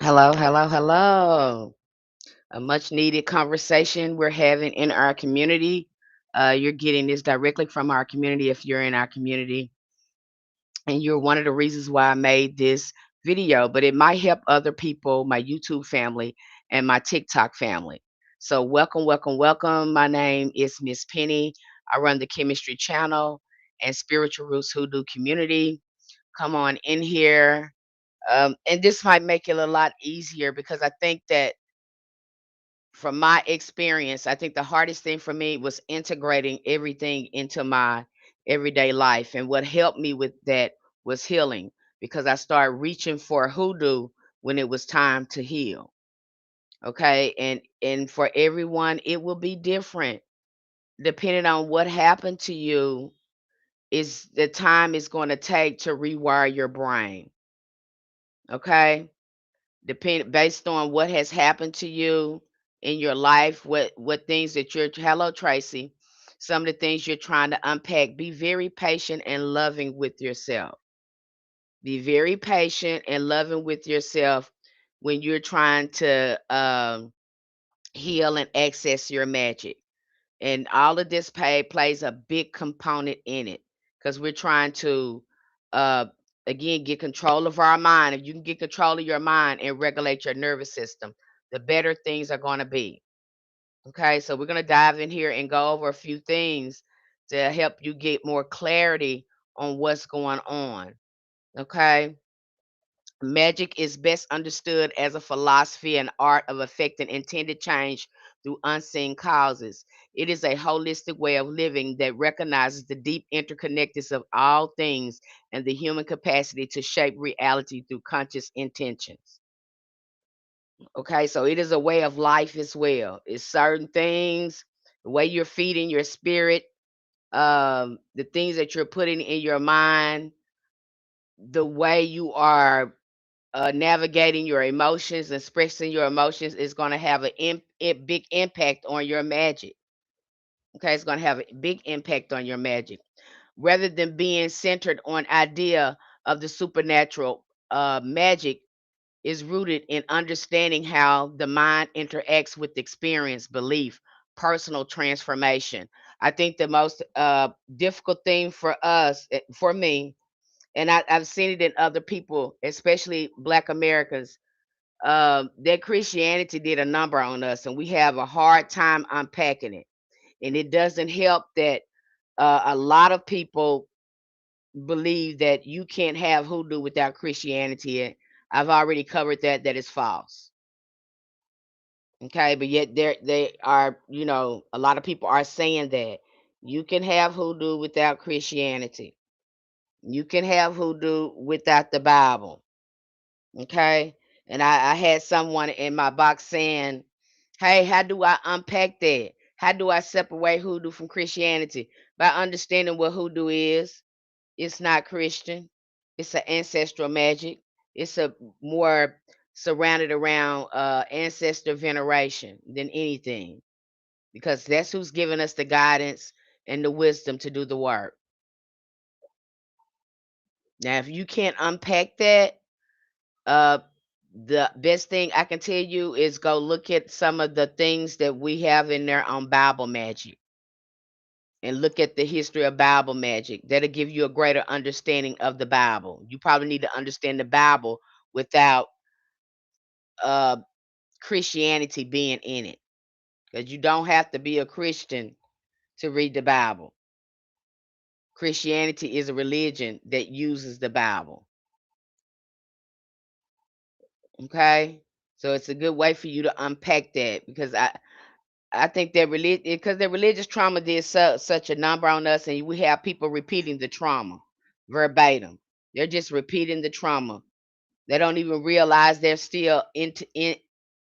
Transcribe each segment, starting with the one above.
Hello, hello, hello. A much needed conversation we're having in our community. You're getting this directly from our community if you're in our community. And you're one of the reasons why I made this video, but it might help other people, my YouTube family and my TikTok family. So, welcome, welcome, welcome. My name is Miss Penny. I run the chemistry channel and Spiritual Roots Hoodoo community. Come on in here. And this might make it a lot easier because I think that from my experience, I think the hardest thing for me was integrating everything into my everyday life. And what helped me with that was healing because I started reaching for hoodoo when it was time to heal. Okay. And for everyone, it will be different depending on what happened to you is the time it's going to take to rewire your brain. Okay. Depend based on what has happened to you in your life, what things that you're hello Tracy, some of the things you're trying to unpack. Be very patient and loving with yourself. Be very patient and loving with yourself when you're trying to heal and access your magic. And all of this plays a big component in it because we're trying to uh again get control of our mind. If you can get control of your mind and regulate your nervous system, the better things are going to be. Okay, so we're going to dive in here and go over a few things to help you get more clarity on what's going on. Okay, magic is best understood as a philosophy and art of effecting intended change through unseen causes. It is a holistic way of living that recognizes the deep interconnectedness of all things and the human capacity to shape reality through conscious intentions. Okay, so it is a way of life as well. It's certain things, the way you're feeding your spirit, the things that you're putting in your mind, the way you are navigating your emotions, expressing your emotions is going to have a big impact on your magic. Okay, it's going to have a big impact on your magic. Rather than being centered on idea of the supernatural, magic is rooted in understanding how the mind interacts with experience, belief, personal transformation. I think the most difficult thing for us, for me, and I've seen it in other people, especially Black Americans, that Christianity did a number on us, and we have a hard time unpacking it. And it doesn't help that a lot of people believe that you can't have hoodoo without Christianity. And I've already covered that. That is false. Okay, but yet they are, a lot of people are saying that you can have hoodoo without Christianity. You can have hoodoo without the Bible. Okay. And I had someone in my box saying, hey, how do I unpack that? How do I separate hoodoo from Christianity? By understanding what hoodoo is. It's not Christian. It's an ancestral magic. It's a more surrounded around ancestor veneration than anything. Because that's who's giving us the guidance and the wisdom to do the work. Now, if you can't unpack that, Uh, the best thing I can tell you is go look at some of the things that we have in there on Bible magic and look at the history of Bible magic. That'll give you a greater understanding of the Bible. You probably need to understand the Bible without uh, Christianity being in it because you don't have to be a Christian to read the Bible. Christianity is a religion that uses the Bible. Okay. So it's a good way for you to unpack that because I think that because the religious trauma did such a number on us, and we have people repeating the trauma verbatim. They're just repeating the trauma. They don't even realize they're still in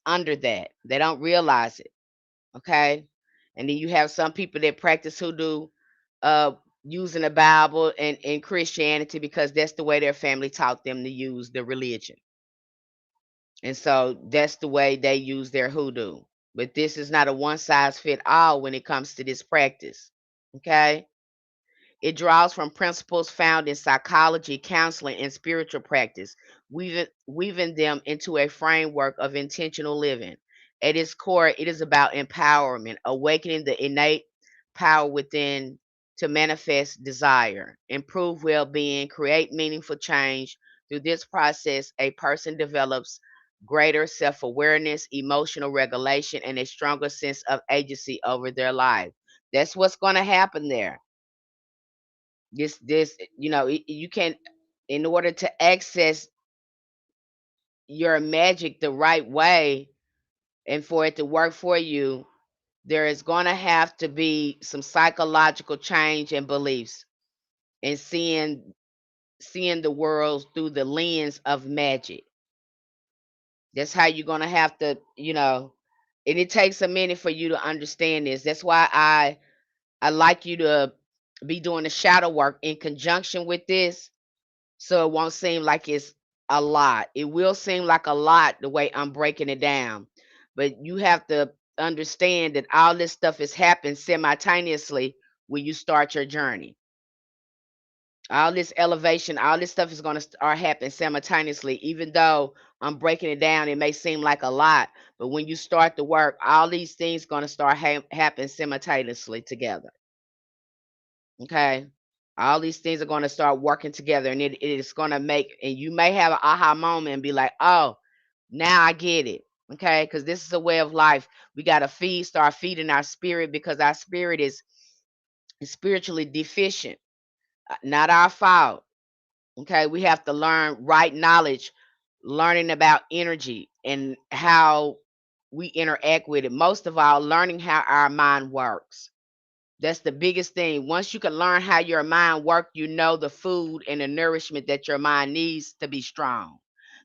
under that. They don't realize it. Okay, and then you have some people that practice hoodoo, uh, using the Bible and Christianity because that's the way their family taught them to use the religion. And so that's the way they use their hoodoo. But this is not a one size fit all when it comes to this practice. Okay. It draws from principles found in psychology, counseling, and spiritual practice, weaving them into a framework of intentional living. At its core, it is about empowerment, awakening the innate power within to manifest desire, improve well being, create meaningful change. Through this process, a person develops greater self awareness, emotional regulation, and a stronger sense of agency over their life. That's what's going to happen there. You can, in order to access your magic the right way and for it to work for you, there is going to have to be some psychological change and beliefs and seeing the world through the lens of magic. That's how you're going to have to, and it takes a minute for you to understand this. That's why I like you to be doing the shadow work in conjunction with this, so it won't seem like it's a lot. It will seem like a lot the way I'm breaking it down, but you have to understand that all this stuff is happening simultaneously when you start your journey. All this elevation, all this stuff is going to start happening simultaneously. Even though I'm breaking it down, it may seem like a lot, but when you start the work, all these things going to start happen simultaneously together. Okay. All these things are going to start working together, and it is going to make, and you may have an aha moment and be like, oh, now I get it. Okay. Because this is a way of life. We got to start feeding our spirit, because our spirit is spiritually deficient. Not our fault. Okay. We have to learn right knowledge, learning about energy and how we interact with it. Most of all, learning how our mind works. That's the biggest thing. Once you can learn how your mind works, you know the food and the nourishment that your mind needs to be strong.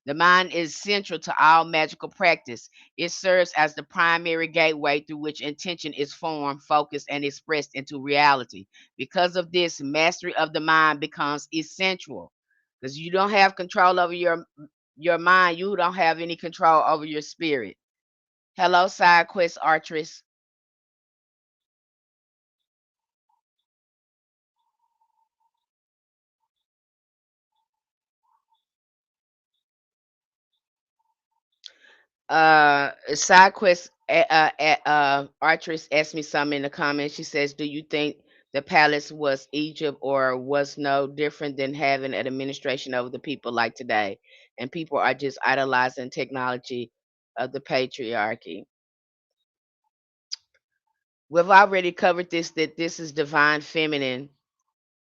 The mind is central to all magical practice. It serves as the primary gateway through which intention is formed, focused, and expressed into reality. Because of this, mastery of the mind becomes essential. Because you don't have control over your mind, you don't have any control over your spirit. Hello, side quest artress. Side quest Artress asked me something in the comments. She says, do you think the palace was Egypt or was no different than having an administration over the people like today? And people are just idolizing technology of the patriarchy. We've already covered this, that this is divine feminine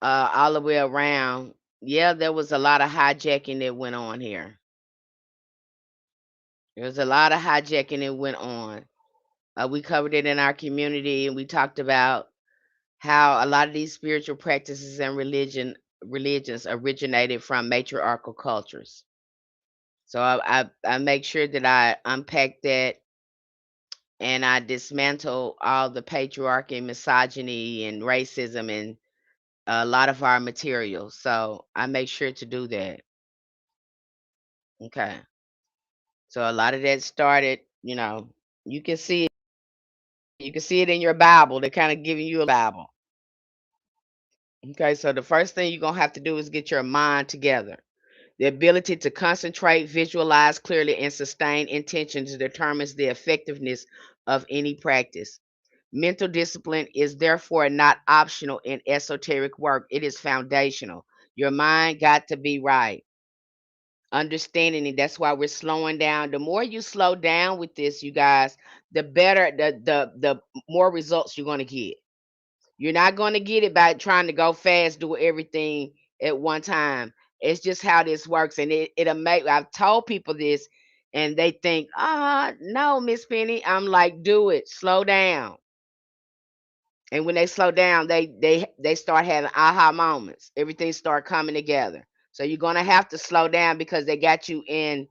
all the way around. Yeah, there was a lot of hijacking that went on here. There was a lot of hijacking that went on. We covered it in our community, and we talked about how a lot of these spiritual practices and religions originated from matriarchal cultures. So I make sure that I unpack that and I dismantle all the patriarchy, misogyny, and racism and a lot of our material. So I make sure to do that. Okay. So a lot of that started, you can see it. You can see it in your Bible. They're kind of giving you a Bible. Okay, so the first thing you're gonna have to do is get your mind together. The ability to concentrate, visualize clearly, and sustain intentions determines the effectiveness of any practice. Mental discipline is therefore not optional in esoteric work, it is foundational. Your mind got to be right. Understanding it. That's why we're slowing down. The more you slow down with this, you guys, the better the more results you're gonna get. You're not going to get it by trying to go fast, do everything at one time. It's just how this works, and it'll make. I've told people this, and they think, "Ah, no, Miss Penny." I'm like, "Do it. Slow down." And when they slow down, they start having aha moments. Everything start coming together. So you're gonna have to slow down because they got you in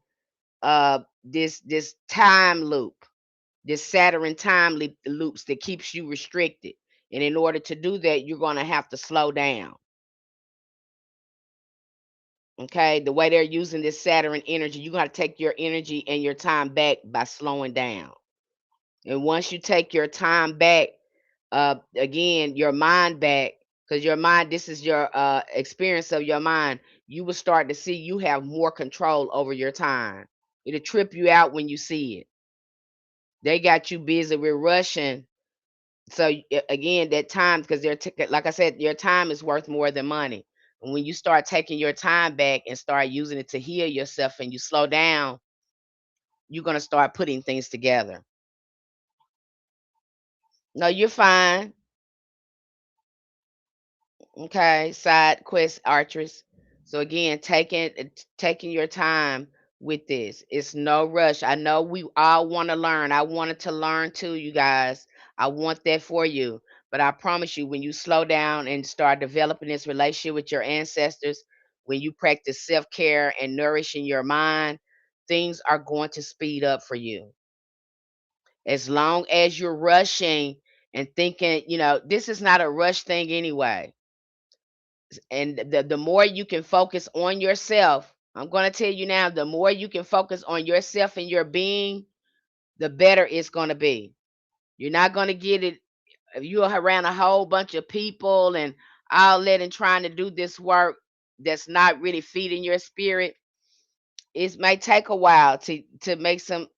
this time loop, this Saturn time loops that keeps you restricted. And in order to do that, you're going to have to slow down. Okay. The way they're using this Saturn energy, you got to take your energy and your time back by slowing down. And once you take your time back, again, your mind back, because your mind, this is your experience of your mind. You will start to see you have more control over your time. It'll trip you out when you see it. They got you busy with rushing. So again, that time, because like I said, your time is worth more than money. And when you start taking your time back and start using it to heal yourself, and you slow down, you're gonna start putting things together. No, you're fine. Okay, side quest archers. So again, taking your time with this. It's no rush. I know we all want to learn. I wanted to learn too, you guys. I want that for you. But I promise you, when you slow down and start developing this relationship with your ancestors, when you practice self-care and nourishing your mind, things are going to speed up for you. As long as you're rushing and thinking, this is not a rush thing anyway. And the more you can focus on yourself, I'm going to tell you now, the more you can focus on yourself and your being, the better it's going to be. You're not going to get it if you're around a whole bunch of people and all that and trying to do this work that's not really feeding your spirit. It may take a while to make some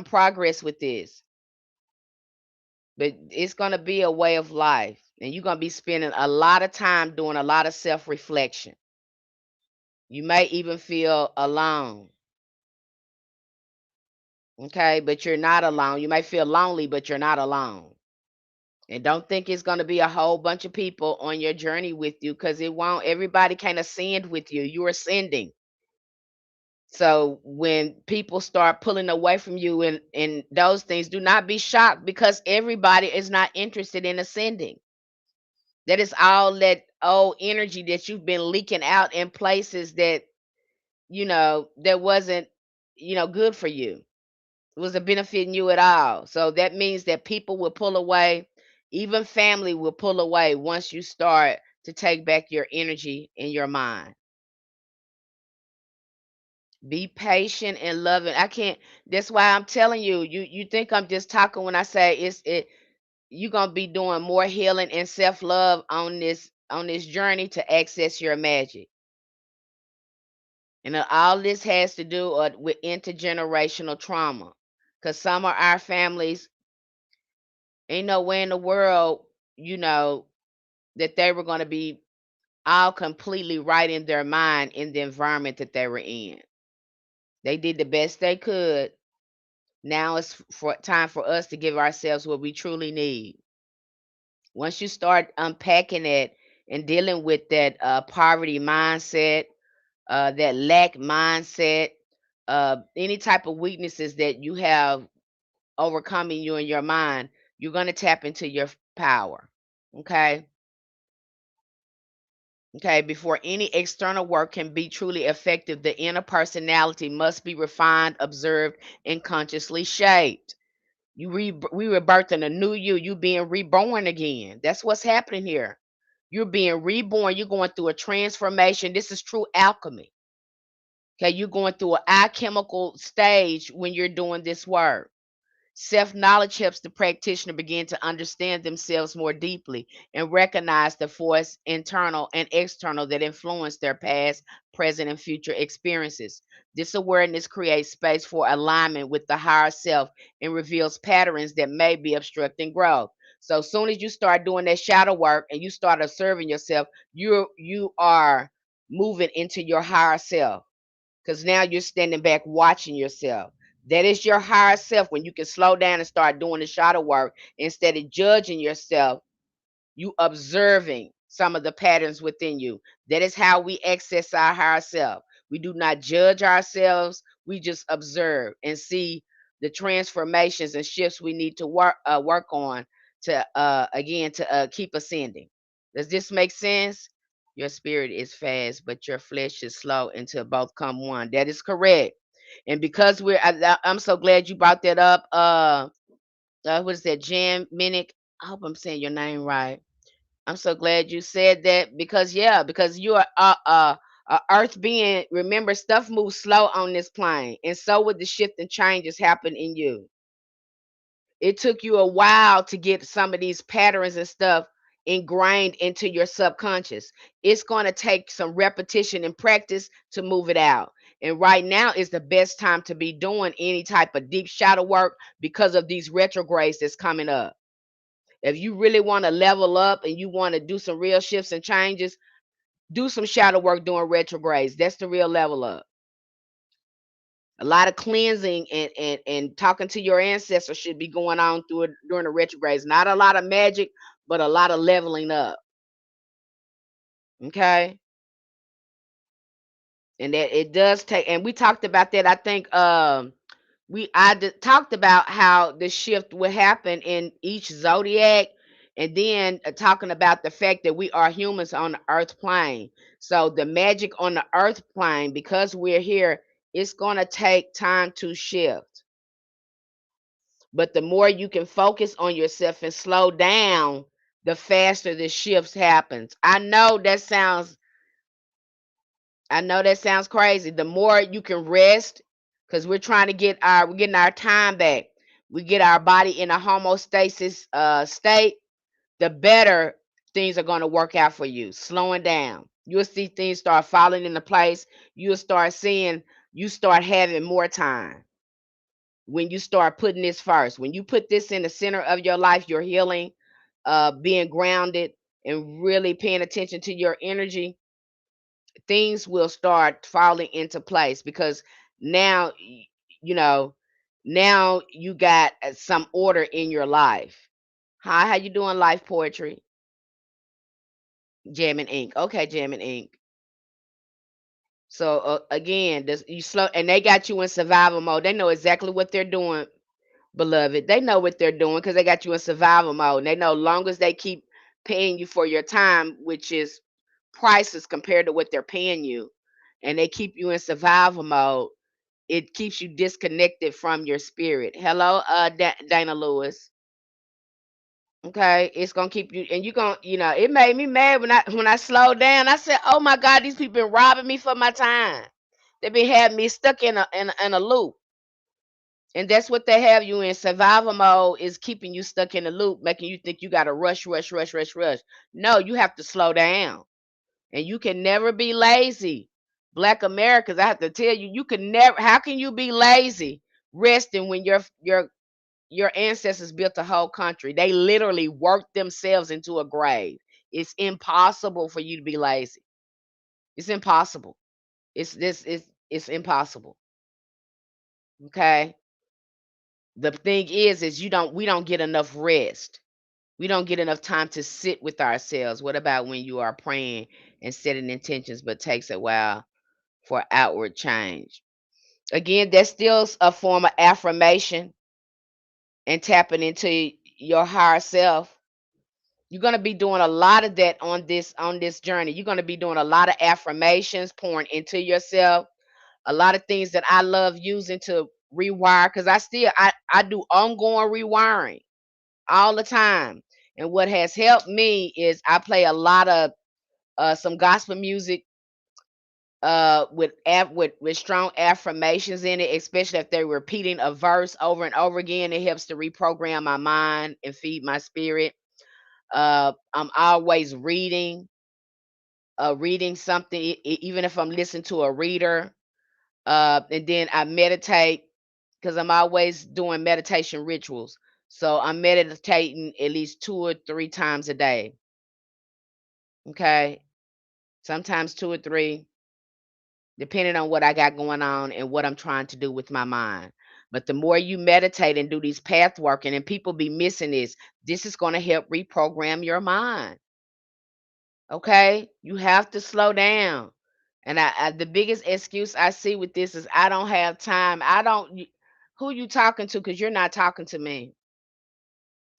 progress with this, but it's going to be a way of life, and you're going to be spending a lot of time doing a lot of self-reflection. You may even feel alone. Okay, but you're not alone. You may feel lonely, but you're not alone. And don't think it's going to be a whole bunch of people on your journey with you, because it won't. Everybody can't ascend with you. You're ascending. So when people start pulling away from you and those things, do not be shocked, because everybody is not interested in ascending. That is all that old energy that you've been leaking out in places that wasn't, good for you. Wasn't benefiting you at all. So that means that people will pull away, even family will pull away once you start to take back your energy and your mind. Be patient and loving. I can't That's why I'm telling you, you think I'm just talking when I say you're gonna be doing more healing and self-love on this journey to access your magic. And all this has to do with intergenerational trauma. Because some of our families, ain't no way in the world, you know, that they were going to be all completely right in their mind in the environment that they were in. They did the best they could. Now it's for time for us to give ourselves what we truly need. Once you start unpacking it and dealing with that poverty mindset, that lack mindset, any type of weaknesses that you have overcoming you in your mind, you're going to tap into your power. Okay. Okay, before any external work can be truly effective, the inner personality must be refined, observed, and consciously shaped. We were birthing a new you. You being reborn again. That's what's happening here. You're being reborn. You're going through a transformation. This is true alchemy. Okay, you're going through an alchemical stage when you're doing this work. Self knowledge helps the practitioner begin to understand themselves more deeply and recognize the force, internal and external, that influence their past, present, and future experiences. This awareness creates space for alignment with the higher self and reveals patterns that may be obstructing growth. So, as soon as you start doing that shadow work and you start observing yourself, you are moving into your higher self, because now you're standing back watching yourself. That is your higher self, when you can slow down and start doing the shadow work instead of judging yourself. You observing some of the patterns within you. That is how we access our higher self. We do not judge ourselves. We just observe and see the transformations and shifts we need to work on to again to keep ascending. Does this make sense? Your spirit is fast, but your flesh is slow until both come one. That is correct. And because I'm so glad you brought that up. What is that, Jan Minnick? I hope I'm saying your name right. I'm so glad you said that, because yeah, because you are a earth being. Remember, stuff moves slow on this plane, and so would the shift and changes happen in you. It took you a while to get some of these patterns and stuff ingrained into your subconscious. It's going to take some repetition and practice to move it out. And right now is the best time to be doing any type of deep shadow work because of these retrogrades that's coming up. If you really want to level up and you want to do some real shifts and changes, do some shadow work during retrogrades. That's the real level up. A lot of cleansing and talking to your ancestors should be going on through it during the retrogrades. Not a lot of magic, but a lot of leveling up. Okay. And that it does take, and we talked about that. I think talked about how the shift will happen in each zodiac, and then talking about the fact that we are humans on the earth plane. So the magic on the earth plane, because we're here, it's going to take time to shift. But the more you can focus on yourself and slow down, the faster the shifts happens. I know that sounds crazy. The more you can rest, because we're getting our time back. We get our body in a homeostasis state, the better things are going to work out for you. Slowing down. You'll see things start falling into place. You start having more time when you start putting this first. When you put this in the center of your life, your healing, being grounded, and really paying attention to your energy, things will start falling into place because now you know now you got some order in your life. Hi, how you doing, life poetry? Jamming ink. Okay, jamming ink. So again, this you slow, and they got you in survival mode. They know exactly what they're doing, beloved. They know what they're doing because they got you in survival mode. And they know long as they keep paying you for your time, which is priceless compared to what they're paying you, and they keep you in survival mode, it keeps you disconnected from your spirit. Hello, Dana Lewis. Okay, it's gonna keep you, and it made me mad when I slowed down. I said, "Oh my God, these people been robbing me for my time. They been having me stuck in a loop." And that's what they have you in. Survival mode is keeping you stuck in a loop, making you think you got to rush, rush, rush, rush, rush. No, you have to slow down. And you can never be lazy. Black Americans, I have to tell you, you can never, how can you be lazy resting when your ancestors built a whole country? They literally worked themselves into a grave. It's impossible for you to be lazy. It's impossible. It's impossible. Okay? The thing is we don't get enough rest. We don't get enough time to sit with ourselves. What about when you are praying and setting intentions, but takes a while for outward change? Again, that's still a form of affirmation and tapping into your higher self. You're going to be doing a lot of that on this journey. You're going to be doing a lot of affirmations, pouring into yourself, a lot of things that I love using to rewire, because I do ongoing rewiring all the time. And what has helped me is I play a lot of some gospel music with strong affirmations in it, especially if they're repeating a verse over and over again. It helps to reprogram my mind and feed my spirit. I'm always reading something, even if I'm listening to a reader. And then I meditate because I'm always doing meditation rituals. So I'm meditating at least 2 or 3 times a day. Okay. Sometimes 2 or 3, depending on what I got going on and what I'm trying to do with my mind. But the more you meditate and do these path working, and people be missing this is going to help reprogram your mind. Okay. You have to slow down. And the biggest excuse I see with this is I don't have time. Who you talking to? Because you're not talking to me.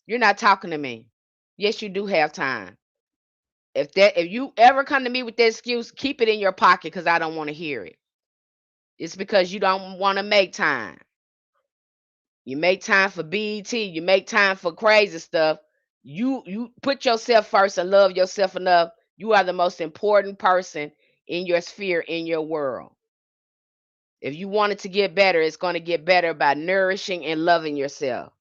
You're not talking to me. Yes, you do have time. If you ever come to me with that excuse, keep it in your pocket because I don't want to hear it. It's because you don't want to make time. You make time for BET, you make time for crazy stuff. You put yourself first and love yourself enough. You are the most important person in your sphere, in your world. If you want it to get better, it's going to get better by nourishing and loving yourself.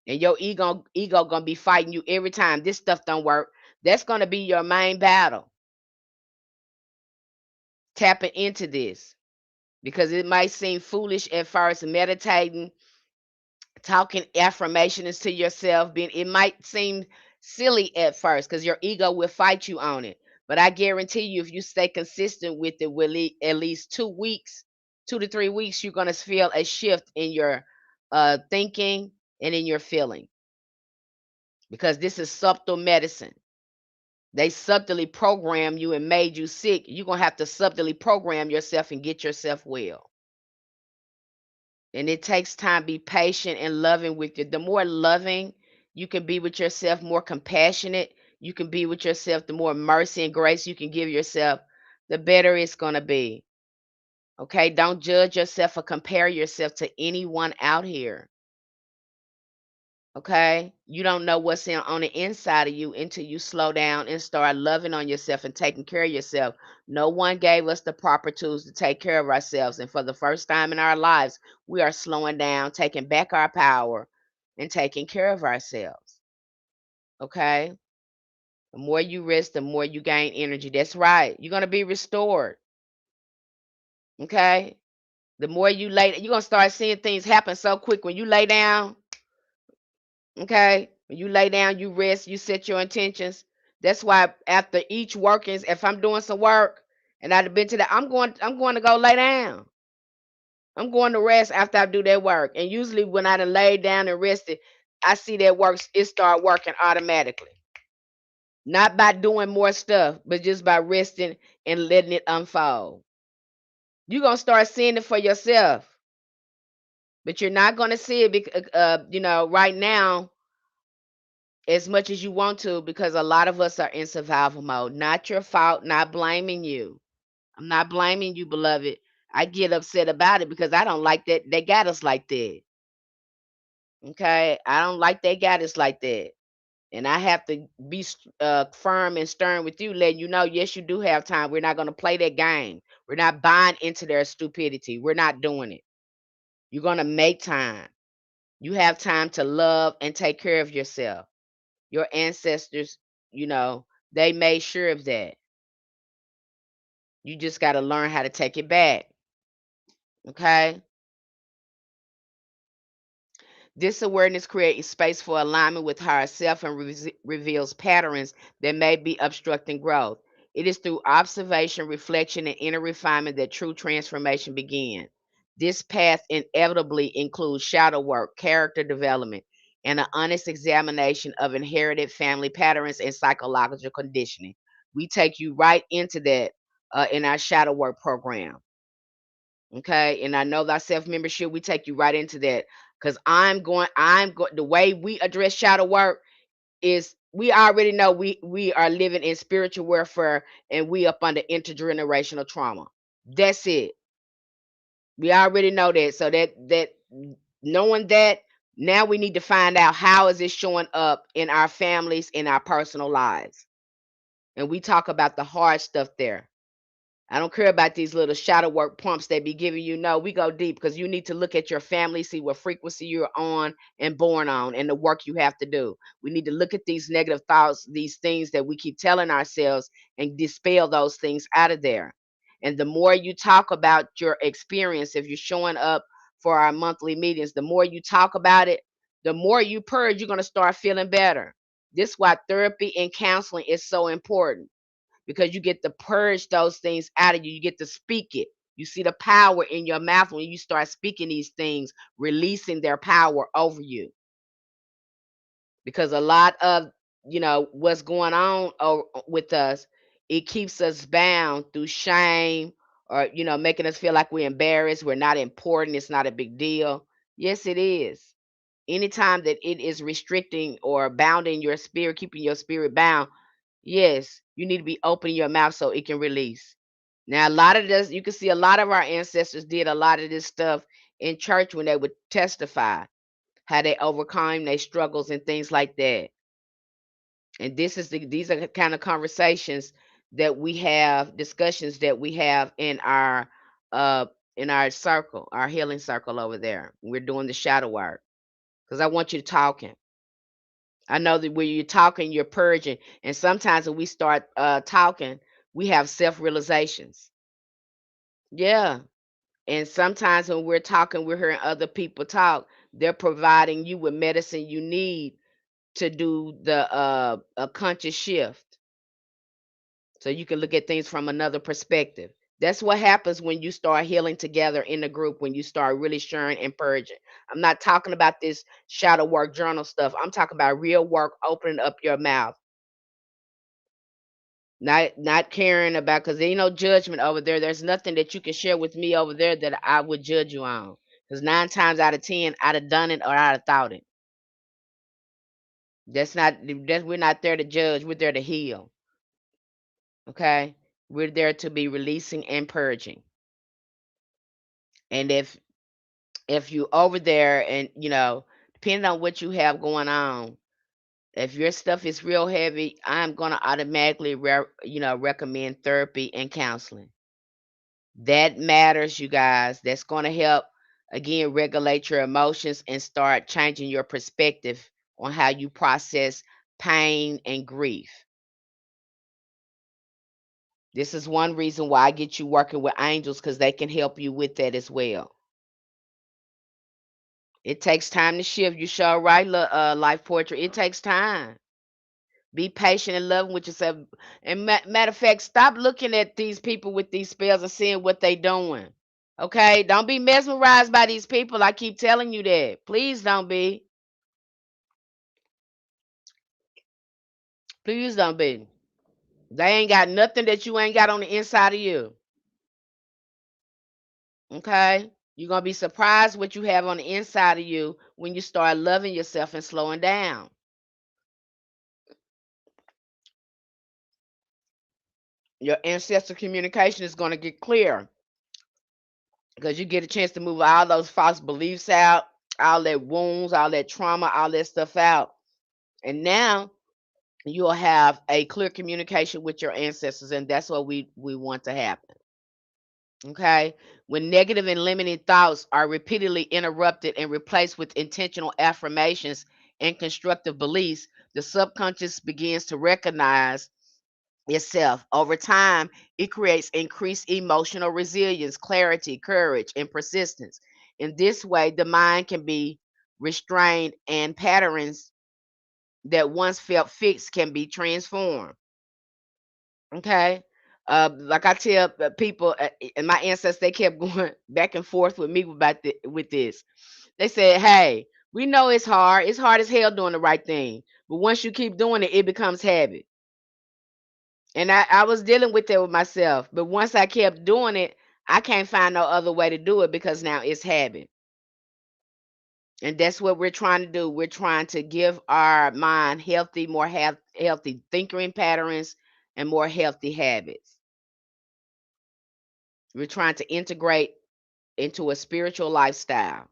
And your ego gonna be fighting you every time. This stuff don't work. That's going to be your main battle, tapping into this, because it might seem foolish at first, meditating, talking affirmations to yourself, being, it might seem silly at first because your ego will fight you on it. But I guarantee you, if you stay consistent with it, with at least 2 weeks, 2 to 3 weeks, you're going to feel a shift in your thinking and in your feeling, because this is subtle medicine. They subtly program you and made you sick. You're going to have to subtly program yourself and get yourself well. And it takes time. Be patient and loving with you. The more loving you can be with yourself, more compassionate you can be with yourself, the more mercy and grace you can give yourself, the better it's going to be. Okay? Don't judge yourself or compare yourself to anyone out here. Okay? You don't know what's on the inside of you until you slow down and start loving on yourself and taking care of yourself. No one gave us the proper tools to take care of ourselves. And for the first time in our lives, we are slowing down, taking back our power, and taking care of ourselves. Okay? The more you rest, the more you gain energy. That's right. You're going to be restored. Okay? The more you lay, you're going to start seeing things happen so quick when you lay down. Okay? When you lay down, you rest, you set your intentions. That's why after each workings, if I'm doing some work and I've been to that, I'm going to go lay down. I'm going to rest after I do that work. And usually when I done laid down and rested, I see that works, it start working automatically. Not by doing more stuff, but just by resting and letting it unfold. You're gonna start seeing it for yourself. But you're not gonna see it right now as much as you want to, because a lot of us are in survival mode. Not your fault, not blaming you. I'm not blaming you, beloved. I get upset about it because I don't like that they got us like that. Okay? I don't like they got us like that. And I have to be firm and stern with you, letting you know, yes, you do have time. We're not going to play that game. We're not buying into their stupidity. We're not doing it. You're going to make time. You have time to love and take care of yourself. Your ancestors, they made sure of that. You just got to learn how to take it back. Okay? This awareness creates space for alignment with higher self and reveals patterns that may be obstructing growth. It is through observation, reflection, and inner refinement that true transformation begins. This path inevitably includes shadow work, character development, and an honest examination of inherited family patterns and psychological conditioning. We take you right into that in our shadow work program. Okay. And I know thyself membership, we take you right into that. Because the way we address shadow work is we already know we are living in spiritual warfare and we up under intergenerational trauma. That's it. We already know that. So that knowing that, now we need to find out how is it showing up in our families, in our personal lives. And we talk about the hard stuff there. I don't care about these little shadow work pumps they be giving you. No, we go deep because you need to look at your family, see what frequency you're on and born on, and the work you have to do. We need to look at these negative thoughts, these things that we keep telling ourselves, and dispel those things out of there. And the more you talk about your experience, if you're showing up for our monthly meetings, the more you talk about it, the more you purge, you're going to start feeling better. This is why therapy and counseling is so important, because you get to purge those things out of you. You get to speak it. You see the power in your mouth when you start speaking these things, releasing their power over you. Because a lot of, what's going on with us, it keeps us bound through shame, or, making us feel like we're embarrassed, we're not important, it's not a big deal. Yes, it is. Anytime that it is restricting or bounding your spirit, keeping your spirit bound, yes, you need to be opening your mouth so it can release. Now, a lot of this, you can see a lot of our ancestors did a lot of this stuff in church when they would testify how they overcome their struggles and things like that. And these are the kind of conversations that we have, discussions that we have uh in our circle, our healing circle over there. We're doing the shadow work because I want you talking. I know that when you're talking, you're purging. And sometimes when we start talking, we have self realizations. Yeah. And sometimes when we're talking, we're hearing other people talk. They're providing you with medicine you need to do the a conscious shift, so you can look at things from another perspective. That's what happens when you start healing together in the group, when you start really sharing and purging. I'm not talking about this shadow work journal stuff. I'm talking about real work, opening up your mouth. Not caring about, because there ain't no judgment over there. There's nothing that you can share with me over there that I would judge you on. Because 9 times out of 10, I'd have done it or I'd have thought it. We're not there to judge. We're there to heal. Okay? We're there to be releasing and purging. And if you over there and depending on what you have going on, if your stuff is real heavy, I'm gonna automatically recommend therapy and counseling. That matters, you guys. That's gonna help again regulate your emotions and start changing your perspective on how you process pain and grief. This is one reason why I get you working with angels, because they can help you with that as well. It takes time to shift. You sure right, life poetry. It takes time. Be patient and loving with yourself. And matter of fact, stop looking at these people with these spells and seeing what they doing. Okay? Don't be mesmerized by these people. I keep telling you that. Please don't be. Please don't be. They ain't got nothing that you ain't got on the inside of you. Okay? You're going to be surprised what you have on the inside of you when you start loving yourself and slowing down. Your ancestor communication is going to get clear, because you get a chance to move all those false beliefs out, all that wounds, all that trauma, all that stuff out. And now you'll have a clear communication with your ancestors, and that's what we want to happen. Okay? When negative and limiting thoughts are repeatedly interrupted and replaced with intentional affirmations and constructive beliefs, the subconscious begins to recognize itself. Over time, it creates increased emotional resilience, clarity, courage, and persistence. In this way, the mind can be restrained and patterns that once felt fixed can be transformed. Okay. Like I tell people, and my ancestors, they kept going back and forth with me about with this. They said, "Hey, we know it's hard. It's hard as hell doing the right thing, but once you keep doing it, it becomes habit." And I was dealing with that with myself. But once I kept doing it, I can't find no other way to do it, because now it's habit. And that's what we're trying to do. We're trying to give our mind healthy, more healthy thinking patterns and more healthy habits. We're trying to integrate into a spiritual lifestyle.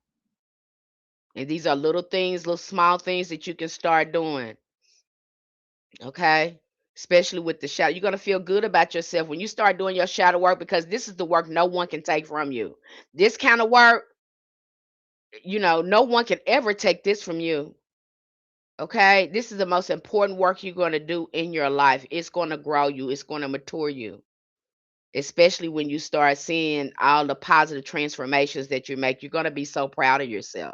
And these are little things, little small things that you can start doing. Okay? Especially with the shadow. You're going to feel good about yourself when you start doing your shadow work, because this is the work no one can take from you. This kind of work, no one can ever take this from you. Okay? This is the most important work you're going to do in your life. It's going to grow you, it's going to mature you. Especially when you start seeing all the positive transformations that you make. You're going to be so proud of yourself.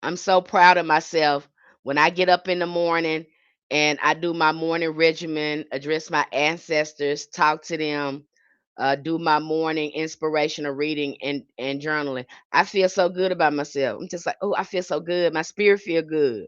I'm so proud of myself when I get up in the morning and I do my morning regimen, address my ancestors, talk to them, do my morning inspirational reading and journaling. I feel so good about myself. I'm just like, oh, I feel so good. My spirit feel good.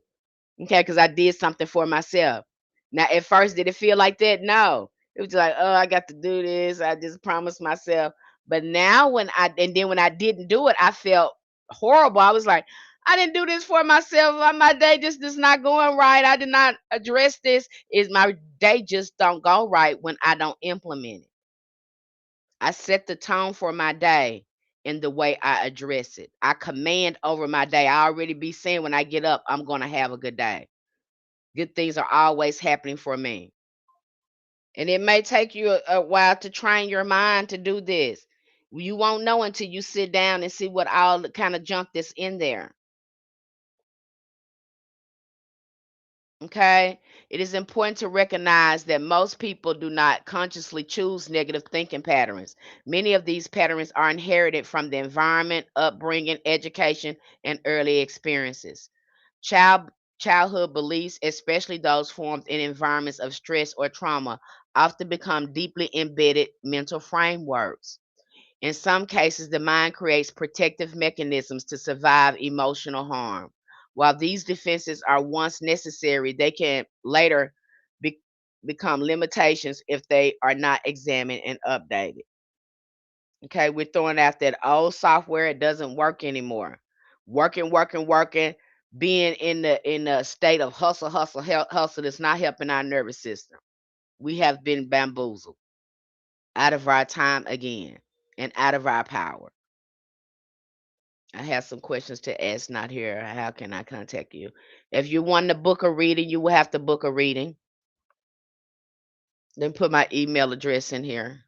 Okay, because I did something for myself. Now, at first, did it feel like that? No. It was like, oh, I got to do this. I just promised myself. But now, and then when I didn't do it, I felt horrible. I was like, I didn't do this for myself. My day just is not going right. I did not address this. Is my day just don't go right when I don't implement it? I set the tone for my day in the way I address it. I command over my day. I already be saying when I get up, I'm going to have a good day. Good things are always happening for me. And it may take you a while to train your mind to do this. You won't know until you sit down and see what all the kind of junk that's in there. Okay? It is important to recognize that most people do not consciously choose negative thinking patterns. Many of these patterns are inherited from the environment, upbringing, education, and early experiences. Child Childhood beliefs, especially those formed in environments of stress or trauma, often become deeply embedded mental frameworks. In some cases, the mind creates protective mechanisms to survive emotional harm. While these defenses are once necessary, they can later be, become limitations if they are not examined and updated. Okay, we're throwing out that old software, it doesn't work anymore. Working, being in a state of hustle is not helping our nervous system. We have been bamboozled out of our time again and out of our power. I have some questions to ask, not here. How can I contact you? If you want to book a reading, you will have to book a reading. Then put my email address in here.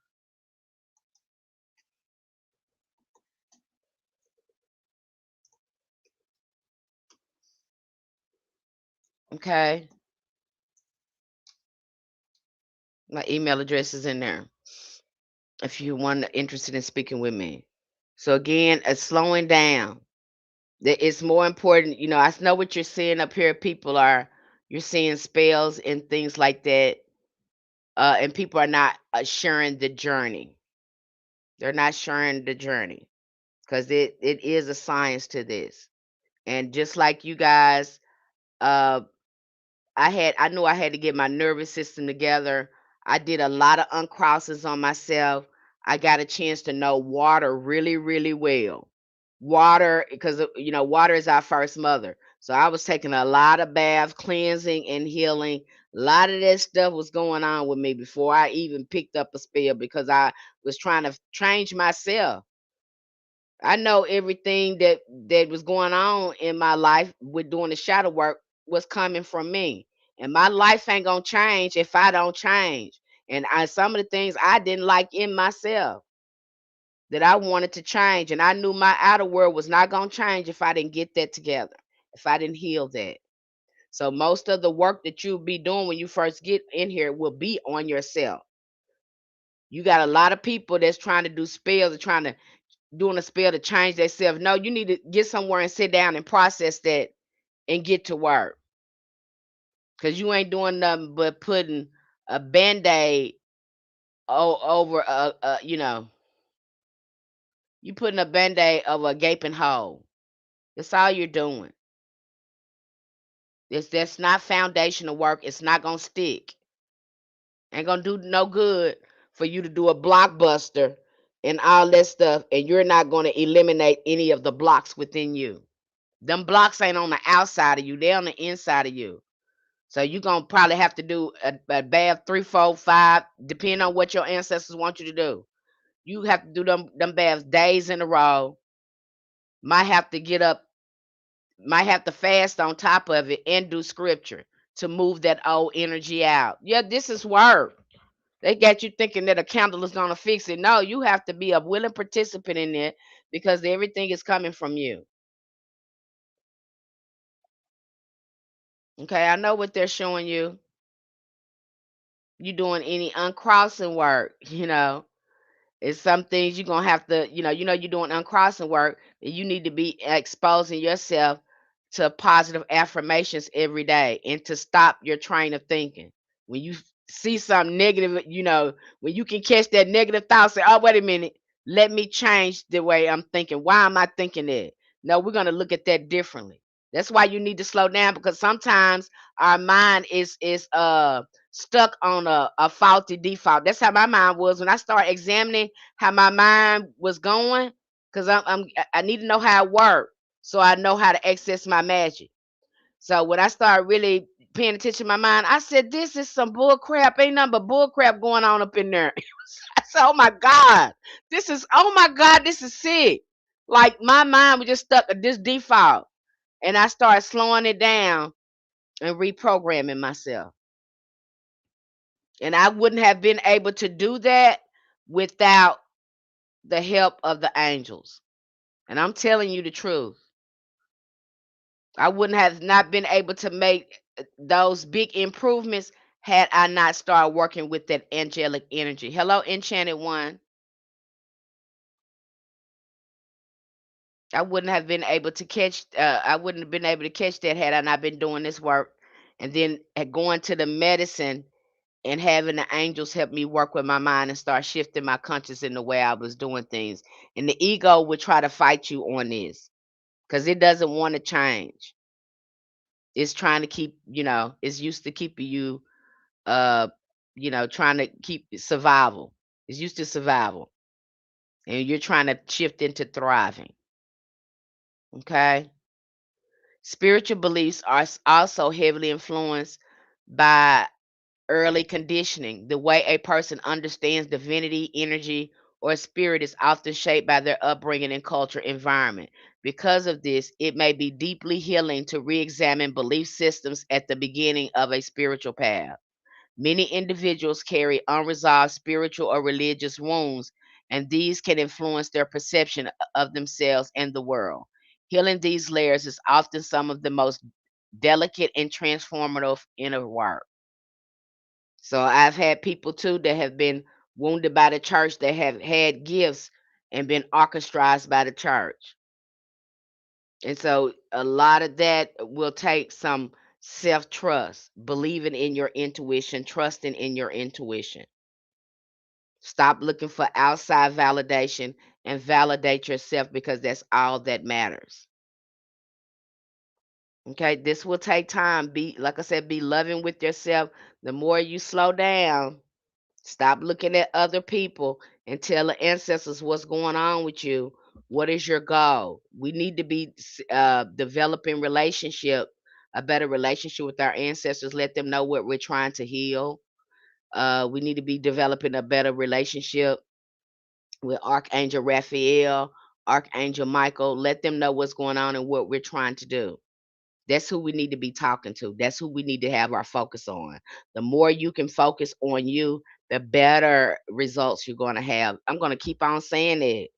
Okay. My email address is in there if you want interested in speaking with me. So again, slowing down. It's more important. I know what you're seeing up here. You're seeing spells and things like that. And people are not sharing the journey. They're not sharing the journey because it is a science to this. And just like you guys, uh, I knew I had to get my nervous system together. I did a lot of uncrosses on myself. I got a chance to know water really, really well. Water, because water is our first mother. So I was taking a lot of bath cleansing and healing. A lot of that stuff was going on with me before I even picked up a spell because I was trying to change myself. I know everything that was going on in my life with doing the shadow work was coming from me. And my life ain't gonna change if I don't change. And some of the things I didn't like in myself that I wanted to change. And I knew my outer world was not gonna change if I didn't get that together, if I didn't heal that. So most of the work that you'll be doing when you first get in here will be on yourself. You got a lot of people that's trying to do spells, trying to doing a spell to change themselves. No, you need to get somewhere and sit down and process that and get to work. Cause you ain't doing nothing but putting a band-aid over you putting a band-aid over a gaping hole. That's all you're doing. That's not foundational work. It's not gonna stick. Ain't gonna do no good for you to do a blockbuster and all that stuff, and you're not gonna eliminate any of the blocks within you. Them blocks ain't on the outside of you, they're on the inside of you. So you're gonna probably have to do a bath 3, 4, 5, depending on what your ancestors want you to do. You have to do them baths days in a row. Might have to get up, might have to fast on top of it and do scripture to move that old energy out. Yeah, this is work. They got you thinking that a candle is gonna fix it. No, you have to be a willing participant in it because everything is coming from you. Okay, I know what they're showing you. You doing any uncrossing work, it's some things you're gonna have to, you're doing uncrossing work, and you need to be exposing yourself to positive affirmations every day and to stop your train of thinking. When you see something negative, when you can catch that negative thought, say, oh, wait a minute, let me change the way I'm thinking. Why am I thinking that? No, we're gonna look at that differently. That's why you need to slow down because sometimes our mind is stuck on a faulty default. That's how my mind was when I started examining how my mind was going, because I need to know how it worked so I know how to access my magic. So when I started really paying attention to my mind, I said, this is some bull crap. Ain't nothing but bull crap going on up in there. I said, oh my God, this is sick. Like my mind was just stuck at this default. And I started slowing it down and reprogramming myself. And I wouldn't have been able to do that without the help of the angels. And I'm telling you the truth. I wouldn't have not been able to make those big improvements had I not started working with that angelic energy. Hello, Enchanted One. I wouldn't have been able to catch. I wouldn't have been able to catch that had I not been doing this work, and then going to the medicine and having the angels help me work with my mind and start shifting my conscious in the way I was doing things. And the ego would try to fight you on this because it doesn't want to change. It's trying to keep, it's used to keeping you, uh, trying to keep survival. It's used to survival, and you're trying to shift into thriving. Okay. Spiritual beliefs are also heavily influenced by early conditioning. The way a person understands divinity, energy, or spirit is often shaped by their upbringing and culture environment. Because of this, it may be deeply healing to re examine belief systems at the beginning of a spiritual path. Many individuals carry unresolved spiritual or religious wounds, and these can influence their perception of themselves and the world. Healing these layers is often some of the most delicate and transformative inner work. So I've had people too that have been wounded by the church that have had gifts and been orchestrated by the church. And so a lot of that will take some self trust, believing in your intuition, trusting in your intuition. Stop looking for outside validation and validate yourself because that's all that matters. Okay, this will take time. Be like I said, be loving with yourself. The more you slow down, stop looking at other people and tell the ancestors what's going on with you. What is your goal? We need to be developing a better relationship with our ancestors. Let them know what we're trying to heal. We need to be developing a better relationship with Archangel Raphael, Archangel Michael. Let them know what's going on and what we're trying to do. That's who we need to be talking to. That's who we need to have our focus on. The more you can focus on you, the better results you're going to have. I'm going to keep on saying it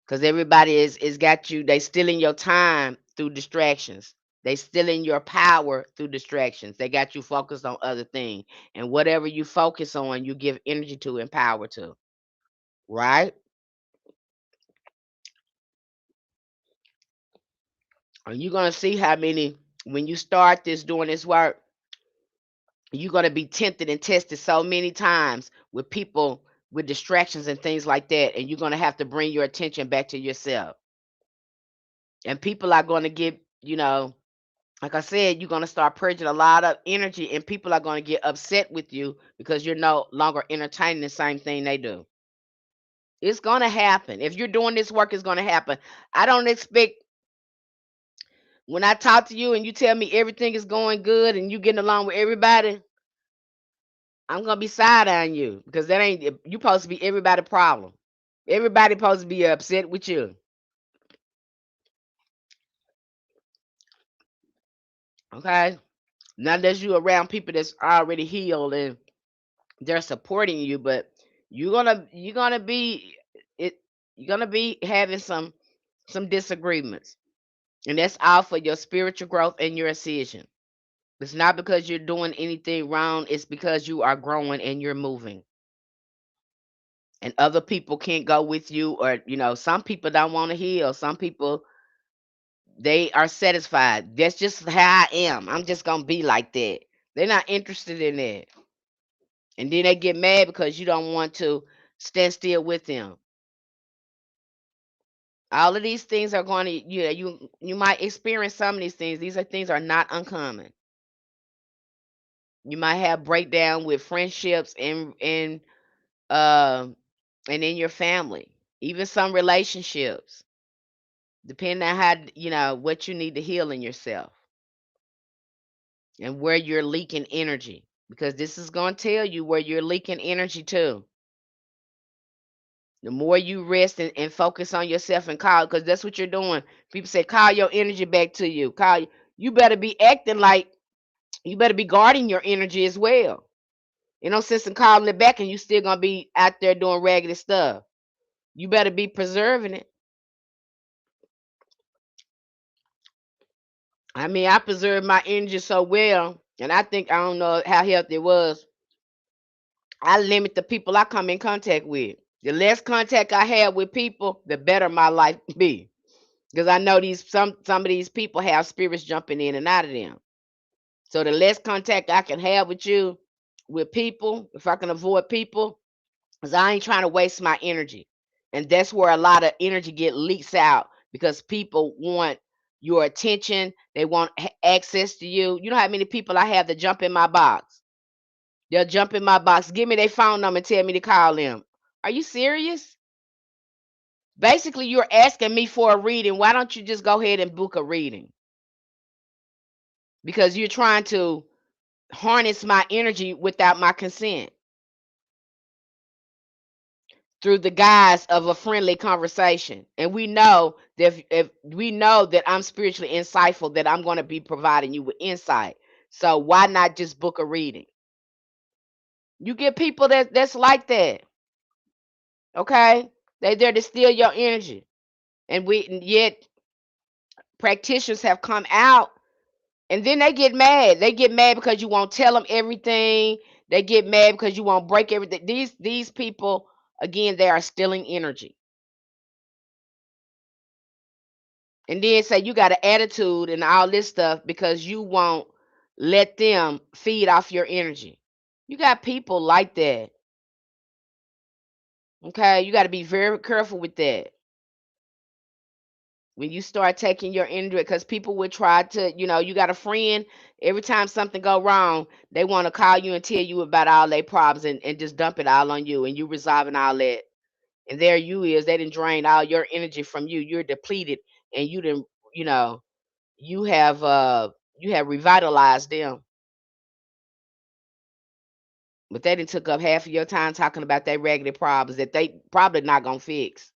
because everybody is got you. They stealing your time through distractions. They stealing your power through distractions. They got you focused on other things, and whatever you focus on, you give energy to and power to. Right? And you're gonna see how many when you start this doing this work, you're gonna be tempted and tested so many times with people with distractions and things like that, and you're gonna have to bring your attention back to yourself. And people are gonna get, like I said, you're gonna start purging a lot of energy, and people are gonna get upset with you because you're no longer entertaining the same thing they do. It's gonna happen. If you're doing this work, it's gonna happen. I don't expect when I talk to you and you tell me everything is going good and you getting along with everybody, I'm gonna be side eyeing you because that ain't you supposed to be everybody problem. Everybody supposed to be upset with you. Okay? Not that you around people that's already healed and they're supporting you, but you're gonna be it you're gonna be having some disagreements. And that's all for your spiritual growth and your ascension. It's not because you're doing anything wrong, it's because you are growing and you're moving. And other people can't go with you, or some people don't want to heal. Some people, they are satisfied. That's just how I am. I'm just gonna be like that. They're not interested in that. And then they get mad because you don't want to stand still with them. All of these things are going to, you might experience some of these things. These are things are not uncommon. You might have breakdown with friendships uh, and in your family, even some relationships, depending on how what you need to heal in yourself and where you're leaking energy. Because this is going to tell you where you're leaking energy to. The more you rest and focus on yourself and call, because that's what you're doing. People say, call your energy back to you. You better be acting like you better be guarding your energy as well. You know, sense in calling it back and you still gonna be out there doing raggedy stuff. You better be preserving it. I mean, I preserved my energy so well, and I don't know how healthy it was. I limit the people I come in contact with. The less contact I have with people, the better my life be. Because I know these some of these people have spirits jumping in and out of them. So the less contact I can have with you, with people, if I can avoid people, because I ain't trying to waste my energy. And that's where a lot of energy get leaks out because people want your attention. They want access to you. You know how many people I have that jump in my box? They'll jump in my box, give me their phone number, and tell me to call them. Are you serious? Basically, you're asking me for a reading. Why don't you just go ahead and book a reading? Because you're trying to harness my energy without my consent through the guise of a friendly conversation. And we know that if we know that I'm spiritually insightful, that I'm going to be providing you with insight. So why not just book a reading? You get people that's like that. Okay? They there to steal your energy. And yet practitioners have come out and then they get mad. They get mad because you won't tell them everything. They get mad because you won't break everything. These people, again, they are stealing energy. And then say you got an attitude and all this stuff because you won't let them feed off your energy. You got people like that. Okay, you got to be very careful with that. When you start taking your energy, because people would try to, you got a friend, every time something go wrong, they want to call you and tell you about all their problems and just dump it all on you and you resolving all that. And there you is, they didn't drain all your energy from you. You're depleted and you didn't, you know, you have revitalized them. But they didn't took up half of your time talking about their regular problems that they probably not gonna fix.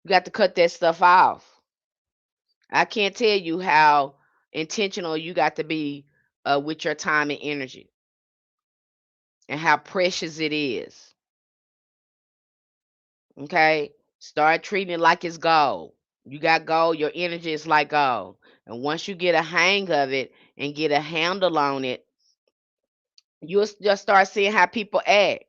You got to cut that stuff off. I can't tell you how intentional you got to be with your time and energy and how precious it is. Okay? Start treating it like it's gold. You got gold, your energy is like gold. And once you get a hang of it and get a handle on it, you'll just start seeing how people act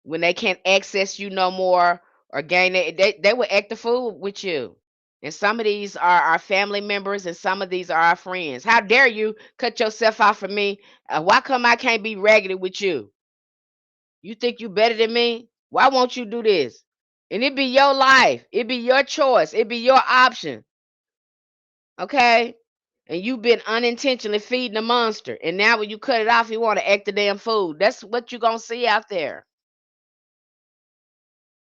when they can't access you no more or gain it. They will act the fool with you. And some of these are our family members and some of these are our friends. How dare you cut yourself off from me? Why come I can't be raggedy with you? You think you better than me? Why won't you do this? And it be your life. It be your choice. It be your option. Okay? And you've been unintentionally feeding a monster. And now when you cut it off, you want to act the damn fool. That's what you're going to see out there.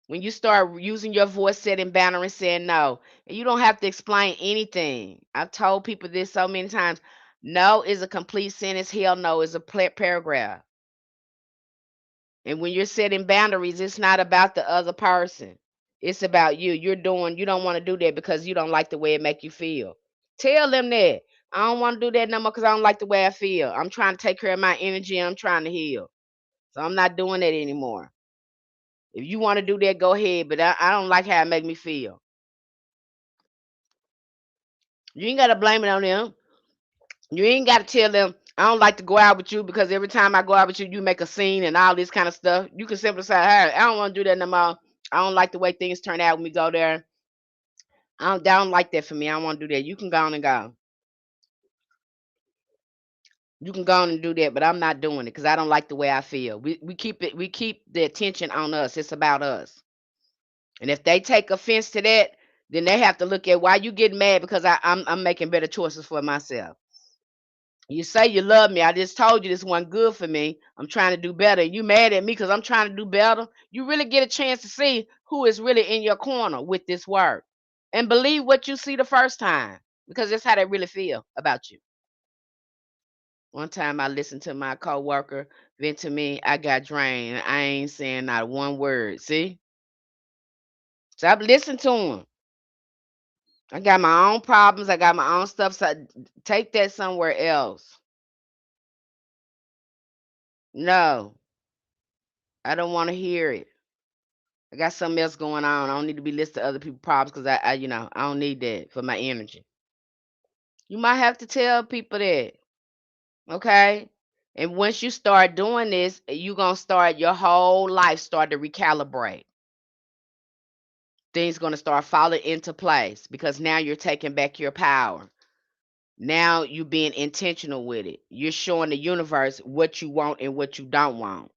When you start using your voice setting boundaries saying no, and you don't have to explain anything. I've told people this so many times. No is a complete sentence. Hell no is a paragraph. And when you're setting boundaries, it's not about the other person. It's about you. You don't want to do that because you don't like the way it make you feel. Tell them that. I don't want to do that no more because I don't like the way I feel. I'm trying to take care of my energy and I'm trying to heal. So I'm not doing that anymore. If you want to do that, go ahead. But I don't like how it make me feel. You ain't gotta blame it on them. You ain't gotta tell them I don't like to go out with you because every time I go out with you, you make a scene and all this kind of stuff. You can simply say, "Hey, I don't want to do that no more. I don't like the way things turn out when we go there. I don't like that for me. I don't want to do that. You can go on and go. You can go on and do that, but I'm not doing it because I don't like the way I feel. We keep the attention on us. It's about us. And if they take offense to that, then they have to look at why you getting mad because I'm making better choices for myself. You say you love me. I just told you this wasn't good for me. I'm trying to do better. You mad at me because I'm trying to do better. You really get a chance to see who is really in your corner with this work. And believe what you see the first time. Because that's how they really feel about you. One time I listened to my coworker vent to me. I got drained. I ain't saying not one word. See? So I listened to him. I got my own problems. I got my own stuff. So take that somewhere else. No, I don't want to hear it. I got something else going on. I don't need to be listening to other people's problems because I don't need that for my energy. You might have to tell people that. Okay? And once you start doing this, you're going to start your whole life start to recalibrate. Things going to start falling into place because now you're taking back your power. Now you're being intentional with it. You're showing the universe what you want and what you don't want.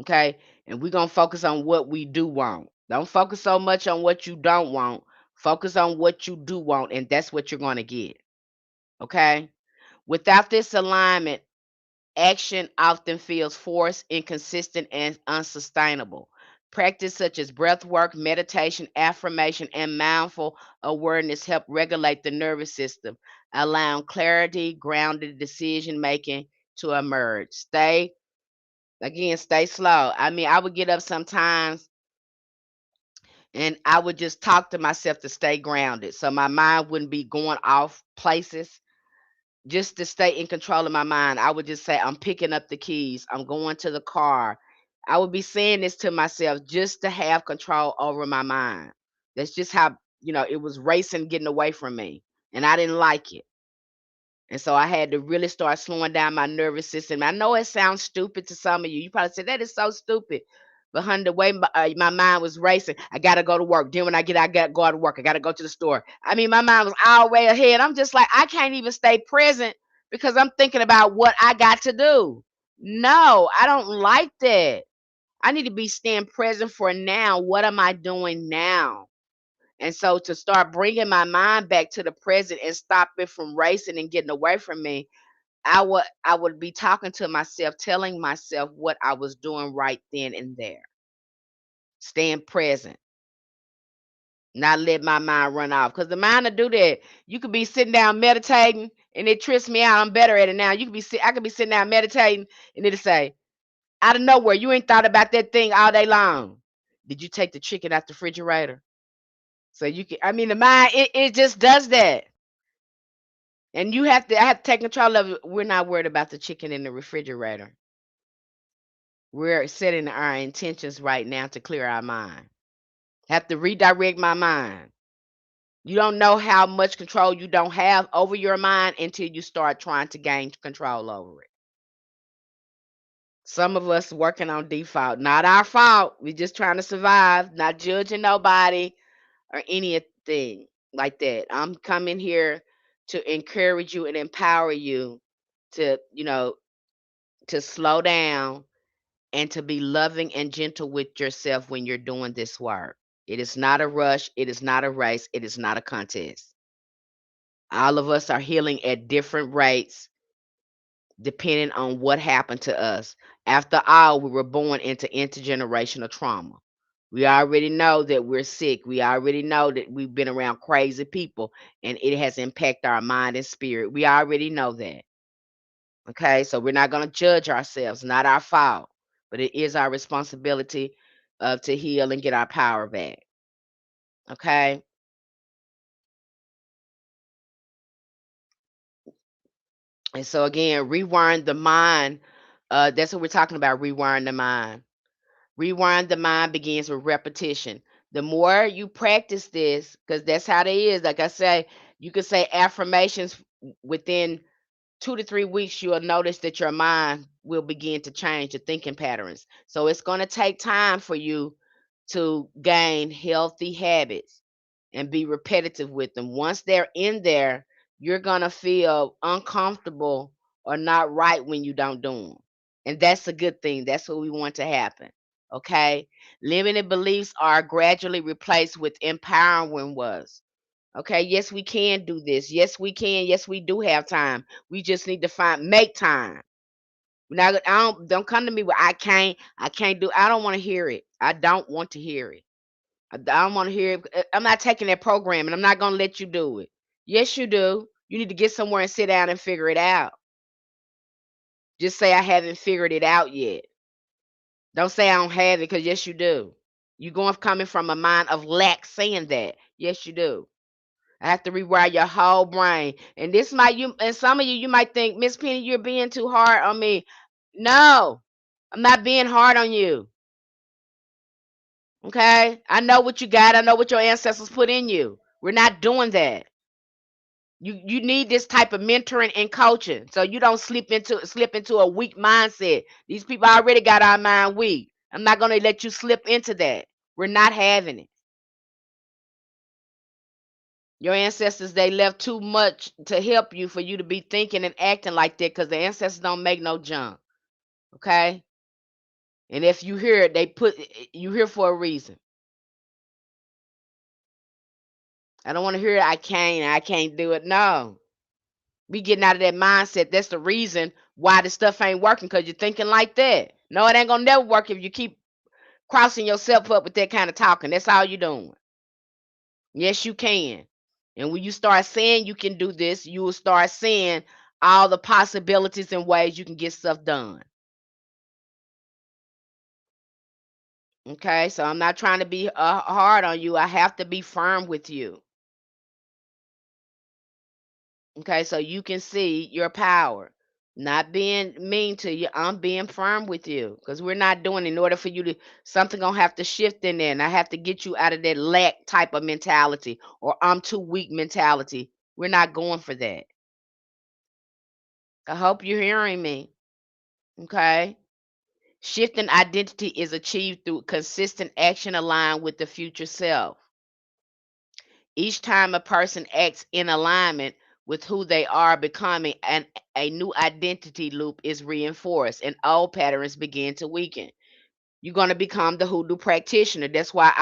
Okay? And we're going to focus on what we do want. Don't focus so much on what you don't want. Focus on what you do want, and that's what you're going to get. Okay? Without this alignment, action often feels forced, inconsistent, and unsustainable. Practice such as breath work, meditation, affirmation, and mindful awareness help regulate the nervous system, allowing clarity, grounded decision making to emerge. Stay slow. I mean, I would get up sometimes and I would just talk to myself to stay grounded so my mind wouldn't be going off places. Just to stay in control of my mind, I would just say, I'm picking up the keys, I'm going to the car. I would be saying this to myself just to have control over my mind. That's just how, it was racing, getting away from me. And I didn't like it. And so I had to really start slowing down my nervous system. I know it sounds stupid to some of you. You probably said, that is so stupid. But honey, the way my mind was racing, I got to go to work. Then when I got to go to work. I got to go to the store. I mean, my mind was all the way ahead. I'm just like, I can't even stay present because I'm thinking about what I got to do. No, I don't like that. I need to be staying present for now. What am I doing now? And so to start bringing my mind back to the present and stop it from racing and getting away from me, I would be talking to myself, telling myself what I was doing right then and there. Staying present, not let my mind run off. Because the mind will do that. You could be sitting down meditating and it trips me out. I'm better at it now. I could be sitting down meditating and it'll say, out of nowhere, you ain't thought about that thing all day long. Did you take the chicken out the refrigerator? So you can, I mean, the mind, it just does that. And I have to take control of it. We're not worried about the chicken in the refrigerator. We're setting our intentions right now to clear our mind. Have to redirect my mind. You don't know how much control you don't have over your mind until you start trying to gain control over it. Some of us working on default. Not our fault. We're just trying to survive, not judging nobody or anything like that. I'm coming here to encourage you and empower you to, to slow down and to be loving and gentle with yourself when you're doing this work. It is not a rush, it is not a race, it is not a contest. All of us are healing at different rates depending on what happened to us. After all, we were born into intergenerational trauma. We already know that we're sick. We already know that we've been around crazy people and it has impacted our mind and spirit. We already know that. Okay, so we're not going to judge ourselves, not our fault, but it is our responsibility to heal and get our power back. Okay, and so again, rewiring the mind. That's what we're talking about, rewiring the mind. Rewiring the mind begins with repetition. The more you practice this, because that's how it is. Like I say, you could say affirmations within 2 to 3 weeks, you'll notice that your mind will begin to change the thinking patterns. So it's going to take time for you to gain healthy habits and be repetitive with them. Once they're in there, you're going to feel uncomfortable or not right when you don't do them. And that's a good thing. That's what we want to happen. Okay? Limited beliefs are gradually replaced with empowering ones. Okay, yes, we can do this. Yes, we can. Yes, we do have time. We just need to make time. Now, don't come to me with I can't do. I don't want to hear it. I don't want to hear it. I don't want to hear it. I'm not taking that program, and I'm not gonna let you do it. Yes, you do. You need to get somewhere and sit down and figure it out. Just say I haven't figured it out yet. Don't say I don't have it, because yes, you do. You're going coming from a mind of lack saying that. Yes, you do. I have to rewire your whole brain. And this might you and some of you might think, Miss Penny, you're being too hard on me. No, I'm not being hard on you. Okay? I know what you got. I know what your ancestors put in you. We're not doing that. You need this type of mentoring and coaching so you don't slip into a weak mindset. These people already got our mind weak. I'm not going to let you slip into that. We're not having it. Your ancestors, they left too much to help you for you to be thinking and acting like that, because the ancestors don't make no junk. Okay? And if you hear it, they put you here for a reason. I don't want to hear it. I can't do it. No. We getting out of that mindset. That's the reason why the stuff ain't working, because you're thinking like that. No, it ain't gonna never work if you keep crossing yourself up with that kind of talking. That's all you're doing. Yes, you can. And when you start saying you can do this, you will start seeing all the possibilities and ways you can get stuff done. Okay, so I'm not trying to be hard on you. I have to be firm with you. Okay, so you can see your power. Not being mean to you, I'm being firm with you, because we're not doing, in order for you to, something gonna have to shift in there, and I have to get you out of that lack type of mentality or I'm too weak mentality. We're not going for that. I hope you're hearing me. Okay. Shifting identity is achieved through consistent action aligned with the future self. Each time a person acts in alignment with who they are becoming, and a new identity loop is reinforced and old patterns begin to weaken. You're going to become the hoodoo practitioner. That's why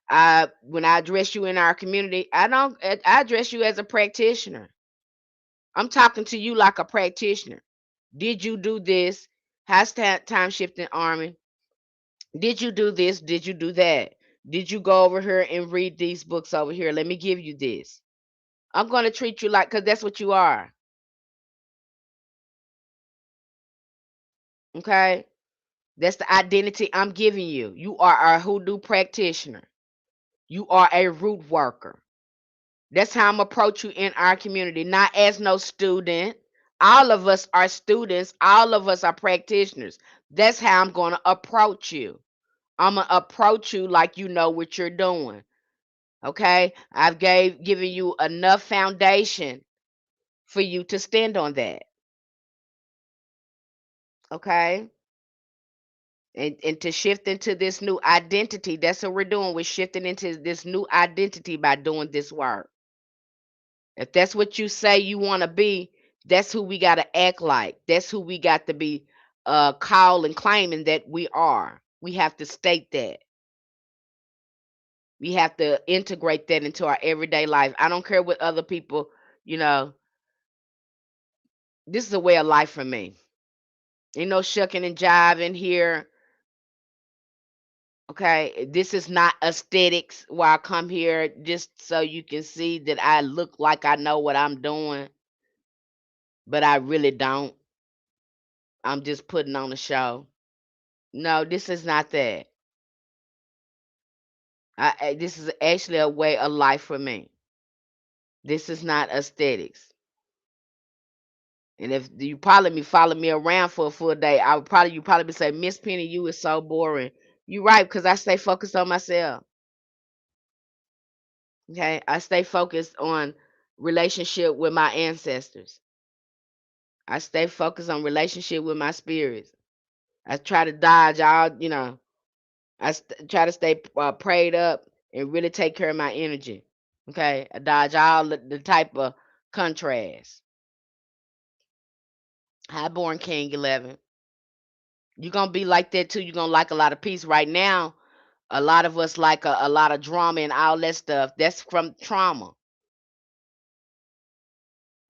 I when I address you in our community, I address you as a practitioner. I'm talking to you like a practitioner. Did you do this? How's time shifting army? Did you do this? Did you do that? Did you go over here and read these books over here? Let me give you this. I'm going to treat you like, because that's what you are. Okay? That's the identity I'm giving you. You are a hoodoo practitioner. You are a root worker. That's how I'm approach you in our community, not as no student. All of us are students. All of us are practitioners. That's how I'm going to approach you. I'm going to approach you like you know what you're doing. Okay? I've given you enough foundation for you to stand on that. Okay? And to shift into this new identity. That's what we're doing. We're shifting into this new identity by doing this work. If that's what you say you want to be, that's who we got to act like. That's who we got to be call and claiming that we are. We have to state that. We have to integrate that into our everyday life. I don't care what other people, you know, this is a way of life for me. Ain't no shucking and jiving here. Okay, this is not aesthetics where I come here just so you can see that I look like I know what I'm doing, but I really don't. I'm just putting on a show. No, this is not that. This is actually a way of life for me. This is not aesthetics. And if you probably me follow me around for a full day, I would probably you probably be say, Miss Penny, you is so boring. You right, because I stay focused on myself. Okay, I stay focused on relationship with my ancestors. I stay focused on relationship with my spirits. I try to dodge all, try to stay prayed up and really take care of my energy. Okay, I dodge all the type of contrast. Highborn King 11. You're gonna be like that too. You're gonna like a lot of peace. Right now, a lot of us like a lot of drama and all that stuff. That's from trauma.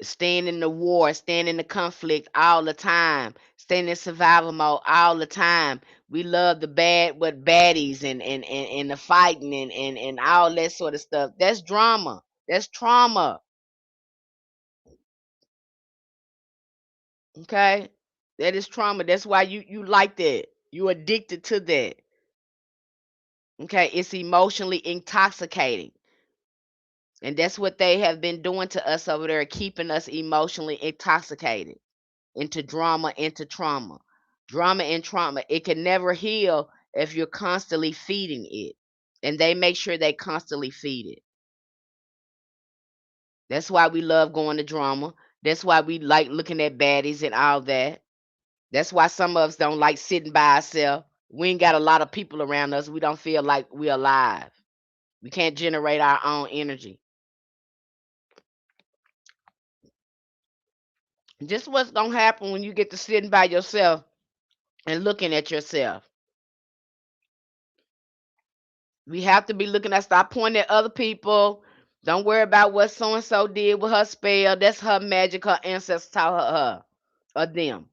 Staying in the war, staying in the conflict all the time, staying in survival mode all the time. We love the bad what baddies and the fighting and all that sort of stuff. That's drama. That's trauma. Okay? That is trauma. That's why you like that. You addicted to that. Okay? It's emotionally intoxicating. And that's what they have been doing to us over there, keeping us emotionally intoxicated into drama, into trauma. Drama and trauma. It can never heal if you're constantly feeding it. And they make sure they constantly feed it. That's why we love going to drama. That's why we like looking at baddies and all that. That's why some of us don't like sitting by ourselves. We ain't got a lot of people around us. We don't feel like we're alive. We can't generate our own energy. Just what's gonna happen when you get to sitting by yourself and looking at yourself. We have to be looking at, stop pointing at other people. Don't worry about what so and so did with her spell. That's her magic her ancestors taught her or them.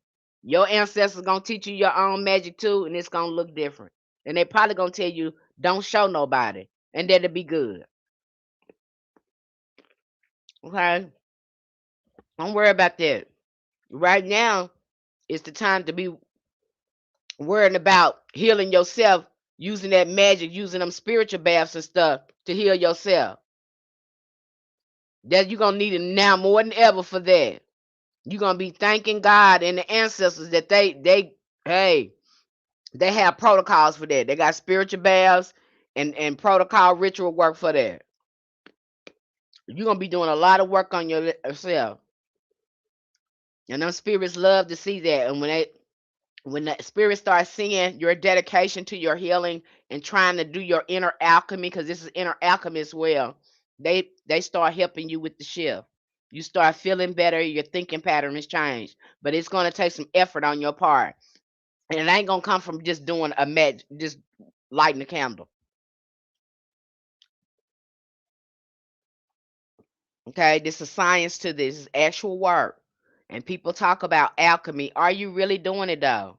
Your ancestors gonna teach you your own magic too, and it's gonna look different. And they probably gonna tell you don't show nobody, and that'll be good. Okay, don't worry about that. Right now is the time to be worrying about healing yourself, using that magic, using them spiritual baths and stuff to heal yourself. That you're gonna need it now more than ever for that. You're gonna be thanking God and the ancestors that hey, they have protocols for that. They got spiritual baths and protocol ritual work for that. You're gonna be doing a lot of work on yourself. And them spirits love to see that. And when the spirit starts seeing your dedication to your healing and trying to do your inner alchemy, because this is inner alchemy as well, they start helping you with the shift. You start feeling better, your thinking pattern is changed. But it's gonna take some effort on your part. And it ain't gonna come from just doing a magic, just lighting a candle. Okay, this is science to this, is actual work. And people talk about alchemy. Are you really doing it though?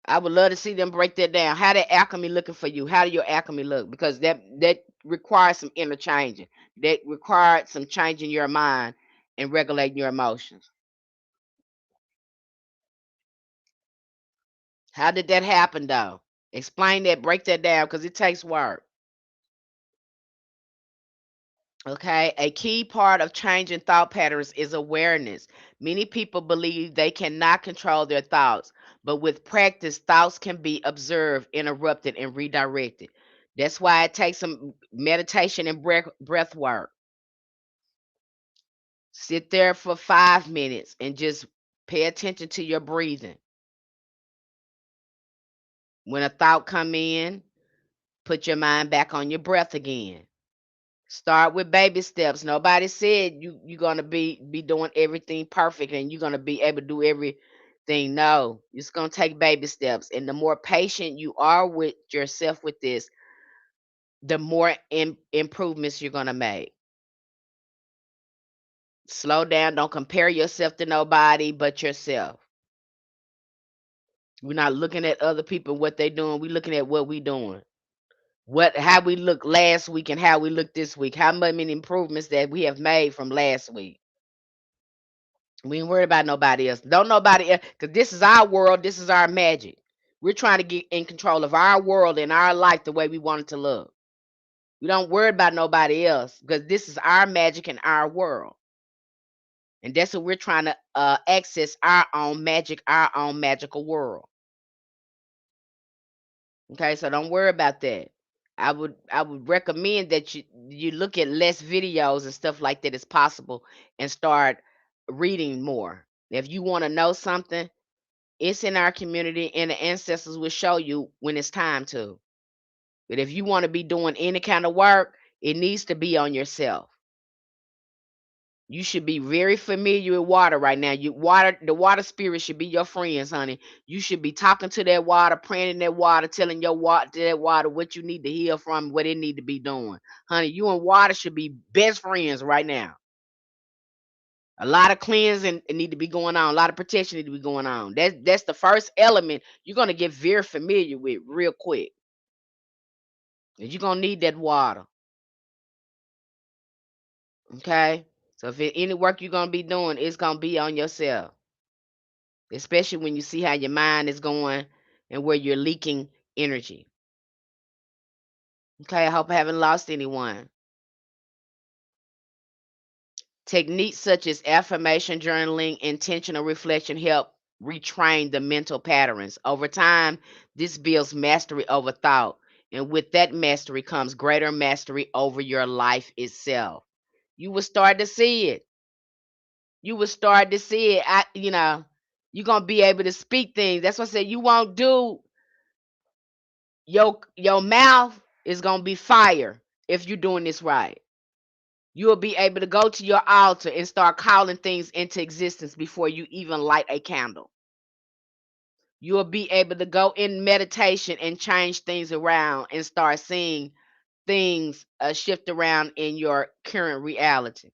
I would love to see them break that down. How that alchemy looking for you? How do your alchemy look? Because that requires some inner changing. That requires some changing your mind and regulating your emotions. How did that happen though? Explain that, break that down because it takes work. Okay, a key part of changing thought patterns is awareness. Many people believe they cannot control their thoughts, but with practice, thoughts can be observed, interrupted, and redirected. That's why it takes some meditation and breath work. Sit there for 5 minutes and just pay attention to your breathing. When a thought come in, put your mind back on your breath again. Start with baby steps. Nobody said you're gonna be doing everything perfect and you're gonna be able to do everything. No, it's gonna take baby steps. And the more patient you are with yourself with this, the more improvements you're gonna make. Slow down. Don't compare yourself to nobody but yourself. We're not looking at other people what they doing. We're looking at what we doing. How we looked last week and how we look this week. How many improvements that we have made from last week. We ain't worried about nobody else. Don't nobody else, because this is our world. This is our magic. We're trying to get in control of our world and our life the way we want it to look. We don't worry about nobody else because this is our magic and our world. And that's what we're trying to access our own magic, our own magical world. Okay, so don't worry about that. I would recommend that you look at less videos and stuff like that as possible and start reading more. If you want to know something, it's in our community, and the ancestors will show you when it's time to. But if you want to be doing any kind of work, it needs to be on yourself. You should be very familiar with water right now. The water spirit should be your friends, honey. You should be talking to that water, praying in that water, telling your water that water what you need to heal from, what it need to be doing. Honey, you and water should be best friends right now. A lot of cleansing need to be going on. A lot of protection need to be going on. That's the first element you're gonna get very familiar with real quick. And you're gonna need that water. Okay? So if any work you're gonna be doing, it's gonna be on yourself. Especially when you see how your mind is going and where you're leaking energy. Okay, I hope I haven't lost anyone. Techniques such as affirmation journaling, intentional reflection help retrain the mental patterns. Over time, this builds mastery over thought. And with that mastery comes greater mastery over your life itself. You will start to see it. You will start to see it. You're gonna be able to speak things. That's what I said. You won't do your mouth is gonna be fire if you're doing this right. You'll be able to go to your altar and start calling things into existence before you even light a candle. You'll be able to go in meditation and change things around and start seeing things shift around in your current reality.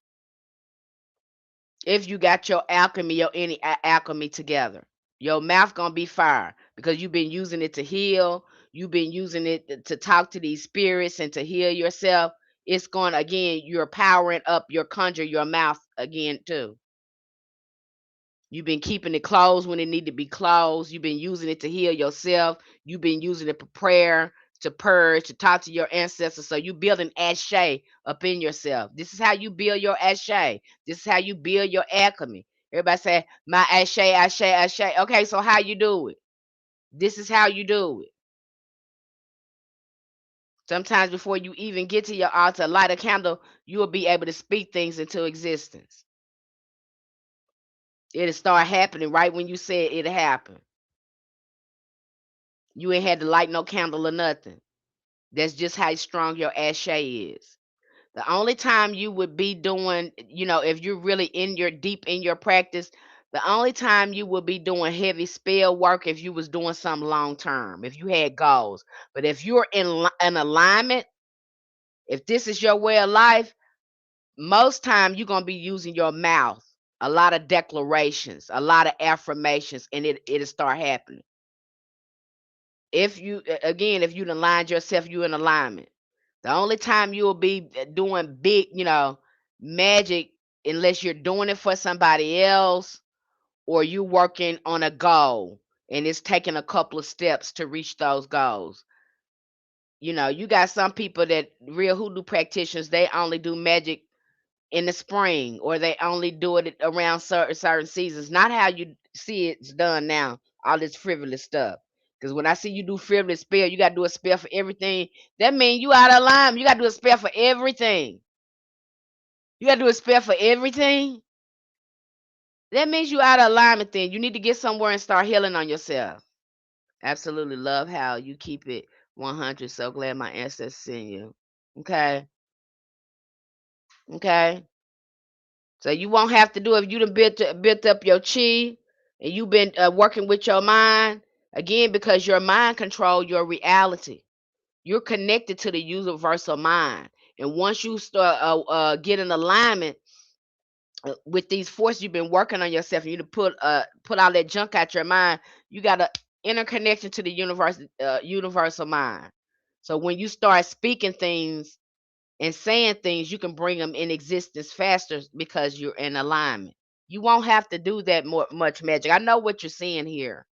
If you got your alchemy, your any alchemy together, your mouth gonna be fire because you've been using it to heal. You've been using it to talk to these spirits and to heal yourself. It's going again. You're powering up your conjure your mouth again too. You've been keeping it closed when it need to be closed. You've been using it to heal yourself. You've been using it for prayer, to purge, to talk to your ancestors. So you build an ashe up in yourself. This is how you build your ashe. This is how you build your alchemy. Everybody say, my ashe, ashe, ashe. Okay, so how you do it? This is how you do it. Sometimes before you even get to your altar, light a candle, you will be able to speak things into existence. It'll start happening right when you say it'll happen. You ain't had to light no candle or nothing. That's just how strong your ashe is. The only time you would be doing, if you're really in your deep in your practice, the only time you would be doing heavy spell work if you was doing something long term, if you had goals. But if you're in an alignment, if this is your way of life, most time you're gonna be using your mouth, a lot of declarations, a lot of affirmations, and it'll start happening. If you again, if you aligned yourself, you in alignment. The only time you'll be doing big, magic, unless you're doing it for somebody else or you working on a goal and it's taking a couple of steps to reach those goals. You got some people that real hoodoo practitioners, they only do magic in the spring or they only do it around certain seasons. Not how you see it's done now, all this frivolous stuff. Because when I see you do frivolous spell, you got to do a spell for everything. That means you out of line. You got to do a spell for everything. You got to do a spell for everything. That means you out of alignment then. You need to get somewhere and start healing on yourself. Absolutely love how you keep it 100. So glad my ancestors seen you. Okay. Okay. So you won't have to do it if you done built up your chi and you've been working with your mind again because your mind control your reality. You're connected to the universal mind, and once you start get in alignment with these forces, you've been working on yourself, and you to put all that junk out your mind. You got a interconnection to the universal mind. So when you start speaking things and saying things, you can bring them in existence faster because you're in alignment. You won't have to do that much magic. I know what you're seeing here.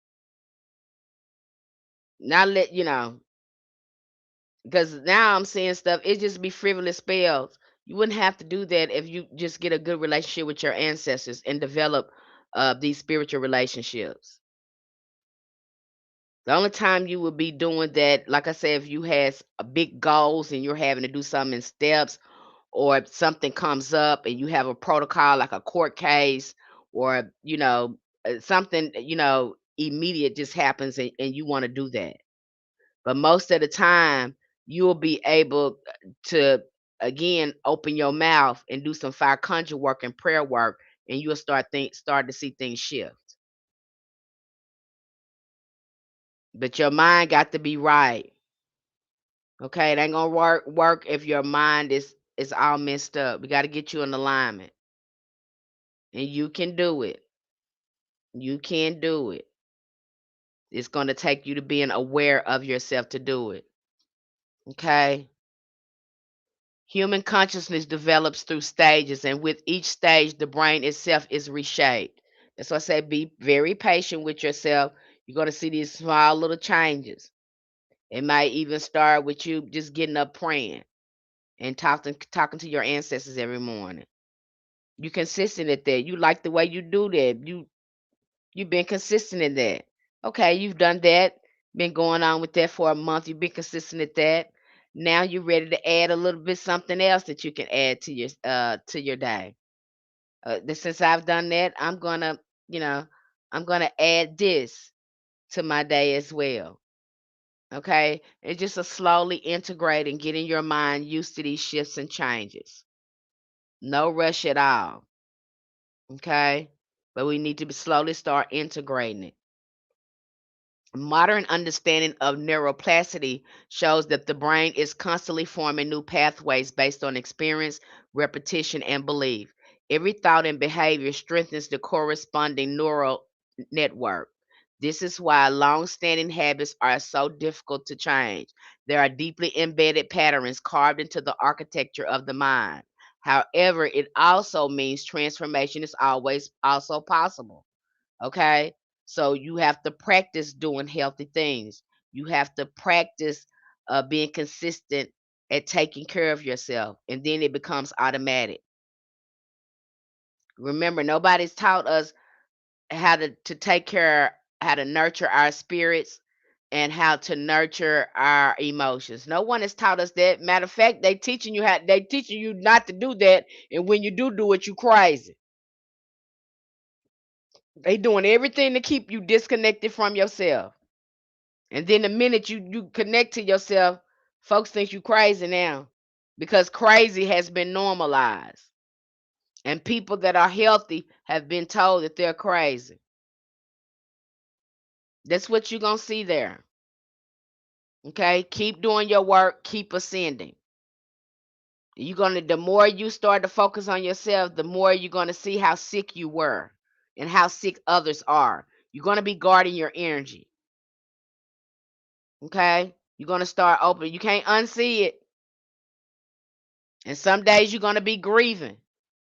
Now let because now I'm seeing stuff. It just be frivolous spells. You wouldn't have to do that if you just get a good relationship with your ancestors and develop these spiritual relationships. The only time you would be doing that, like I said, if you had big goals and you're having to do something in steps, or if something comes up and you have a protocol like a court case, or something immediate just happens and you want to do that. But most of the time, you'll be able to again open your mouth and do some fire conjure work and prayer work, and you'll start to see things shift. But your mind got to be right. Okay, it ain't gonna work if your mind is all messed up. We got to get you in alignment, and you can do it. You can do it. It's gonna take you to being aware of yourself to do it. Okay. Human consciousness develops through stages, and with each stage, the brain itself is reshaped. That's why I say be very patient with yourself. You're going to see these small little changes. It might even start with you just getting up praying and talking to your ancestors every morning. You consistent at that. You like the way you do that. You've been consistent in that. Okay, you've done that. Been going on with that for a month. You've been consistent at that. Now you're ready to add a little bit something else that you can add to your day. Since I've done that, you know, I'm gonna add this to my day as well. Okay, it's just a slowly integrating, getting your mind used to these shifts and changes. No rush at all. Okay, but we need to slowly start integrating it. Modern understanding of neuroplasticity shows that the brain is constantly forming new pathways based on experience, repetition, and belief. Every thought and behavior strengthens the corresponding neural network. This is why long-standing habits are so difficult to change. There are deeply embedded patterns carved into the architecture of the mind. However, it also means transformation is always also possible. Okay. So you have to practice doing healthy things. You have to practice being consistent at taking care of yourself, and then it becomes automatic. Remember, nobody's taught us to take care, how to nurture our spirits, and how to nurture our emotions. No one has taught us that. Matter of fact, they teaching you not to do that, and when you do it, you crazy. They doing everything to keep you disconnected from yourself. And then the minute you connect to yourself, folks think you crazy now, because crazy has been normalized. And people that are healthy have been told that they're crazy. That's what you're going to see there. Okay? Keep doing your work, keep ascending. The more you start to focus on yourself, the more you're going to see how sick you were and how sick others are. You're going to be guarding your energy. Okay? You're going to start opening. You can't unsee it. And some days you're going to be grieving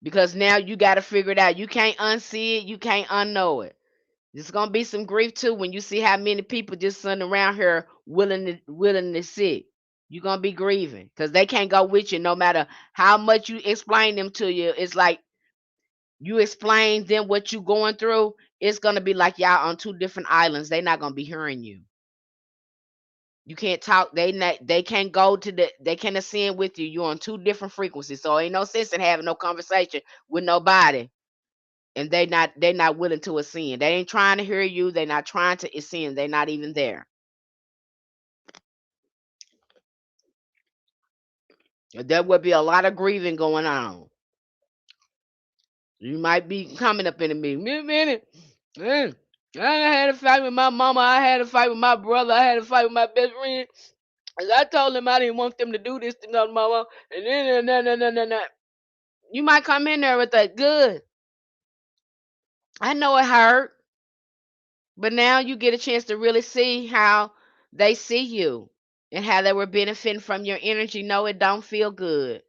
because now you got to figure it out. You can't unsee it. You can't unknow it. There's going to be some grief too when you see how many people just sitting around here willing to sit. You're going to be grieving because they can't go with you no matter how much you explain them to you. It's like you explain them what you're going through. It's going to be like y'all on two different islands. They're not going to be hearing you. You can't talk. They can't go to they can't ascend with you. You're on two different frequencies. So ain't no sense in having no conversation with nobody. And they not willing to ascend. They ain't trying to hear you. They're not trying to ascend. They're not even there. There would be a lot of grieving going on. You might be coming up in a meeting. Minute. I had a fight with my mama. I had a fight with my brother. I had a fight with my best friend. 'Cause I told them I didn't want them to do this to my mama. And then. You might come in there with that good. I know it hurt, but now you get a chance to really see how they see you and how they were benefiting from your energy. No, it don't feel good.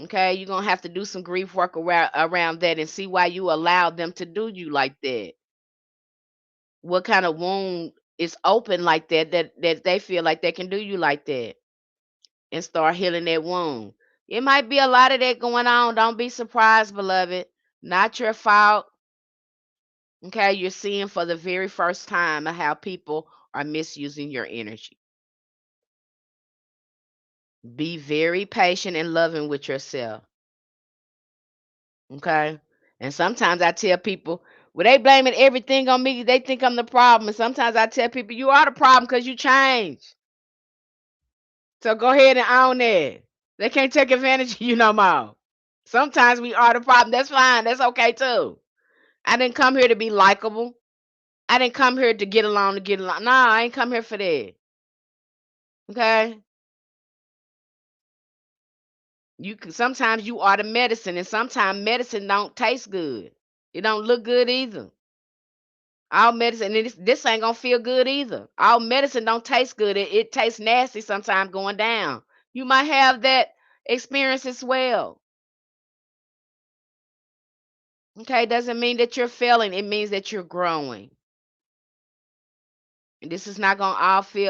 Okay, you're gonna have to do some grief work around that and see why you allowed them to do you like that. What kind of wound is open like that they feel like they can do you like that, and start healing that wound. It might be a lot of that going on. Don't be surprised, beloved. Not your fault. Okay, you're seeing for the very first time how people are misusing your energy. Be very patient and loving with yourself. Okay. And sometimes I tell people, well, they blaming everything on me. They think I'm the problem. And sometimes I tell people, you are the problem because you change. So go ahead and own that. They can't take advantage of you no more. Sometimes we are the problem. That's fine. That's okay too. I didn't come here to be likable. I didn't come here to get along to get along. Nah, I ain't come here for that. Okay. Sometimes you are the medicine, and sometimes medicine don't taste good. It don't look good either. All medicine, and this ain't gonna feel good either. All medicine don't taste good. It tastes nasty sometimes going down. You might have that experience as well. Okay, doesn't mean that you're failing. It means that you're growing. And this is not gonna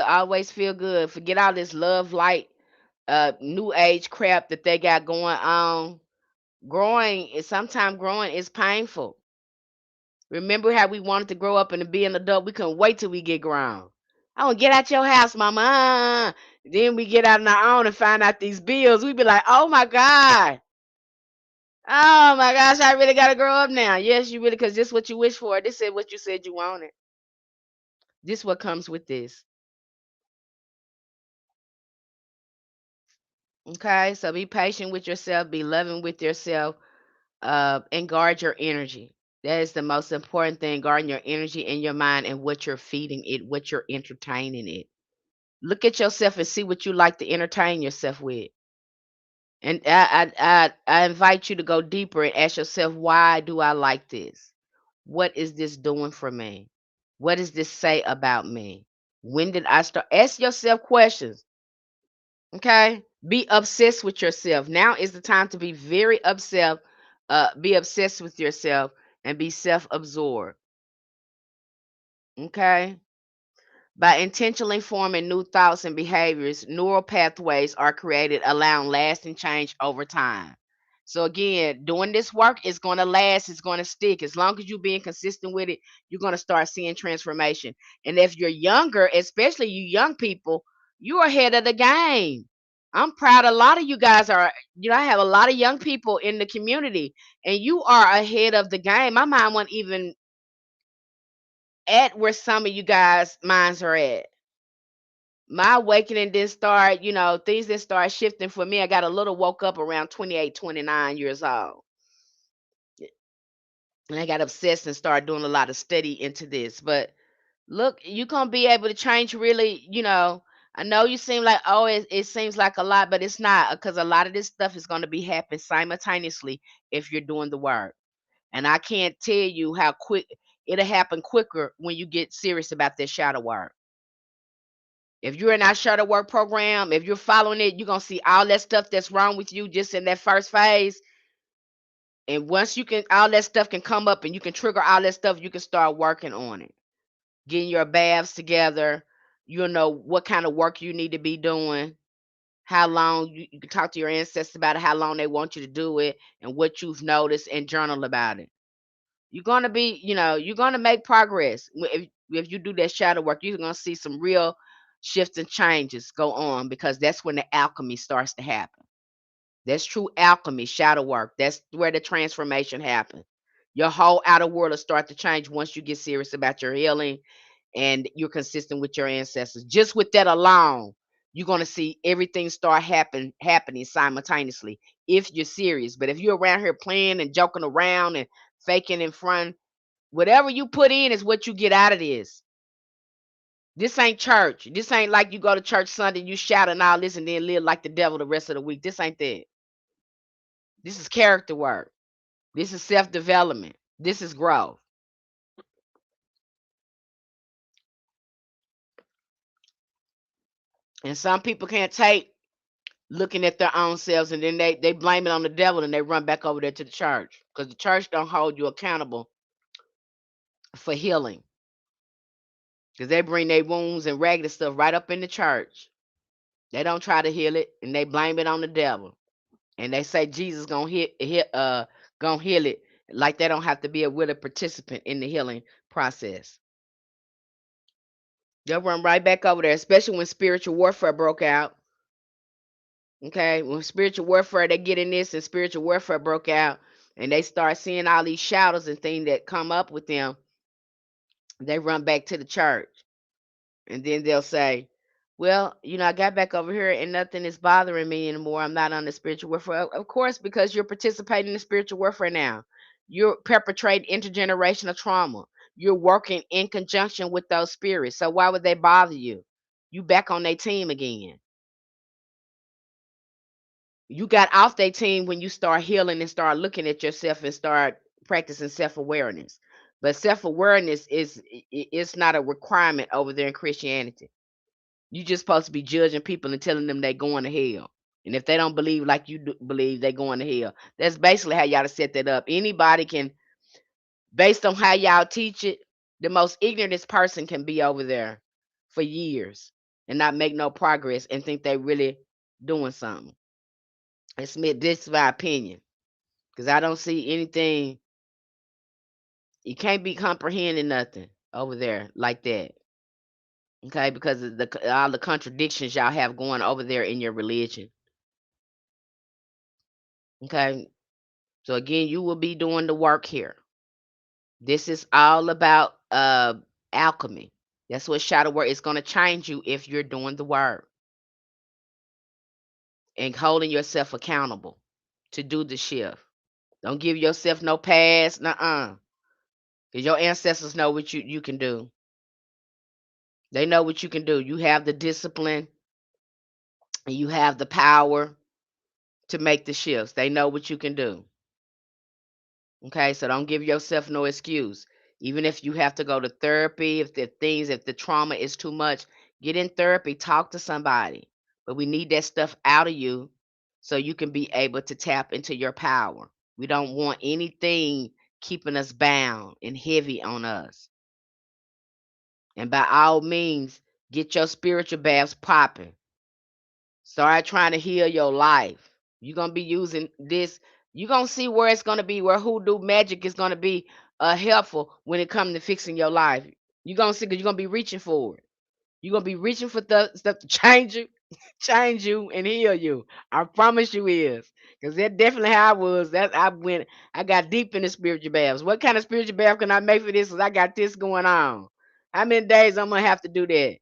always feel good. Forget all this love light, new age crap that they got going on. Sometimes growing is painful. Remember how we wanted to grow up and to be an adult? We couldn't wait till we get grown. I want to get out your house, mama. Then we get out on our own and find out these bills. We be like, oh my God. Oh my gosh, I really gotta grow up now. Yes, you really, because this what you wish for. This is what you said you wanted. This what comes with this. Okay, so be patient with yourself, be loving with yourself, and guard your energy. That is the most important thing, guarding your energy and your mind and what you're feeding it, what you're entertaining it. Look at yourself and see what you like to entertain yourself with. And I invite you to go deeper and ask yourself, why do I like this? What is this doing for me? What does this say about me? When did I start? Ask yourself questions. Okay? Be obsessed with yourself. Now is the time to be very obsessed, be obsessed with yourself and be self-absorbed. Okay? By intentionally forming new thoughts and behaviors, neural pathways are created, allowing lasting change over time. So again, doing this work is going to last, it's going to stick. As long as you're being consistent with it, you're going to start seeing transformation. And if you're younger, especially you young people, you're ahead of the game. I'm proud a lot of you guys are, I have a lot of young people in the community and you are ahead of the game. My mind wasn't even at where some of you guys' minds are at. My awakening didn't start, things didn't start shifting for me. I got a little woke up around 28, 29 years old. And I got obsessed and started doing a lot of study into this. But look, you're going to be able to change really, I know you seem like, oh, it seems like a lot, but it's not, because a lot of this stuff is going to be happening simultaneously if you're doing the work. And I can't tell you how quick it'll happen quicker when you get serious about this shadow work. If you're in our shadow work program, if you're following it, you're gonna see all that stuff that's wrong with you just in that first phase. And once you can, all that stuff can come up and you can trigger all that stuff, you can start working on it. Getting your baths together, you'll know what kind of work you need to be doing, how long you can talk to your ancestors about it, how long they want you to do it, and what you've noticed and journal about it. You're gonna be, you're gonna make progress. If you do that shadow work, you're gonna see some real shifts and changes go on because that's when the alchemy starts to happen. That's true alchemy, shadow work. That's where the transformation happens. Your whole outer world will start to change once you get serious about your healing and you're consistent with your ancestors. Just with that alone, you're gonna see everything start happening simultaneously if you're serious. But if you're around here playing and joking around and faking in front, whatever you put in is what you get out of this. This ain't church. This ain't like you go to church Sunday, you shout and all this, and then live like the devil the rest of the week. This ain't that. This is character work. This is self development. This is growth. And some people can't take looking at their own selves and then they blame it on the devil and they run back over there to the church because the church don't hold you accountable for healing because they bring their wounds and ragged stuff right up in the church. They don't try to heal it and they blame it on the devil. And they say Jesus gonna heal it, like they don't have to be a willing participant in the healing process. They'll run right back over there, especially when spiritual warfare broke out. Okay, when spiritual warfare, they get in this and spiritual warfare broke out, and they start seeing all these shadows and things that come up with them. They run back to the church, and then they'll say, well, I got back over here and nothing is bothering me anymore. I'm not on the spiritual warfare. Of course, because you're participating in spiritual warfare now. You're perpetrating intergenerational trauma. You're working in conjunction with those spirits. So why would they bother you? You back on their team again. You got off their team when you start healing and start looking at yourself and start practicing self-awareness. But self-awareness it's not a requirement over there in Christianity. You just supposed to be judging people and telling them they going to hell. And if they don't believe like you believe, they going to hell. That's basically how y'all to set that up. Anybody can, based on how y'all teach it, the most ignorantest person can be over there for years and not make no progress and think they really doing something. This is my opinion because I don't see anything. You can't be comprehending nothing over there like that. Okay, because of all the contradictions y'all have going over there in your religion. Okay, so again, you will be doing the work here. This is all about alchemy. That's what shadow work is going to change you if you're doing the work and holding yourself accountable to do the shift. Don't give yourself no pass, nuh-uh. Because your ancestors know what you can do. They know what you can do. You have the discipline and you have the power to make the shifts. They know what you can do. Okay, so don't give yourself no excuse. Even if you have to go to therapy, if the trauma is too much, get in therapy, talk to somebody. But we need that stuff out of you so you can be able to tap into your power. We don't want anything keeping us bound and heavy on us. And by all means, get your spiritual baths popping. Start trying to heal your life. You're gonna be using this. You're gonna see where it's gonna be, where hoodoo magic is gonna be helpful when it comes to fixing your life. You're gonna see because you're gonna be reaching for it. You're gonna be reaching for stuff to change you, change you, and heal you. I promise you is. Because that's definitely how I was. I got deep in the spiritual baths. What kind of spiritual bath can I make for this? Because I got this going on. How many days I'm gonna have to do that?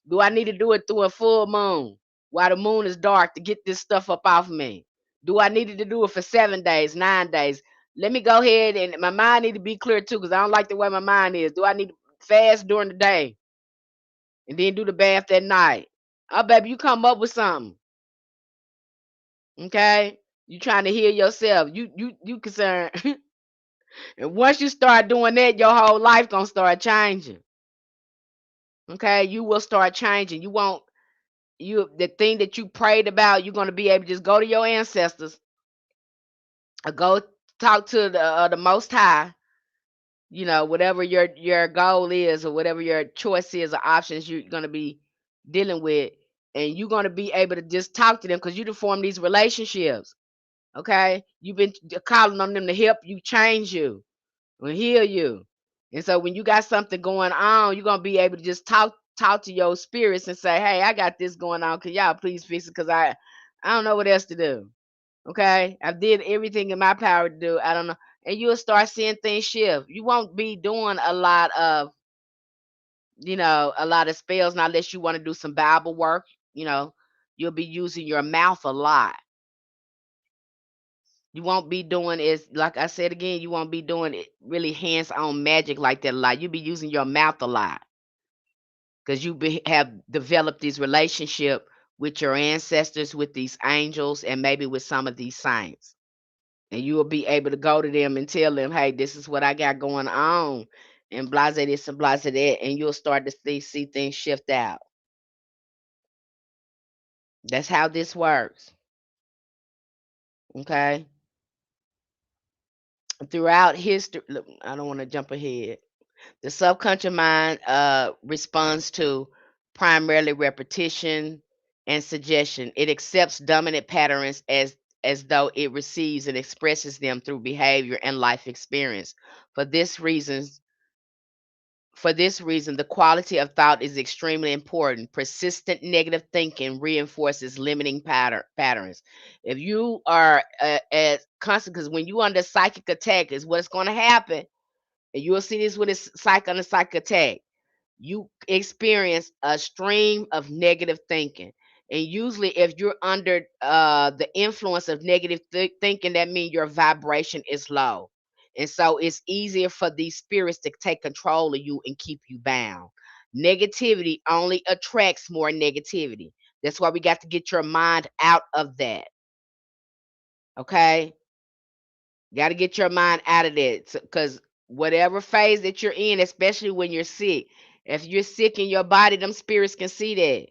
Do I need to do it through a full moon while the moon is dark to get this stuff up off me? Do I need to do it for 7 days, 9 days? Let me go ahead and my mind need to be clear too, because I don't like the way my mind is. Do I need to fast during the day and then do the bath at night? Oh, baby, you come up with something. Okay? You trying to heal yourself. You concerned. And once you start doing that, your whole life gonna start changing. Okay? You will start changing. You won't the thing that you prayed about, you're gonna be able to just go to your ancestors or go talk to the most high, whatever your goal is or whatever your choice is or options you're gonna be dealing with, and you're gonna be able to just talk to them because you to form these relationships. Okay, you've been calling on them to help you change you and heal you. And so when you got something going on, you're gonna be able to just talk to your spirits and say, "Hey, I got this going on. Can y'all please fix it? Cause I don't know what else to do. Okay, I did everything in my power to do. I don't know." And you'll start seeing things shift. You won't be doing a lot of spells now unless you want to do some Bible work. You know, you'll be using your mouth a lot. You won't be doing is like I said again, you won't be doing it really hands-on magic like that a lot. You'll be using your mouth a lot because have developed this relationship with your ancestors, with these angels, and maybe with some of these saints. And you will be able to go to them and tell them, "Hey, this is what I got going on," and blase this and blase that, and you'll start to see things shift out. That's how this works. Okay. Throughout history, look, I don't want to jump ahead. The subconscious mind responds to primarily repetition and suggestion. It accepts dominant patterns as though it receives and expresses them through behavior and life experience. For this reason, the quality of thought is extremely important. Persistent negative thinking reinforces limiting patterns. If you are at constant, because when you under psychic attack, is what's going to happen. And you'll see this with a psychic attack. You experience a stream of negative thinking. And usually, if you're under the influence of negative thinking, that means your vibration is low. And so it's easier for these spirits to take control of you and keep you bound. Negativity only attracts more negativity. That's why we got to get your mind out of that. Okay? Got to get your mind out of that because whatever phase that you're in, especially when you're sick, if you're sick in your body, them spirits can see that,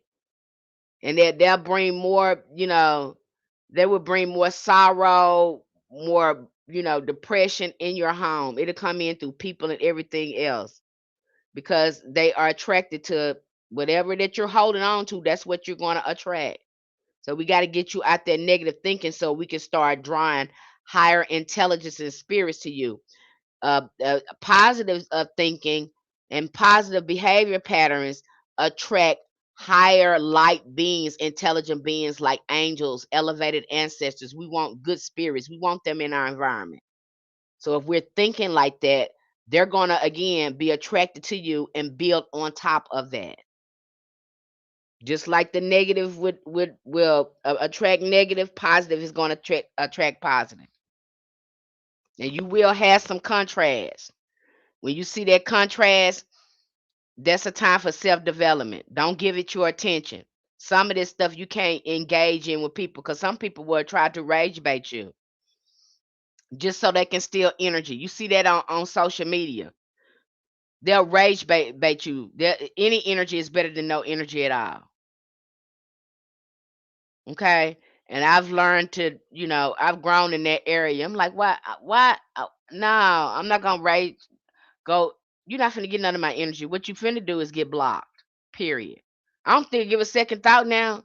and they'll bring more. They will bring more sorrow, more depression in your home. It'll come in through people and everything else because they are attracted to whatever that you're holding on to. That's what you're going to attract. So we got to get you out that negative thinking so we can start drawing higher intelligence and spirits to you. Positive thinking and positive behavior patterns attract higher light beings, intelligent beings like angels, elevated ancestors. We want good spirits. We want them in our environment. So if we're thinking like that, they're going to again be attracted to you and build on top of that. Just like the negative would will attract negative, positive is going to attract positive. And you will have some contrast. When you see that contrast, that's a time for self-development. Don't give it your attention. Some of this stuff you can't engage in with people because some people will try to rage bait you just so they can steal energy. You see that on social media. They'll rage bait you. Any energy is better than no energy at all. Okay. And I've learned to, I've grown in that area. I'm like, why? Why? No, I'm not gonna rage. Go. You're not finna get none of my energy. What you finna do is get blocked. Period. I don't think give a second thought now.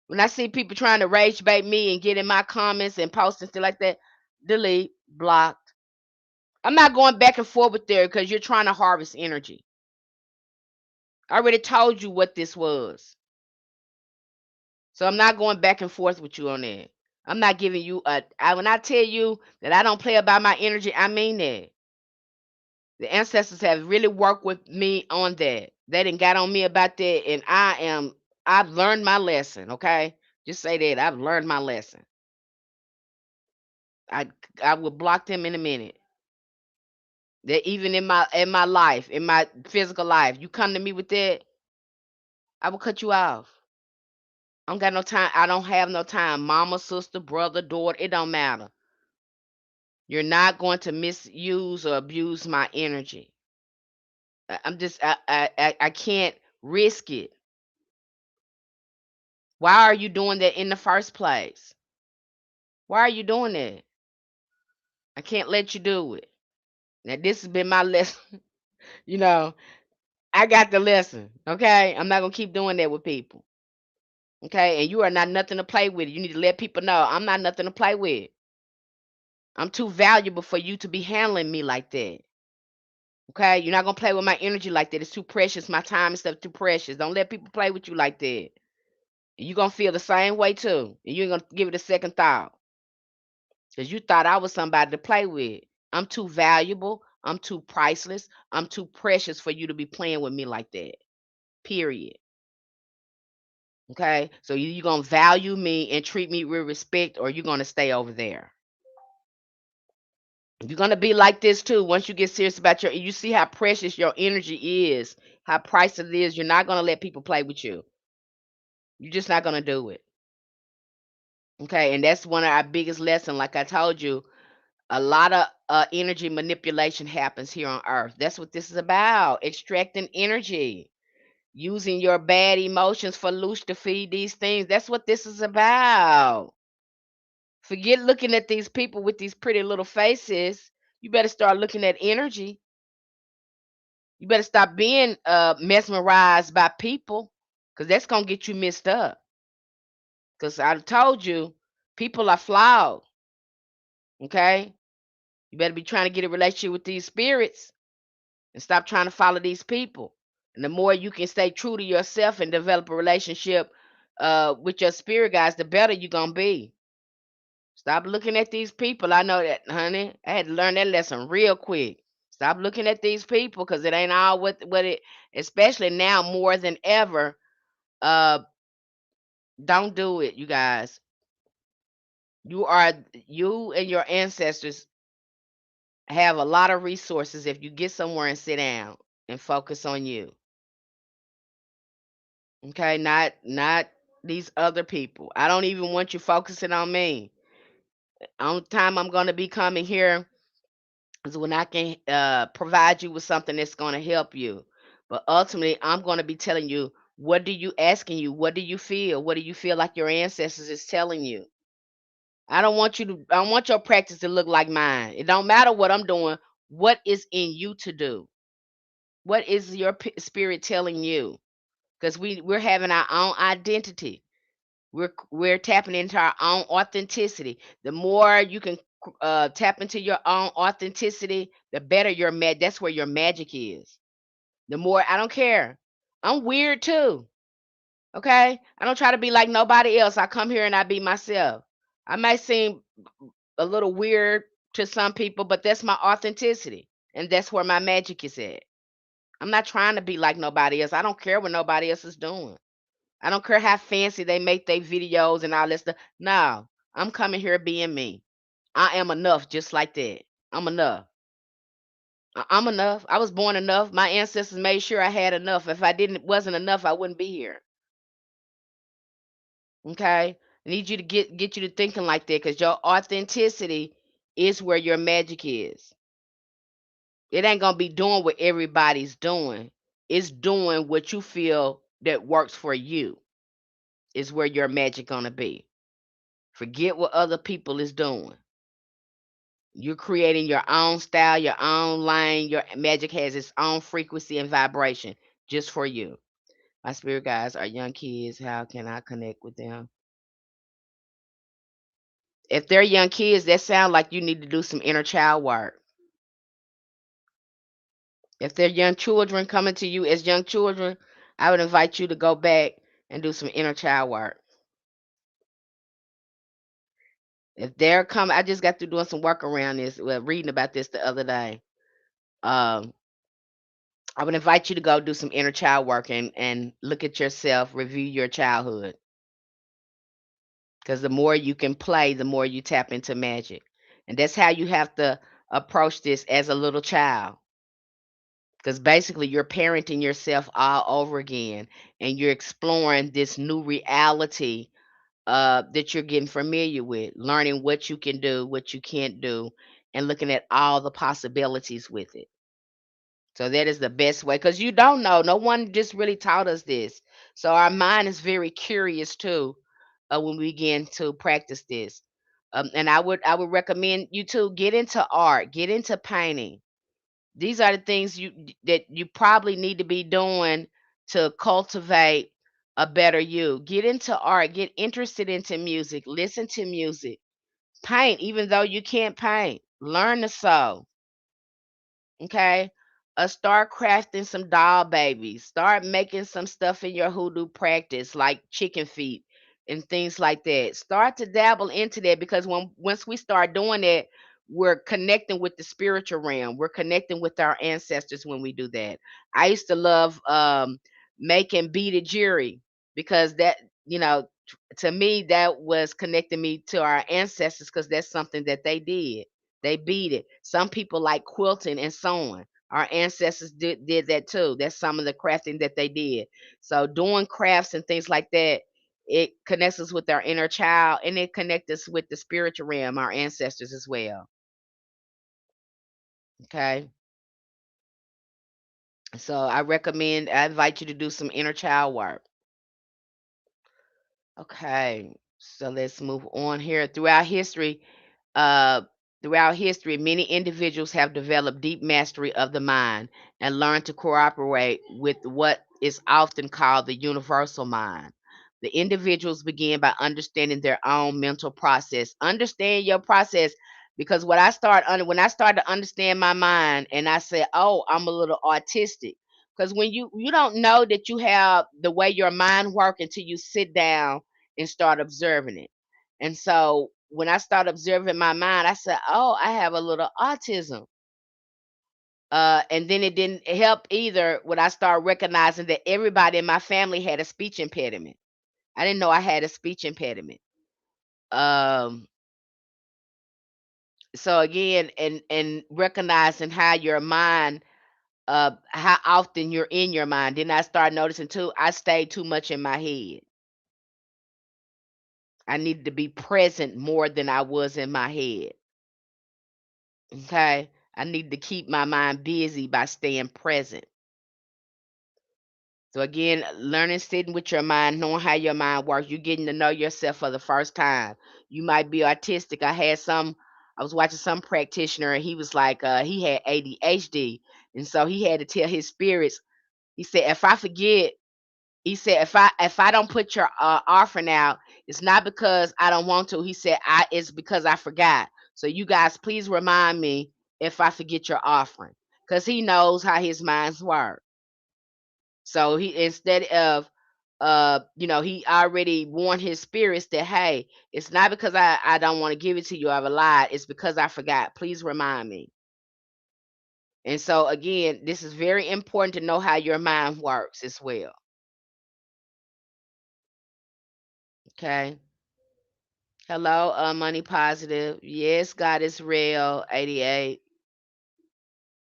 When I see people trying to rage bait me and get in my comments and post and stuff like that, delete, blocked. I'm not going back and forth with there because you're trying to harvest energy. I already told you what this was. So I'm not going back and forth with you on that. I'm not giving you when I tell you that I don't play about my energy, I mean that. The ancestors have really worked with me on that. They didn't got on me about that, and I've learned my lesson, okay? Just say that. I've learned my lesson. I I will block them in a minute. That even in my life, in my physical life, you come to me with that, I will cut you off. I don't got no time. I don't have no time. Mama, sister, brother, daughter, it don't matter. You're not going to misuse or abuse my energy. I'm just I can't risk it. Why are you doing that in the first place? Why are you doing that? I can't let you do it. Now this has been my lesson. you know, I got the lesson. Okay, I'm not gonna keep doing that with people. Okay, and you are not nothing to play with. You need to let people know I'm not nothing to play with. I'm too valuable for you to be handling me like that. Okay, you're not gonna play with my energy like that. It's too precious. My time and stuff too precious. Don't let people play with you like that. You're gonna feel the same way too. And you ain't gonna give it a second thought. Because you thought I was somebody to play with. I'm too valuable. I'm too priceless. I'm too precious for you to be playing with me like that. Period. Okay. So you gonna value me and treat me with respect, or you're gonna stay over there. You're gonna be like this too. Once you get serious about you see how precious your energy is, how priceless it is. You're not gonna let people play with you. You're just not gonna do it. Okay. And that's one of our biggest lessons. Like I told you, a lot of energy manipulation happens here on earth. That's what this is about. Extracting energy, using your bad emotions for loose to feed these things. That's what this is about. Forget looking at these people with these pretty little faces. You better start looking at energy. You better stop being mesmerized by people, because that's going to get you messed up. Because I told you, people are flawed. Okay? You better be trying to get a relationship with these spirits and stop trying to follow these people. And the more you can stay true to yourself and develop a relationship with your spirit guides, the better you're going to be. Stop looking at these people. I know that, honey. I had to learn that lesson real quick. Stop looking at these people because it ain't all what it, especially now more than ever. Uh, don't do it, you guys. You and your ancestors have a lot of resources if you get somewhere and sit down and focus on you. Okay, not these other people. I don't even want you focusing on me. Only time I'm going to be coming here is when I can provide you with something that's going to help you. But ultimately, I'm going to be telling you, what do you asking you? What do you feel? What do you feel like your ancestors is telling you? I don't want your practice to look like mine. It don't matter what I'm doing. What is in you to do? What is your spirit telling you? Because we're having our own identity. We're tapping into our own authenticity. The more you can tap into your own authenticity, the better your that's where your magic is. The more I don't care. I'm weird too. Okay? I don't try to be like nobody else. I come here and I be myself. I may seem a little weird to some people, but that's my authenticity. And that's where my magic is at. I'm not trying to be like nobody else. I don't care what nobody else is doing. I don't care how fancy they make their videos and all that stuff. No, I'm coming here being me. I am enough just like that. I'm enough. I'm enough. I was born enough. My ancestors made sure I had enough. If I didn't wasn't enough, I wouldn't be here. Okay? I need you to get you to thinking like that because your authenticity is where your magic is. It ain't gonna be doing what everybody's doing. It's doing what you feel that works for you is where your magic gonna be. Forget what other people is doing. You're creating your own style, your own lane. Your magic has its own frequency and vibration just for you. My spirit guides are young kids. How can I connect with them? If they're young kids, that sound like you need to do some inner child work. If they're young children coming to you as young children, I would invite you to go back and do some inner child work. If they're coming, I just got through doing some work around this, well, reading about this the other day. Um, I would invite you to go do some inner child work and look at yourself, review your childhood. Because the more you can play, the more you tap into magic. And that's how you have to approach this as a little child. Because basically, you're parenting yourself all over again and you're exploring this new reality that you're getting familiar with, learning what you can do, what you can't do, and looking at all the possibilities with it. So that is the best way because you don't know. No one just really taught us this. So our mind is very curious too when we begin to practice this. And I would recommend you to get into art, get into painting. These are the things that you probably need to be doing to cultivate a better you. Get into art, get interested into music, listen to music, paint even though you can't paint. Learn to sew. Okay. Start crafting some doll babies. Start making some stuff in your hoodoo practice, like chicken feet and things like that. Start to dabble into that because once we start doing that, we're connecting with the spiritual realm. We're connecting with our ancestors when we do that. I used to love making beaded jewelry because that, you know, to me, that was connecting me to our ancestors because that's something that they did. They beat it. Some people like quilting and sewing. Our ancestors did that too. That's some of the crafting that they did. So doing crafts and things like that, it connects us with our inner child and it connects us with the spiritual realm, our ancestors as well. Okay. So I invite you to do some inner child work. Okay. So let's move on here. Uh, throughout history, many individuals have developed deep mastery of the mind and learned to cooperate with what is often called the universal mind. The individuals begin by understanding their own mental process. Understand your process because when I started to understand my mind and I said, "Oh, I'm a little autistic." Because when you don't know that you have the way your mind works until you sit down and start observing it. And so when I started observing my mind, I said, "Oh, I have a little autism." And then it didn't help either when I started recognizing that everybody in my family had a speech impediment. I didn't know I had a speech impediment. Um, so again, and recognizing how your mind, how often you're in your mind. Then I started noticing too, I stayed too much in my head. I needed to be present more than I was in my head. Okay. I need to keep my mind busy by staying present. So again, learning sitting with your mind, knowing how your mind works, you're getting to know yourself for the first time. You might be autistic. I was watching some practitioner and he was like, he had ADHD. And so he had to tell his spirits, he said, if I forget, he said, if I don't put your offering out, it's not because I don't want to. He said, it's because I forgot. So you guys, please remind me if I forget your offering, because he knows how his minds work. So he, instead of he already warned his spirits that, hey, it's not because I don't want to give it to you, I've lied. It's because I forgot. Please remind me. And so again, this is very important to know how your mind works as well. Okay. Hello, money positive. Yes, God is real. 88.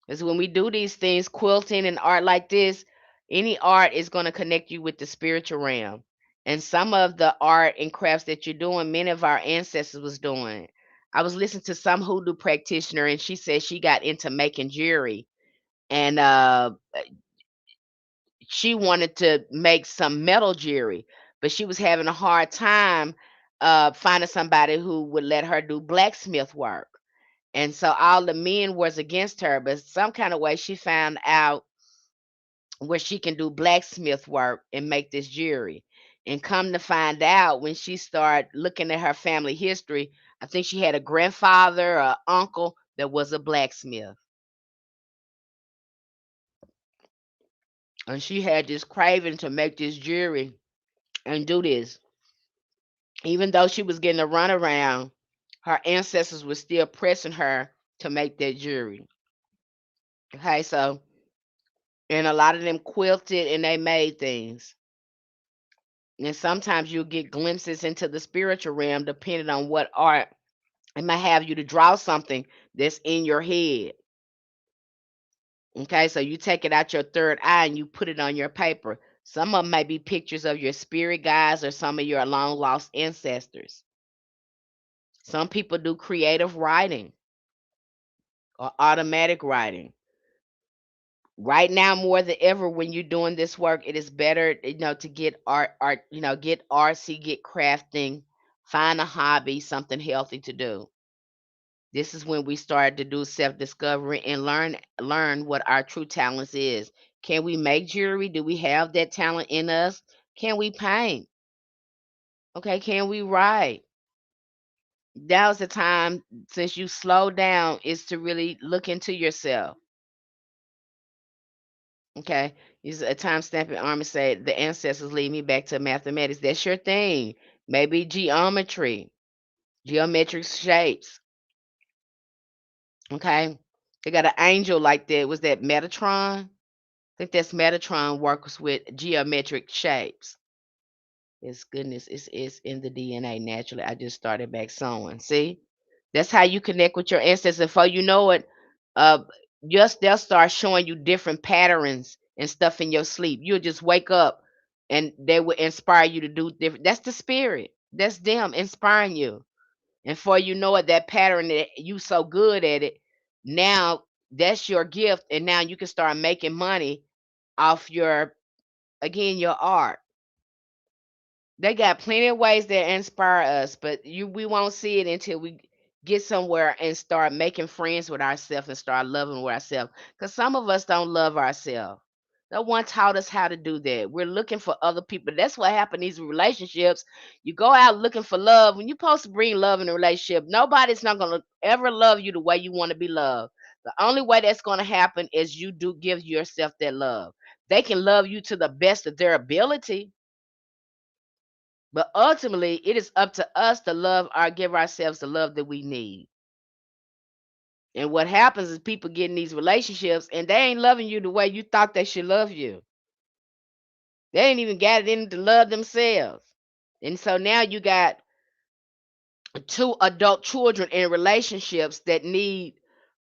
Is when we do these things, quilting and art like this, any art is going to connect you with the spiritual realm. And some of the art and crafts that you're doing, many of our ancestors was doing. I was listening to some hoodoo practitioner, and she said she got into making jewelry, and she wanted to make some metal jewelry, but she was having a hard time finding somebody who would let her do blacksmith work. And so all the men was against her, but some kind of way she found out where she can do blacksmith work and make this jewelry. And come to find out, when she started looking at her family history, I think she had a grandfather or uncle that was a blacksmith. And she had this craving to make this jewelry and do this. Even though she was getting a runaround, her ancestors were still pressing her to make that jewelry. Okay, so, and a lot of them quilted and they made things. And sometimes you'll get glimpses into the spiritual realm depending on what art. It might have you to draw something that's in your head. Okay, so you take it out your third eye and you put it on your paper. Some of them may be pictures of your spirit guides or some of your long lost ancestors. Some people do creative writing or automatic writing. Right now, more than ever, when you're doing this work, it is better, to get get artsy, get crafting, find a hobby, something healthy to do. This is when we start to do self-discovery and learn what our true talents is. Can we make jewelry? Do we have that talent in us? Can we paint? Okay, can we write? Now's the time, since you slow down, is to really look into yourself. Okay. Use a time stamping arm and say the ancestors lead me back to mathematics. That's your thing. Maybe geometry, geometric shapes. Okay. They got an angel like that. Was that Metatron? I think that's Metatron works with geometric shapes. It's goodness, it's in the DNA naturally. I just started back sewing. See? That's how you connect with your ancestors. Before you know it, uh just they'll start showing you different patterns and stuff in your sleep. You'll just wake up and they will inspire you to do different. That's the spirit. That's them inspiring you. And for you know it, that pattern that you so good at it, now that's your gift. And now you can start making money off your, again, your art. They got plenty of ways that inspire us, but we won't see it until we get somewhere and start making friends with ourselves and start loving with ourselves. Because some of us don't love ourselves. No one taught us how to do that. We're looking for other people. That's what happened in these relationships. You go out looking for love. When you're supposed to bring love in a relationship, nobody's not going to ever love you the way you want to be loved. The only way that's going to happen is you do give yourself that love. They can love you to the best of their ability, but ultimately, it is up to us to give ourselves the love that we need. And what happens is people get in these relationships and they ain't loving you the way you thought they should love you. They ain't even got it in them to love themselves. And so now you got two adult children in relationships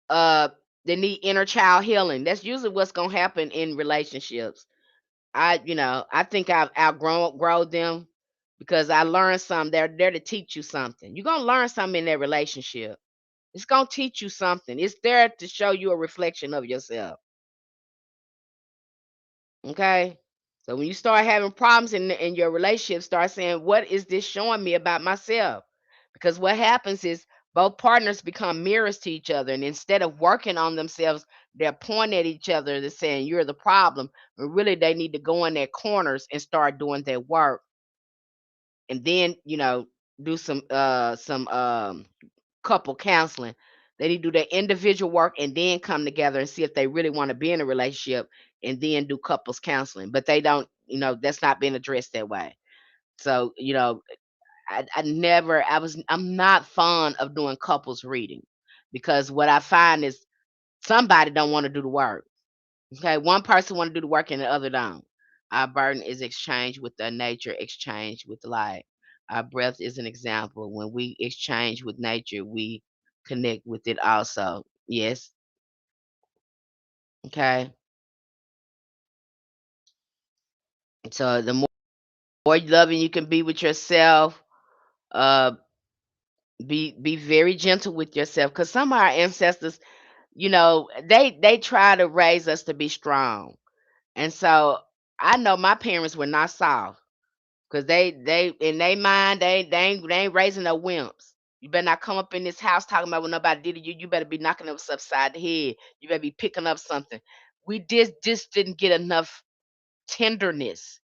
uh that need inner child healing. That's usually what's gonna happen in relationships. I think I've outgrown them because I learned something. They're there to teach you something. You're gonna learn something in that relationship. It's gonna teach you something. It's there to show you a reflection of yourself. Okay. So when you start having problems in your relationship, start saying, what is this showing me about myself? Because what happens is both partners become mirrors to each other. And instead of working on themselves, they're pointing at each other and saying, you're the problem. But really they need to go in their corners and start doing their work, and then do some couple counseling. They need to do their individual work and then come together and see if they really want to be in a relationship and then do couples counseling. But they don't, that's not being addressed that way. So, I'm not fond of doing couples reading, because what I find is somebody don't want to do the work. Okay, one person want to do the work and the other don't. Our burden is exchange with the nature, exchange with light. Our breath is an example. When we exchange with nature, we connect with it also. Yes. Okay. So the more loving you can be with yourself, uh, be very gentle with yourself. Because some of our ancestors, they try to raise us to be strong, and so I know my parents were not soft. Cause they in their mind, they ain't raising no wimps. You better not come up in this house talking about what nobody did to you. You better be knocking us upside the head. You better be picking up something. We just didn't get enough tenderness.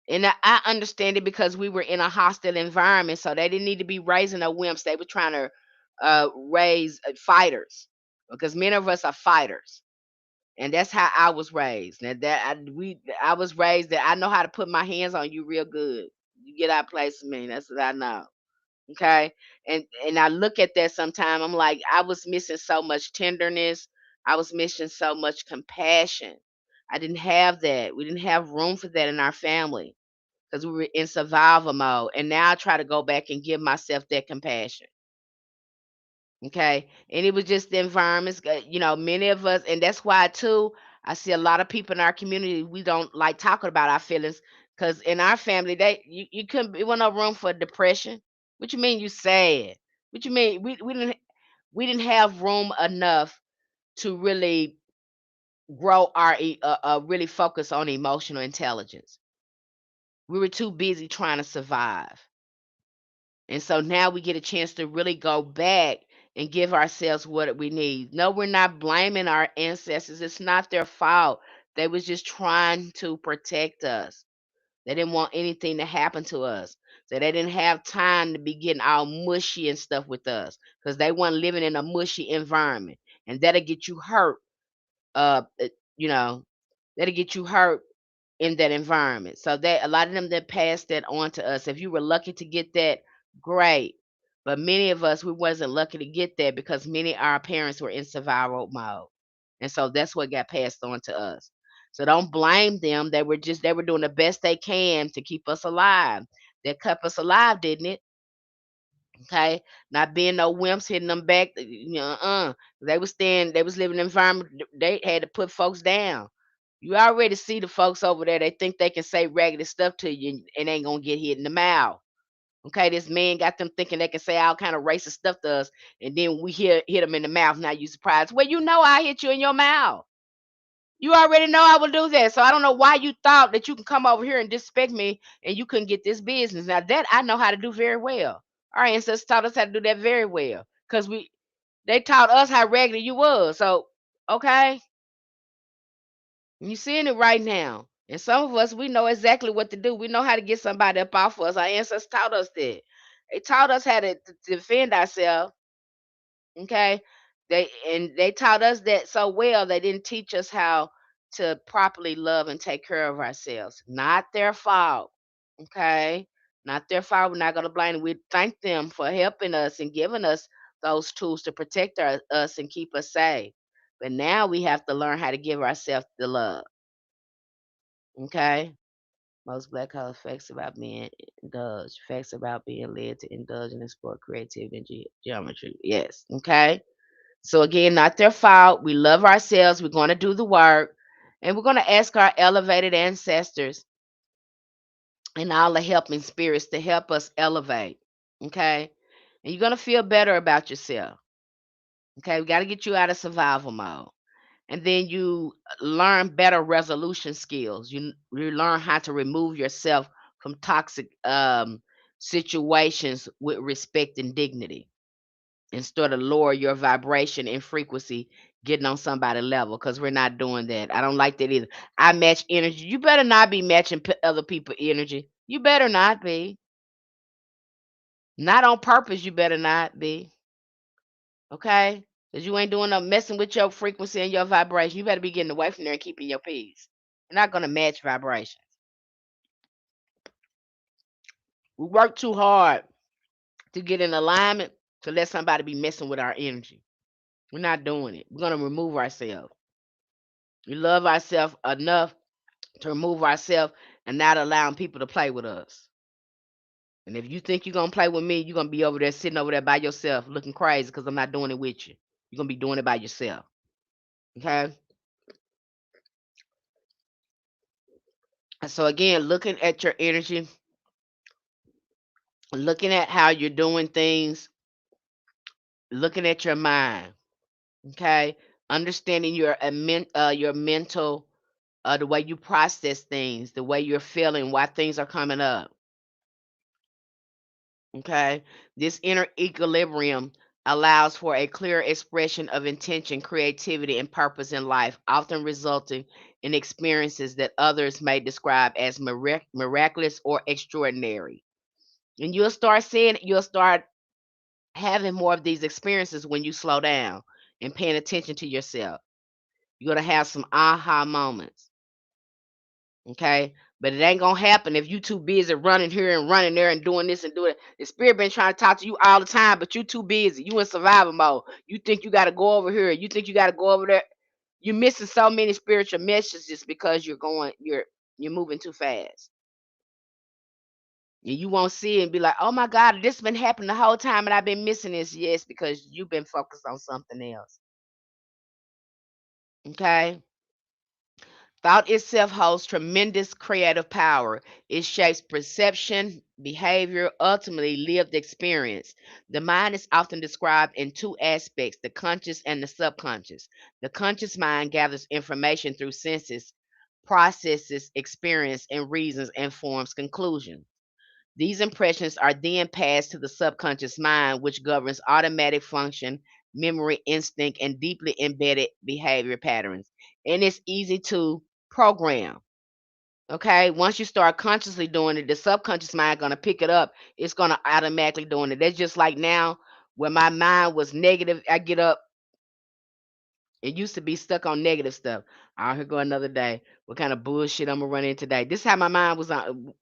And I understand it, because we were in a hostile environment, so they didn't need to be raising no wimps. They were trying to raise fighters, because many of us are fighters. And that's how I was raised. Now I was raised that I know how to put my hands on you real good. You get out of place with me. That's what I know. Okay. And I look at that sometime. I'm like, I was missing so much tenderness. I was missing so much compassion. I didn't have that. We didn't have room for that in our family, because we were in survival mode. And now I try to go back and give myself that compassion. Okay. And it was just the environments, many of us, and that's why too, I see a lot of people in our community, we don't like talking about our feelings, because in our family, you couldn't, it wasn't no room for depression. What you mean you sad? What you mean we didn't have room enough to really grow really focus on emotional intelligence. We were too busy trying to survive. And so now we get a chance to really go back and give ourselves what we need. No, we're not blaming our ancestors. It's not their fault. They was just trying to protect us. They didn't want anything to happen to us. So they didn't have time to be getting all mushy and stuff with us, because they weren't living in a mushy environment. And that'll get you hurt. You know, that'll get you hurt in that environment. So that a lot of them that passed that on to us. If you were lucky to get that, great. But many of us, we wasn't lucky to get that, because many of our parents were in survival mode. And so that's what got passed on to us. So don't blame them. They were doing the best they can to keep us alive. That kept us alive, didn't it? Okay. Not being no wimps hitting them back. They was living in an environment, they had to put folks down. You already see the folks over there. They think they can say raggedy stuff to you, and ain't gonna get hit in the mouth. Okay, this man got them thinking they can say all kind of racist stuff to us, and then we hit them in the mouth. Now you surprised? Well, I hit you in your mouth. You already know I will do that. So I don't know why you thought that you can come over here and disrespect me and you couldn't get this business. Now that I know how to do very well. Our ancestors taught us how to do that very well, because they taught us how raggedy you was. So okay, you seeing it right now. And some of us, we know exactly what to do. We know how to get somebody up off us. Our ancestors taught us that. They taught us how to defend ourselves. Okay. They taught us that so well, they didn't teach us how to properly love and take care of ourselves. Not their fault. Okay. Not their fault. We're not gonna blame them. We thank them for helping us and giving us those tools to protect us and keep us safe. But now we have to learn how to give ourselves the love. Okay. Most black collar facts about being indulged. Facts about being led to indulge in sport, creativity, and geometry. Yes. Okay. So again, not their fault. We love ourselves. We're going to do the work. And we're going to ask our elevated ancestors and all the helping spirits to help us elevate. Okay. And you're going to feel better about yourself. Okay. We got to get you out of survival mode. And then you learn better resolution skills. You learn how to remove yourself from toxic situations with respect and dignity, instead of lower your vibration and frequency getting on somebody level, because we're not doing that. I don't like that either. I match energy. You better not be matching other people energy. You better not be. Not on purpose. You better not be. Okay. Because you ain't doing no messing with your frequency and your vibration. You better be getting away from there and keeping your peace. You're not gonna match vibrations. We work too hard to get in alignment to let somebody be messing with our energy. We're not doing it. We're gonna remove ourselves. We love ourselves enough to remove ourselves and not allowing people to play with us. And if you think you're gonna play with me, you're gonna be over there sitting over there by yourself looking crazy because I'm not doing it with you. You're gonna be doing it by yourself. Okay? And so again, looking at your energy, looking at how you're doing things, looking at your mind. Okay? Understanding your mental, the way you process things, the way you're feeling, why things are coming up. Okay. This inner equilibrium allows for a clear expression of intention, creativity, and purpose in life, often resulting in experiences that others may describe as miraculous or extraordinary. And you'll start having more of these experiences when you slow down and paying attention to yourself. You're going to have some aha moments. Okay. But it ain't gonna happen if you too busy running here and running there and doing this and doing it. The spirit been trying to talk to you all the time, but you too busy. You in survival mode. You think you gotta go over here. You think you gotta go over there. You're missing so many spiritual messages because you're moving too fast. And you won't see it and be like, oh my God, this been happening the whole time and I've been missing this. Yes, because you've been focused on something else. Okay. Thought itself holds tremendous creative power. It shapes perception, behavior, ultimately lived experience. The mind is often described in two aspects, the conscious and the subconscious. The conscious mind gathers information through senses, processes experience and reasons, and forms conclusions. These impressions are then passed to the subconscious mind, which governs automatic function, memory, instinct, and deeply embedded behavior patterns. And it's easy to program. Okay. Once you start consciously doing it, the subconscious mind gonna pick it up. It's gonna automatically doing it. That's just like now, when my mind was negative, I get up. It used to be stuck on negative stuff. Oh, here go another day. What kind of bullshit I'm gonna run in today? This is how my mind was on.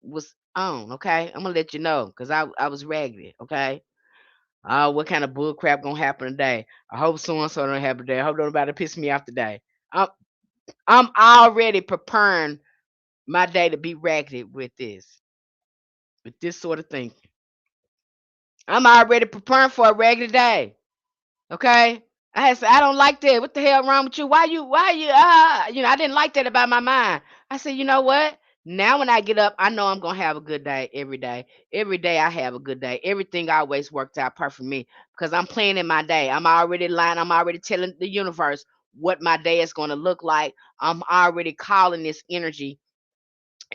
Was on. Okay, I'm gonna let you know because I was raggedy. Okay. Oh, what kind of bull crap gonna happen today? I hope so and so don't happen today. I hope nobody piss me off today. I'm I'm already preparing my day to be raggedy with this sort of thinking. I'm already preparing for a raggedy day. Okay. I had said, I don't like that. What the hell wrong with you? I didn't like that about my mind. I said, you know what? Now when I get up, I know I'm gonna have a good day every day. Every day I have a good day. Everything always worked out perfect for me because I'm planning my day. I'm already lying. I'm already telling the universe what my day is gonna look like. I'm already calling this energy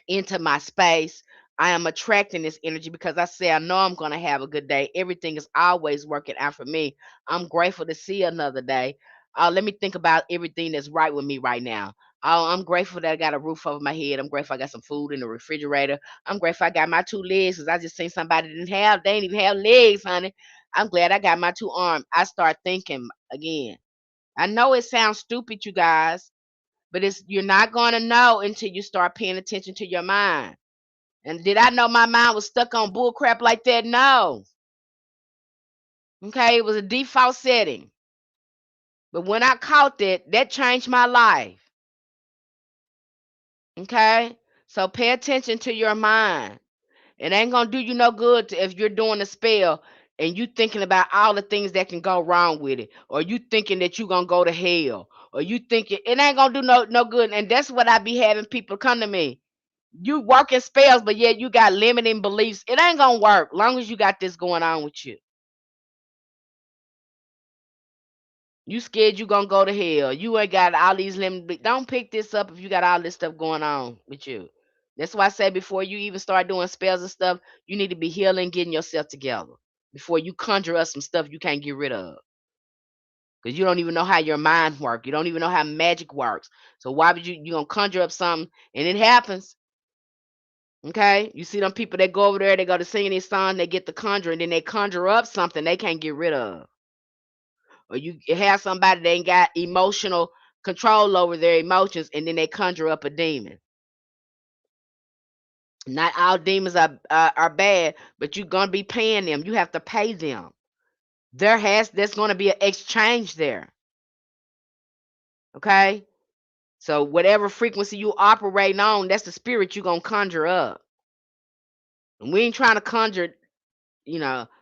into my space. I am attracting this energy because I say I know I'm going to have a good day. Everything is always working out for me. I'm grateful to see another day. Let me think about everything that's right with me right now. I'm grateful that I got a roof over my head. I'm grateful I got some food in the refrigerator. I'm grateful I got my two legs because I just seen somebody didn't have. They didn't even have legs, honey. I'm glad I got my two arms. I start thinking again. I know it sounds stupid, you guys, but it's you're not going to know until you start paying attention to your mind. And did I know my mind was stuck on bull crap like that? No. Okay, it was a default setting. But when I caught that, that changed my life. Okay? So pay attention to your mind. It ain't gonna do you no good if you're doing a spell and you thinking about all the things that can go wrong with it, or you thinking that you gonna go to hell, or you thinking it ain't gonna do no good. And that's what I be having people come to me. You working spells, but yet you got limiting beliefs. It ain't gonna work long as you got this going on with you. You scared you gonna go to hell. You ain't got all these limits. Don't pick this up if you got all this stuff going on with you. That's why I say before you even start doing spells and stuff, you need to be healing, getting yourself together before you conjure up some stuff you can't get rid of. Because you don't even know how your mind works. You don't even know how magic works. So why would you gonna conjure up something and it happens? Okay, you see them people that go over there, they go to singing these songs, they get the conjure, and then they conjure up something they can't get rid of. or you have somebody that ain't got emotional control over their emotions, and then they conjure up a demon. Not all demons are bad, but you're gonna be paying them. You have to pay them. There's gonna be an exchange there. Okay? So whatever frequency you operating on, that's the spirit you gonna conjure up. And we ain't trying to conjure,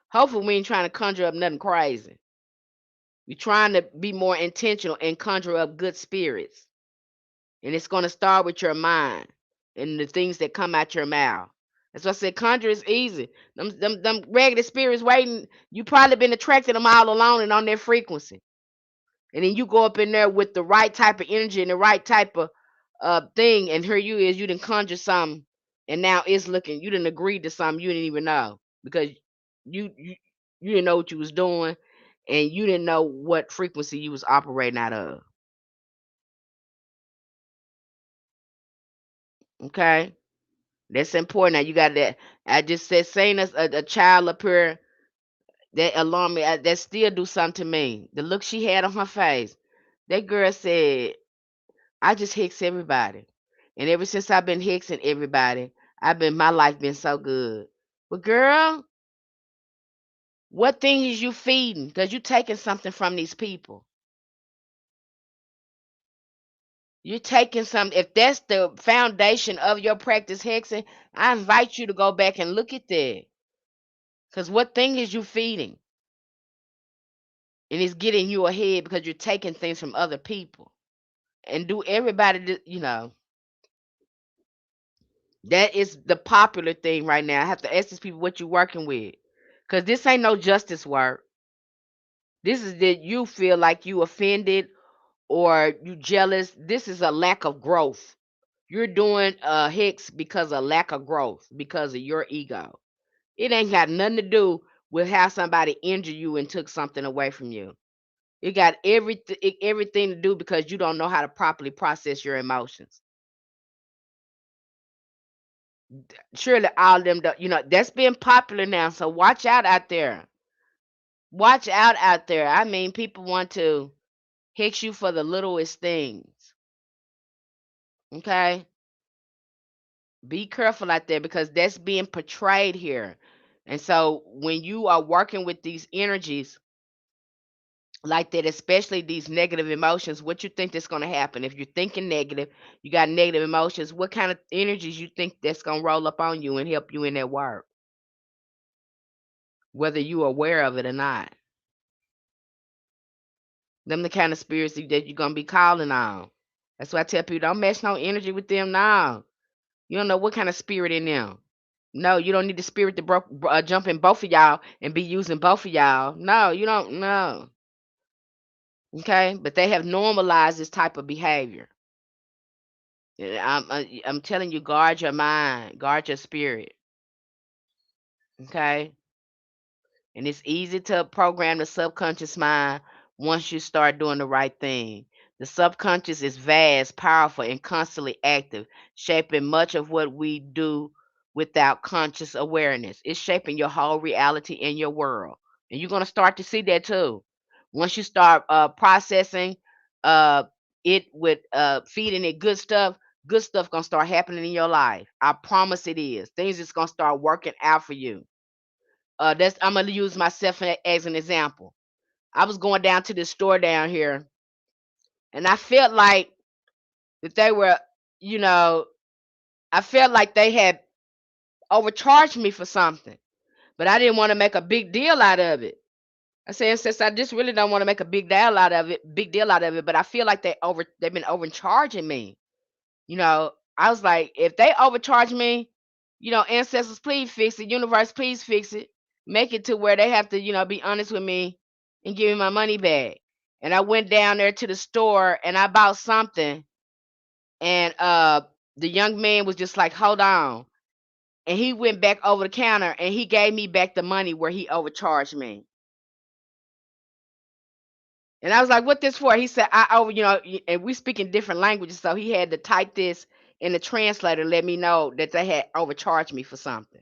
hopefully we ain't trying to conjure up nothing crazy. We're trying to be more intentional and conjure up good spirits. And it's gonna start with your mind and the things that come out your mouth. That's why I said conjure is easy. Them regular spirits waiting, you probably been attracting them all along and on their frequency. And then you go up in there with the right type of energy and the right type of thing, and here you didn't conjure something, and now it's looking, you didn't agree to something you didn't even know, because you didn't know what you was doing, and you didn't know what frequency you was operating out of. Okay, that's important. Now you got that. I just said, saying a child up here that alarmed me. That still do something to me. The look she had on her face. That girl said, I just hex everybody. And ever since I've been hexing everybody, my life been so good. But girl, what thing is you feeding? Because you taking something from these people. You're taking something. If that's the foundation of your practice hexing, I invite you to go back and look at that. Because what thing is you feeding? And it's getting you ahead because you're taking things from other people. And do everybody, that is the popular thing right now. I have to ask these people what you're working with. Because this ain't no justice work. This is that you feel like you offended or you jealous. This is a lack of growth. You're doing hex because of lack of growth, because of your ego. It ain't got nothing to do with how somebody injured you and took something away from you. It got everything to do because you don't know how to properly process your emotions. Surely all them, that's been popular now. So watch out there. Watch out there. I mean, people want to hit you for the littlest things. Okay? Be careful out there because that's being portrayed here. And so when you are working with these energies like that, especially these negative emotions, what you think that's going to happen? If you're thinking negative, you got negative emotions, what kind of energies you think that's going to roll up on you and help you in that work, whether you're aware of it or not? Them the kind of spirits that you're going to be calling on. That's why I tell people, don't mess no energy with them now. You don't know what kind of spirit in them. No, you don't need the spirit to jump in both of y'all and be using both of y'all. No, you don't know. Okay, but they have normalized this type of behavior. I'm telling you, guard your mind, guard your spirit. Okay, and it's easy to program the subconscious mind once you start doing the right thing. The subconscious is vast, powerful, and constantly active, shaping much of what we do without conscious awareness. It's shaping your whole reality and your world. And you're going to start to see that too. Once you start processing uh, it with feeding it good stuff going to start happening in your life. I promise it is. Things is going to start working out for you. That's I'm gonna use myself as an example. I was going down to the store down here, and I felt like that they were, you know, I felt like they had overcharged me for something, but I didn't want to make a big deal out of it. I said, since I just really don't want to make a big deal out of it, but I feel like they've been overcharging me. I was like, if they overcharge me, ancestors, please fix it. Universe, please fix it. Make it to where they have to, be honest with me and give me my money back. And I went down there to the store and I bought something, and the young man was just like, hold on. And he went back over the counter and he gave me back the money where he overcharged me. And I was like, what this for? He said, and we speak in different languages, so he had to type this in the translator, let me know that they had overcharged me for something.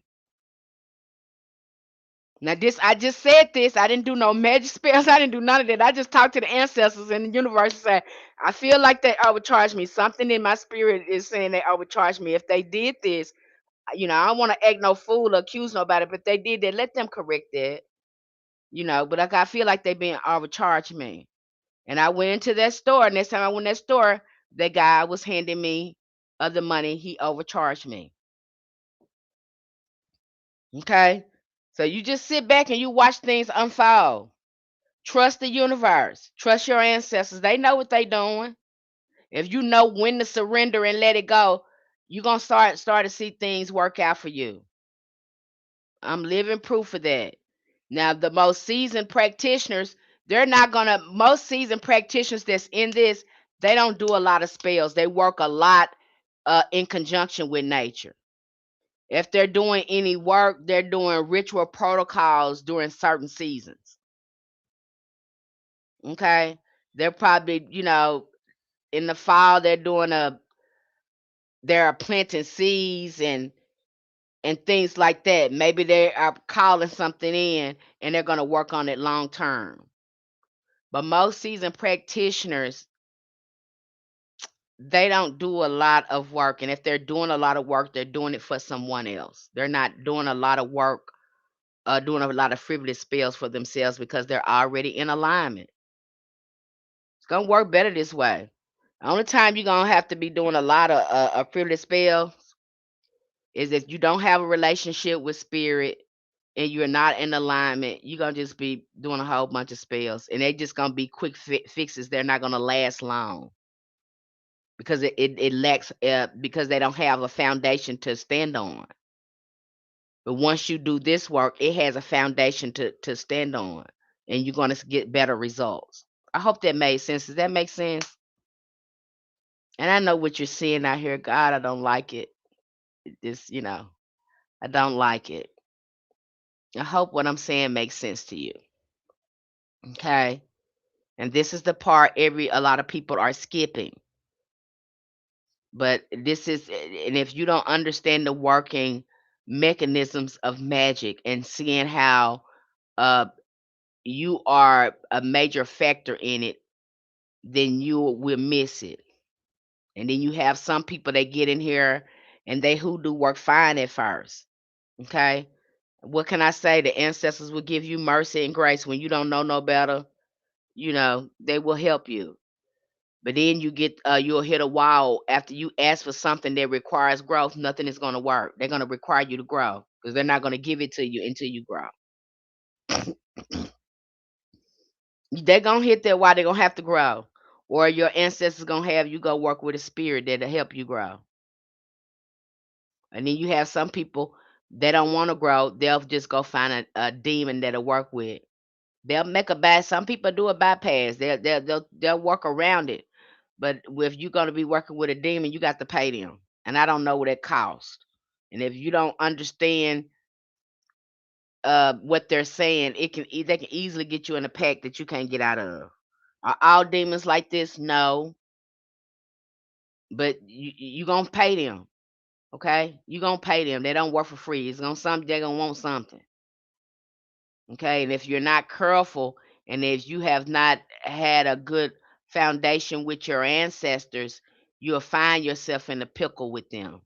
Now this I just said this. I didn't do no magic spells. I didn't do none of that. I just talked to the ancestors in the universe and said, I feel like they overcharged me. Something in my spirit is saying they overcharged me. If they did this, I don't want to act no fool or accuse nobody, but they did that. Let them correct that. But like I feel like they being overcharged me. And I went into that store. Next time I went in that store, that guy was handing me other money. He overcharged me. Okay. So you just sit back and you watch things unfold. Trust the universe. Trust your ancestors. They know what they doing. If you know when to surrender and let it go, you're gonna start to see things work out for you. I'm living proof of that. Now, the most seasoned practitioners, they're not gonna most seasoned practitioners that's in this, they don't do a lot of spells. They work a lot in conjunction with nature. If they're doing any work, they're doing ritual protocols during certain seasons. Okay. They're probably, in the fall they're planting seeds and things like that. Maybe they are calling something in and they're gonna work on it long term. But most seasoned practitioners, they don't do a lot of work. And if they're doing a lot of work, they're doing it for someone else. They're not doing a lot of work, doing a lot of frivolous spells for themselves because they're already in alignment. It's gonna work better this way. The only time you're gonna have to be doing a lot of frivolous spells is if you don't have a relationship with spirit and you're not in alignment. You're gonna just be doing a whole bunch of spells, and they just gonna be quick fixes. They're not gonna last long because it lacks because they don't have a foundation to stand on. But once you do this work, it has a foundation to stand on, and you're gonna get better results. I hope that made sense. Does that make sense? And I know what you're seeing out here. God, I don't like it. This, I don't like it. I hope what I'm saying makes sense to you. Okay. And this is the part a lot of people are skipping. But this is and if you don't understand the working mechanisms of magic and seeing how uh you are a major factor in it, then you will miss it. And then you have some people that get in here and they hoodoo work fine at first. Okay. What can I say? The ancestors will give you mercy and grace when you don't know no better. They will help you. But then you'll hit a wall after you ask for something that requires growth. Nothing is going to work. They're going to require you to grow because they're not going to give it to you until you grow. They're going to hit that wall. They're going to have to grow, or your ancestors going to have you go work with a spirit that'll help you grow. And then you have some people that don't want to grow. They'll just go find a demon that'll work with. They'll make a bad. Some people do a bypass. They'll work around it. But if you're gonna be working with a demon, you got to pay them, and I don't know what it costs. And if you don't understand what they're saying, they can easily get you in a pack that you can't get out of. Are all demons like this? No, but you gonna pay them, okay? You gonna pay them. They don't work for free. It's gonna something they're gonna want something, okay? And if you're not careful, and if you have not had a good foundation with your ancestors, you'll find yourself in a pickle with them.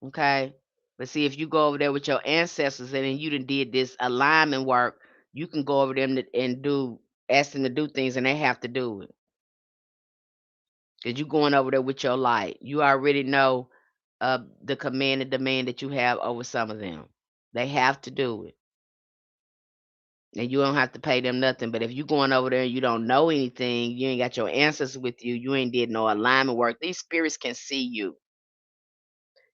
Okay. But see, if you go over there with your ancestors and then you done did this alignment work, you can go over them and ask them to do things and they have to do it. Because you going over there with your light. You already know the command and demand that you have over some of them. They have to do it. And you don't have to pay them nothing. But if you going over there and you don't know anything, you ain't got your ancestors with you, you ain't did no alignment work, these spirits can see you.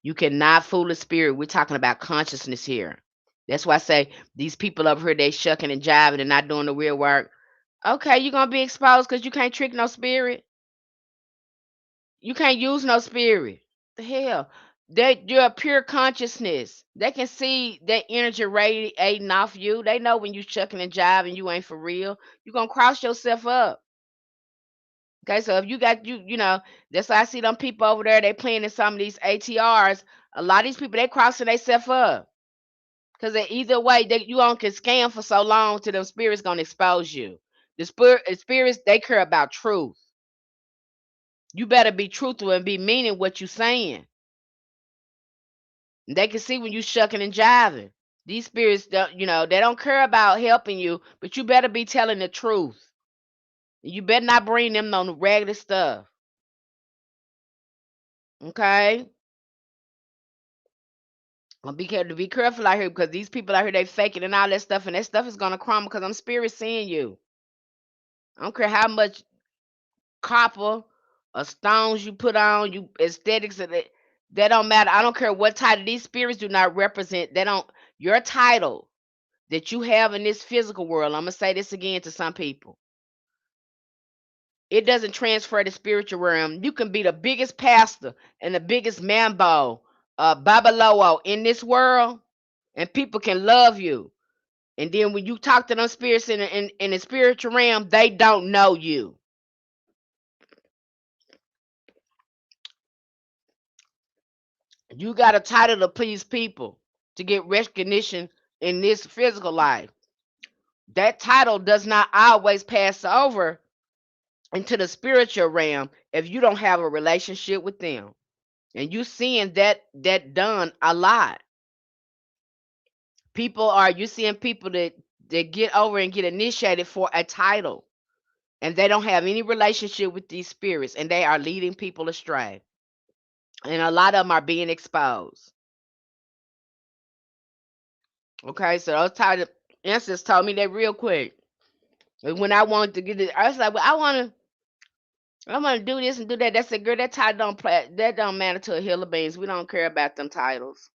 You cannot fool a spirit. We're talking about consciousness here. That's why I say these people up here, they shucking and jiving and not doing the real work. Okay, you're gonna be exposed because you can't trick no spirit. You can't use no spirit. The hell? You're a pure consciousness. They can see that energy radiating off you. They know when you shucking and jiving, you ain't for real. You're gonna cross yourself up. Okay, so if you got that's why I see them people over there, they playing in some of these ATRs. A lot of these people they crossing themselves up. Because either way, you on can scam for so long till them spirits gonna expose you. The spirits, they care about truth. You better be truthful and be meaning what you saying. They can see when you shucking and jiving. These spirits don't, they don't care about helping you, but you better be telling the truth. You better not bring them on the regular stuff. Okay? Well, be careful out here because these people out here, they faking and all that stuff, and that stuff is gonna crumble because I'm spirit seeing you. I don't care how much copper or stones you put on, you aesthetics of it, that don't matter. I don't care what title. These spirits do not represent. They don't. Your title that you have in this physical world. I'm gonna say this again to some people. It doesn't transfer to spiritual realm. You can be the biggest pastor and the biggest mambo, babalowo in this world, and people can love you. And then when you talk to them spirits in the spiritual realm, they don't know you. You got a title to please people, to get recognition in this physical life. That title does not always pass over into the spiritual realm if you don't have a relationship with them. And you seeing that done a lot. You seeing people that get over and get initiated for a title, and they don't have any relationship with these spirits, and they are leading people astray. And a lot of them are being exposed. Okay, so those title ancestors told me that real quick. And when I wanted to get it, I was like, well, I want to do this and do that. That's a girl. That title don't play. That don't matter to a hill of beans. We don't care about them titles.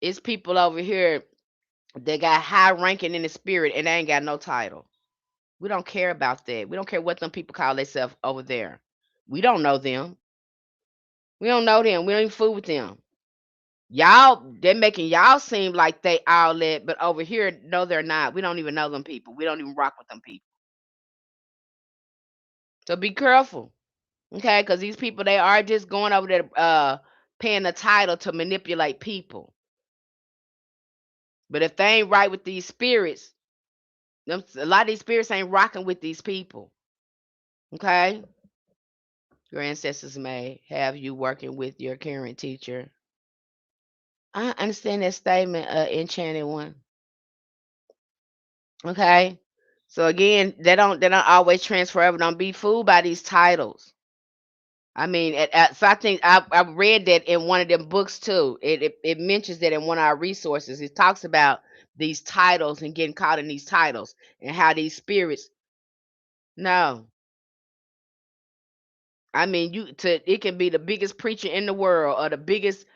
It's people over here that got high ranking in the spirit and they ain't got no title. We don't care about that. We don't care what them people call themselves over there. We don't know them. We don't know them. We don't even fool with them. Y'all, they're making y'all seem like they all that, but over here, no, they're not. We don't even know them people. We don't even rock with them people. So be careful, okay? Because these people, they are just going over there, paying the title to manipulate people. But if they ain't right with these spirits, a lot of these spirits ain't rocking with these people, okay? Your ancestors may have you working with your current teacher. I understand that statement, enchanted one. Okay. So again, they don't always transfer over. Don't be fooled by these titles. I mean, so I think I read that in one of them books too. It mentions that in one of our resources. It talks about these titles and getting caught in these titles and how these spirits. No, I mean it can be the biggest preacher in the world or the biggest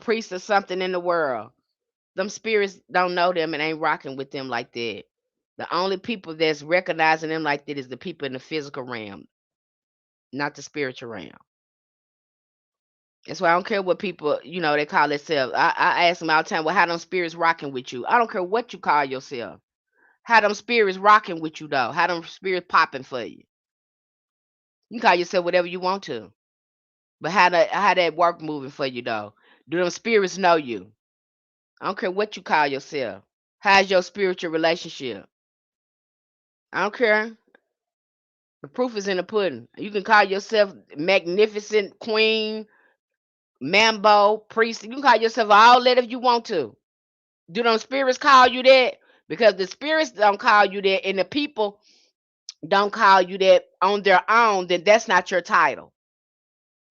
priest or something in the world. Them spirits don't know them and ain't rocking with them like that. The only people that's recognizing them like that is the people in the physical realm, not the spiritual realm. That's why I don't care what people, they call themselves. I ask them all the time, well, how them spirits rocking with you? I don't care what you call yourself. How them spirits rocking with you though? How them spirits popping for you? You can call yourself whatever you want to. But how that work moving for you though? Do them spirits know you? I don't care what you call yourself. How's your spiritual relationship? I don't care. The proof is in the pudding. You can call yourself magnificent queen, mambo, priest. You can call yourself all that if you want to. Do them spirits call you that? Because the spirits don't call you that, and the people don't call you that on their own, then that's not your title.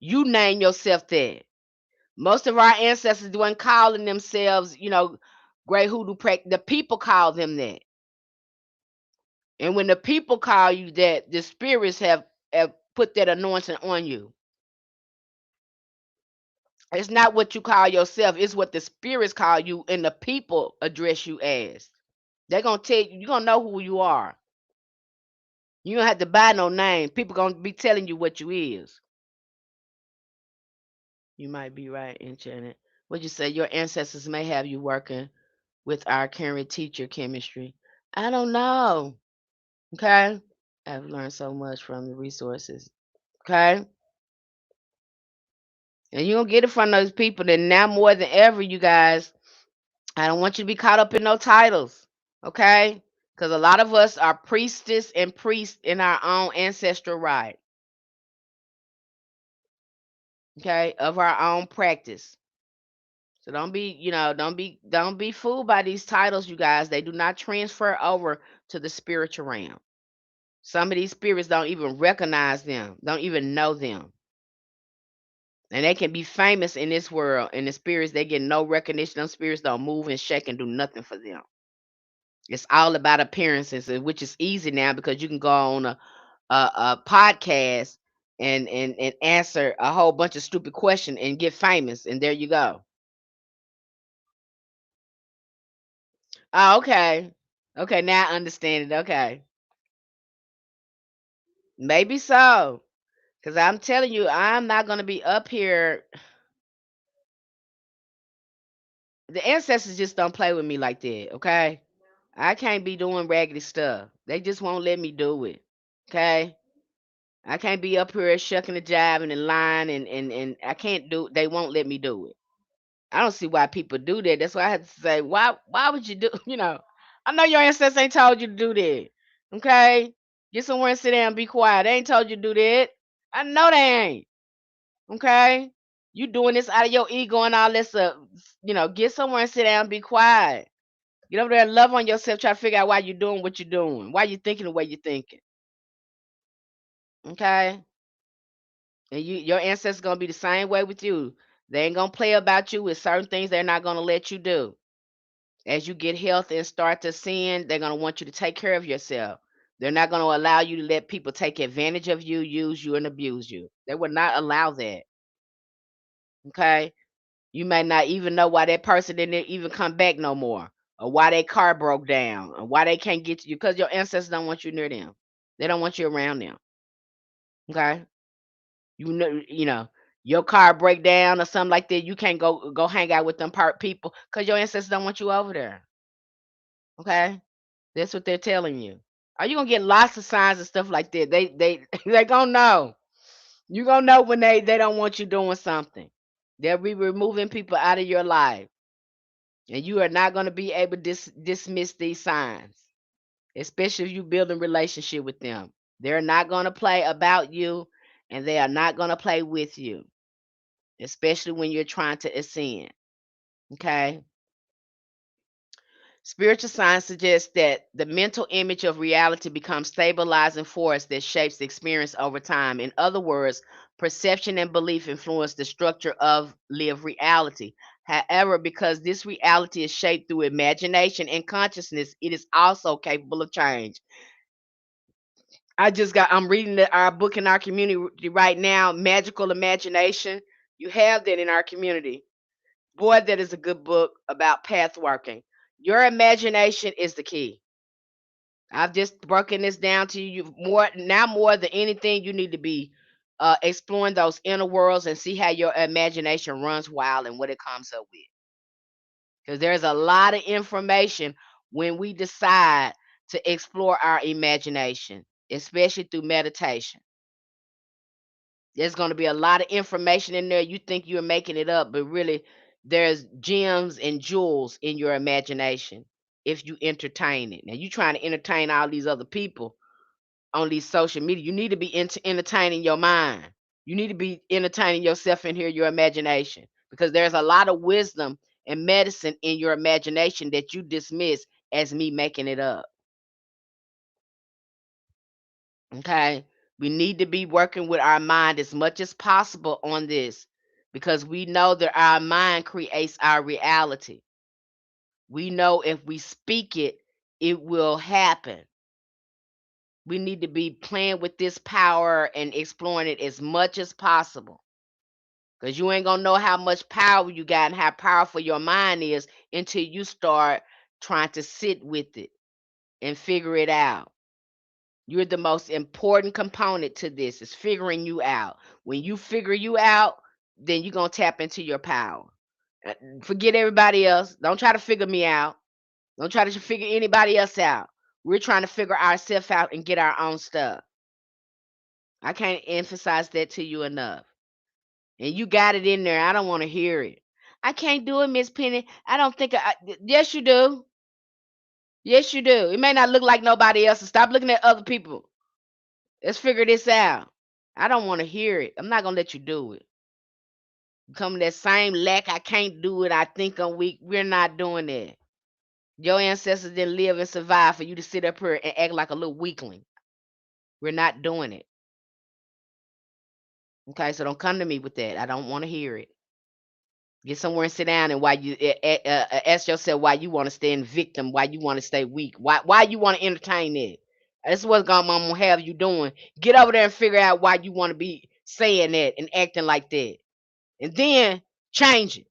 You name yourself that. Most of our ancestors weren't calling themselves, great hoodoo practitioner. The people call them that. And when the people call you that, the spirits have put that anointing on you. It's not what you call yourself, it's what the spirits call you and the people address you as. They're gonna tell you, you're gonna know who you are. You don't have to buy no name. People gonna be telling you what you is. You might be right, Enchanted. What you say? Your ancestors may have you working with our current teacher, chemistry. I don't know. Okay. I've learned so much from the resources. Okay. And you're gonna get it from those people that now more than ever, you guys, I don't want you to be caught up in no titles, okay? Because a lot of us are priestess and priest in our own ancestral right, okay, of our own practice. So don't be fooled by these titles, you guys. They do not transfer over to the spiritual realm. Some of these spirits don't even recognize them, don't even know them. And they can be famous in this world. And the spirits, they get no recognition. Those spirits don't move and shake and do nothing for them. It's all about appearances, which is easy now because you can go on a podcast and answer a whole bunch of stupid questions and get famous, and there you go. Oh, okay. Okay, now I understand it. Okay. Maybe so. Because I'm telling you, I'm not going to be up here. The ancestors just don't play with me like that. Okay. I can't be doing raggedy stuff. They just won't let me do it. Okay. I can't be up here shucking and jiving and lying and I can't do, they won't let me do it. I don't see why people do that. That's why I had to say, why would you do, I know your ancestors ain't told you to do that. Okay? Get somewhere and sit down and be quiet. They ain't told you to do that. I know they ain't. Okay? You doing this out of your ego and all this stuff. Get somewhere and sit down and be quiet. Get over there and love on yourself, try to figure out why you're doing what you're doing. Why you thinking the way you're thinking. Okay? And your ancestors gonna be the same way with you. They ain't gonna play about you with certain things they're not gonna let you do. As you get healthy and start to sin, they're gonna want you to take care of yourself. They're not gonna allow you to let people take advantage of you, use you, and abuse you. They will not allow that. Okay? You may not even know why that person didn't even come back no more, or why their car broke down, or why they can't get to you because your ancestors don't want you near them. They don't want you around them. Okay? Your car break down or something like that, you can't go hang out with them part people because your ancestors don't want you over there. Okay, that's what they're telling you. Are you gonna get lots of signs and stuff like that? They they gonna know. You gonna know when they don't want you doing something. They'll be removing people out of your life, and you are not gonna be able to dismiss these signs, especially if you build a relationship with them. They're not gonna play about you, and they are not gonna play with you, especially when you're trying to ascend. Okay. Spiritual science suggests that the mental image of reality becomes stabilizing force that shapes the experience over time. In other words, perception and belief influence the structure of lived reality. However, because this reality is shaped through imagination and consciousness, it is also capable of change. I'm reading our book in our community right now, Magical Imagination. You have that in our community. Boy, that is a good book about path working. Your imagination is the key. I've just broken this down to you more than anything. You need to be exploring those inner worlds and see how your imagination runs wild and what it comes up with. Because there's a lot of information when we decide to explore our imagination, especially through meditation. There's going to be a lot of information in there. You think you're making it up, but really, there's gems and jewels in your imagination if you entertain it. Now, you trying to entertain all these other people on these social media. You need to be entertaining your mind. You need to be entertaining yourself in here, your imagination, because there's a lot of wisdom and medicine in your imagination that you dismiss as me making it up. Okay. We need to be working with our mind as much as possible on this because we know that our mind creates our reality. We know if we speak it, it will happen. We need to be playing with this power and exploring it as much as possible because you ain't going to know how much power you got and how powerful your mind is until you start trying to sit with it and figure it out. You're the most important component to this is figuring you out. When you figure you out, then you're going to tap into your power. Forget everybody else. Don't try to figure me out. Don't try to figure anybody else out. We're trying to figure ourselves out and get our own stuff. I can't emphasize that to you enough. And you got it in there. I don't want to hear it. I can't do it, Miss Penny. I don't think yes, you do. Yes, you do. It may not look like nobody else. Stop looking at other people. Let's figure this out. I don't want to hear it. I'm not gonna let you do it. Come with that same lack. I can't do it. I think I'm weak. We're not doing that. Your ancestors didn't live and survive for you to sit up here and act like a little weakling. We're not doing it. Okay, so don't come to me with that. I don't want to hear it. Get somewhere and sit down and why you ask yourself why you want to stay in victim, why you want to stay weak, why you want to entertain it. That's what gonna have you doing. Get over there and figure out why you want to be saying that and acting like that, and then change it.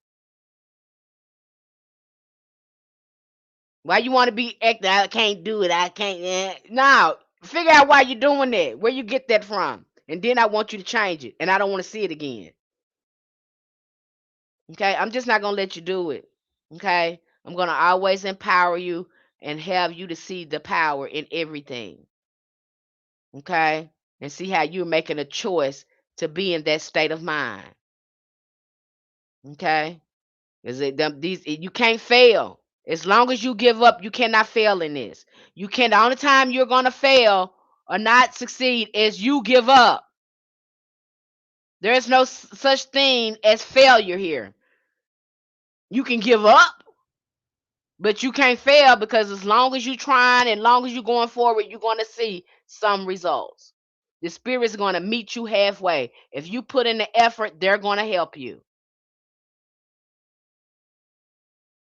Why you want to be acting? I can't do it. I can't. Now figure out why you're doing that. Where you get that from, and then I want you to change it, and I don't want to see it again. Okay, I'm just not gonna let you do it. Okay, I'm gonna always empower you and have you to see the power in everything. Okay, and see how you're making a choice to be in that state of mind. Okay, because you can't fail as long as you give up. You cannot fail in this. You can. The only time you're gonna fail or not succeed is you give up. There is no such thing as failure here. You can give up, but you can't fail because as long as you're trying and long as you're going forward, you're going to see some results. The spirit's going to meet you halfway. If you put in the effort, they're going to help you.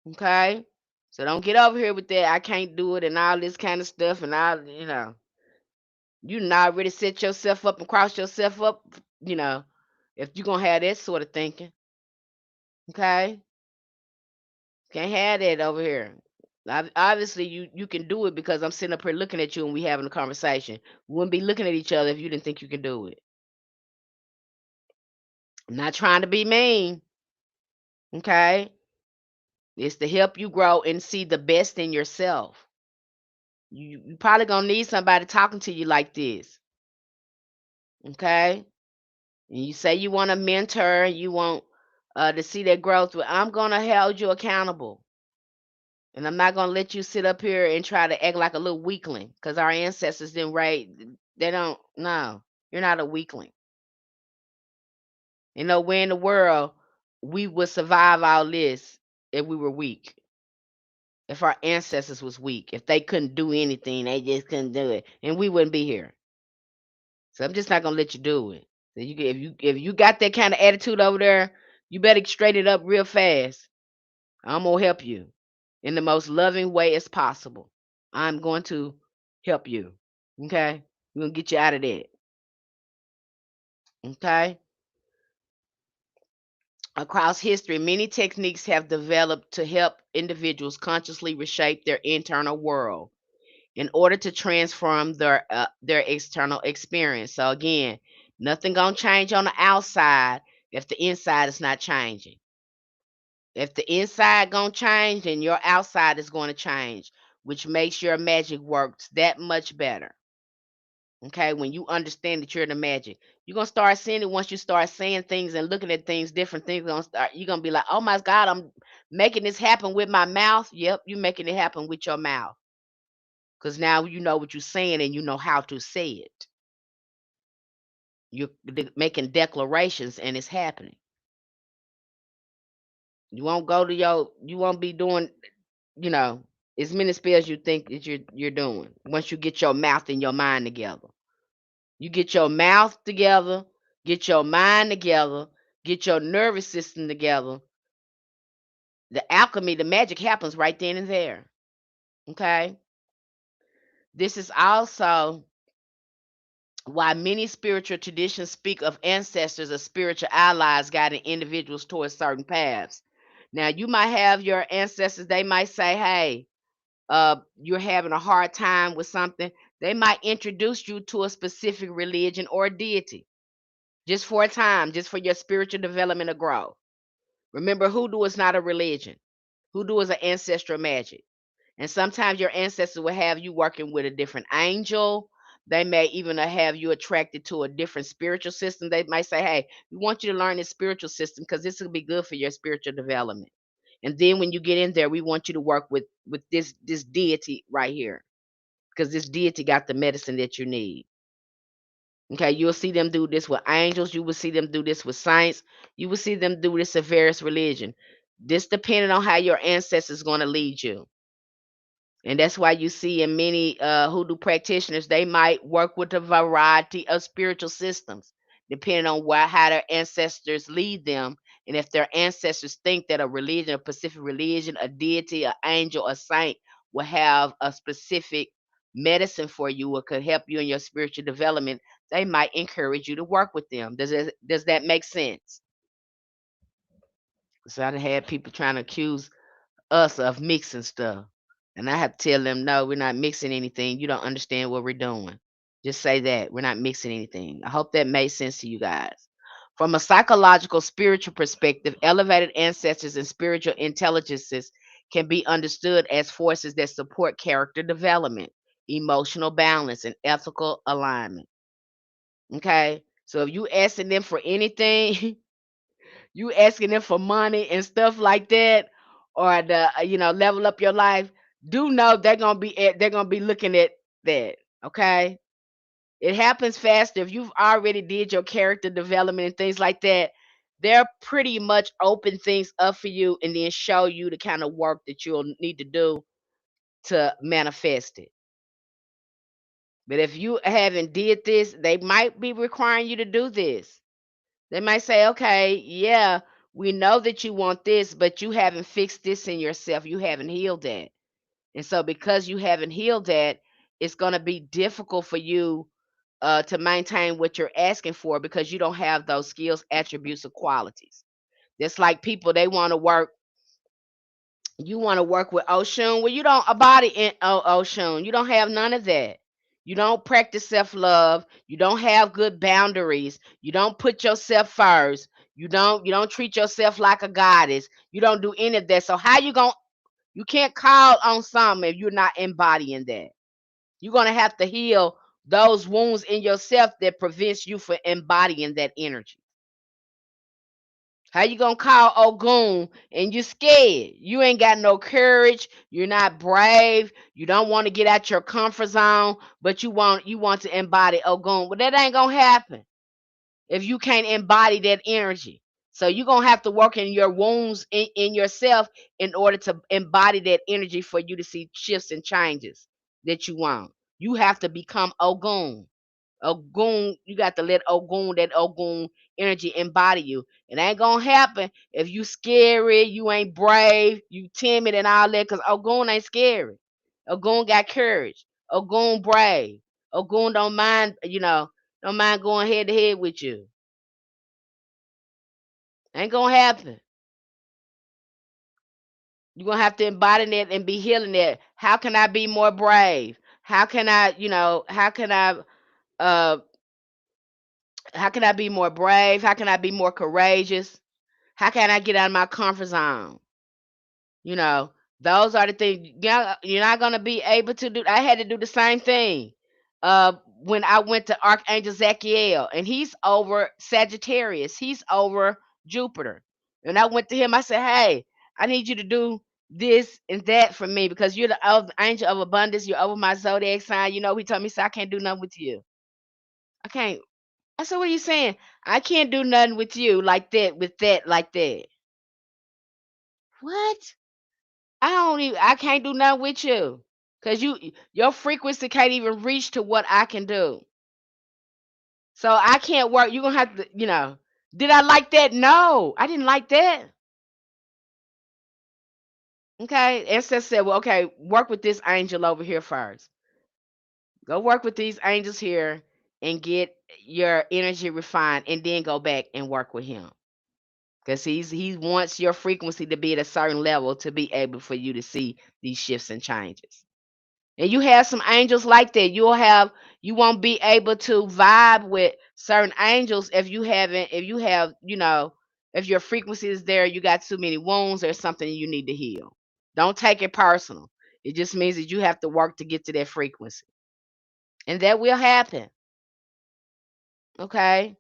Okay? So don't get over here with that. I can't do it and all this kind of stuff. And you not already set yourself up and cross yourself up, you know, if you're going to have that sort of thinking. Okay? Can't have that over here. Obviously, you can do it because I'm sitting up here looking at you and we having a conversation. We wouldn't be looking at each other if you didn't think you could do it. I'm not trying to be mean, okay? It's to help you grow and see the best in yourself. You probably gonna need somebody talking to you like this, okay? And you say you want a mentor, you want to see that growth. Well, I'm gonna hold you accountable. And I'm not gonna let you sit up here and try to act like a little weakling because our ancestors didn't raise. They don't. No, you're not a weakling. Where in the world we would survive all this if we were weak. If our ancestors was weak, if they couldn't do anything, they just couldn't do it, and we wouldn't be here. So I'm just not gonna let you do it. So if you got that kind of attitude over there, you better straighten it up real fast. I'm gonna help you in the most loving way as possible. I'm going to help you. Okay? We're gonna get you out of that. Okay? Across history, many techniques have developed to help individuals consciously reshape their internal world in order to transform their external experience. So again, nothing gonna change on the outside if the inside is not changing. If the inside gonna change, then your outside is going to change, which makes your magic works that much better. Okay, when you understand that you're the magic, you're gonna start seeing it once you start saying things and looking at things different. Things gonna start. You're gonna be like, "Oh my God, I'm making this happen with my mouth." Yep, you're making it happen with your mouth because now you know what you're saying and you know how to say it. You're making declarations and it's happening. You won't go to your. You won't be doing. You know, as many spells you think that you're doing once you get your mouth and your mind together. You get your mouth together, get your mind together, get your nervous system together. The alchemy, the magic happens right then and there. Okay? This is also why many spiritual traditions speak of ancestors as spiritual allies guiding individuals towards certain paths. Now, you might have your ancestors, they might say, hey, you're having a hard time with something. They might introduce you to a specific religion or deity just for a time, just for your spiritual development or growth. Remember, hoodoo is not a religion. Hoodoo is an ancestral magic. And sometimes your ancestors will have you working with a different angel. They may even have you attracted to a different spiritual system. They might say, hey, we want you to learn this spiritual system because this will be good for your spiritual development. And then when you get in there, we want you to work with this deity right here because this deity got the medicine that you need. Okay, you'll see them do this with angels. You will see them do this with saints. You will see them do this in various religion. This depending on how your ancestors going to lead you. And that's why you see in many hoodoo practitioners, they might work with a variety of spiritual systems, depending on how their ancestors lead them. And if their ancestors think that a religion, a specific religion, a deity, an angel, a saint will have a specific medicine for you or could help you in your spiritual development, they might encourage you to work with them. Does that make sense? So I done had people trying to accuse us of mixing stuff. And I have to tell them, no, we're not mixing anything. You don't understand what we're doing. Just say that. We're not mixing anything. I hope that made sense to you guys. From a psychological, spiritual perspective, elevated ancestors and spiritual intelligences can be understood as forces that support character development, emotional balance, and ethical alignment. Okay? So if you asking them for anything, you asking them for money and stuff like that, or the level up your life, do know they're gonna be looking at that. Okay, it happens faster if you've already did your character development and things like that. They're pretty much open things up for you and then show you the kind of work that you'll need to do to manifest it. But if you haven't did this, they might be requiring you to do this. They might say, okay, yeah, we know that you want this, but you haven't fixed this in yourself. You haven't healed that. And so, because you haven't healed that, it's going to be difficult for you to maintain what you're asking for because you don't have those skills, attributes, or qualities. Just like people, they want to work you want to work with Oshun. Well, you don't embody in Oshun. You don't have none of that. You don't practice self-love. You don't have good boundaries. You don't put yourself first. You don't treat yourself like a goddess. You don't do any of that. So how you can't call on something if you're not embodying that. You're gonna have to heal those wounds in yourself that prevents you from embodying that energy. How you gonna call Ogun and you scared? You ain't got no courage. You're not brave. You don't want to get out your comfort zone, but you want to embody Ogun. Well, that ain't gonna happen if you can't embody that energy. So you're gonna have to work in your wounds in yourself in order to embody that energy for you to see shifts and changes that you want. You have to become Ogun. Ogun, you got to let that Ogun energy embody you. It ain't gonna happen if you scary, you ain't brave, you timid and all that, because Ogun ain't scary. Ogun got courage. Ogun brave. Ogun don't mind going head to head with you. Ain't gonna happen. You're gonna have to embody that and be healing that. How can I be more brave? Uh how can I be more brave? How can I be more courageous? How can I get out of my comfort zone? You know, those are the things you're not gonna be able to do. I had to do the same thing when I went to Archangel Zachiel, and he's over Sagittarius. He's over Jupiter. And I went to him. I said, "Hey, I need you to do this and that for me because you're the angel of abundance. You're over my zodiac sign. He told me, so I can't do nothing with you. I can't." I said, "What are you saying? I can't do nothing with you like that, with that, like that." What? I can't do nothing with you. Cause your frequency can't even reach to what I can do. So I can't work. You're gonna have to. Did I like that? No, I didn't like that. Okay. Ancestor said, well, okay, work with this angel over here first. Go work with these angels here and get your energy refined and then go back and work with him. Because he wants your frequency to be at a certain level to be able for you to see these shifts and changes. And you have some angels like that. You won't be able to vibe with certain angels if your frequency is there, you got too many wounds or something you need to heal. Don't take it personal. It just means that you have to work to get to that frequency. And that will happen. Okay.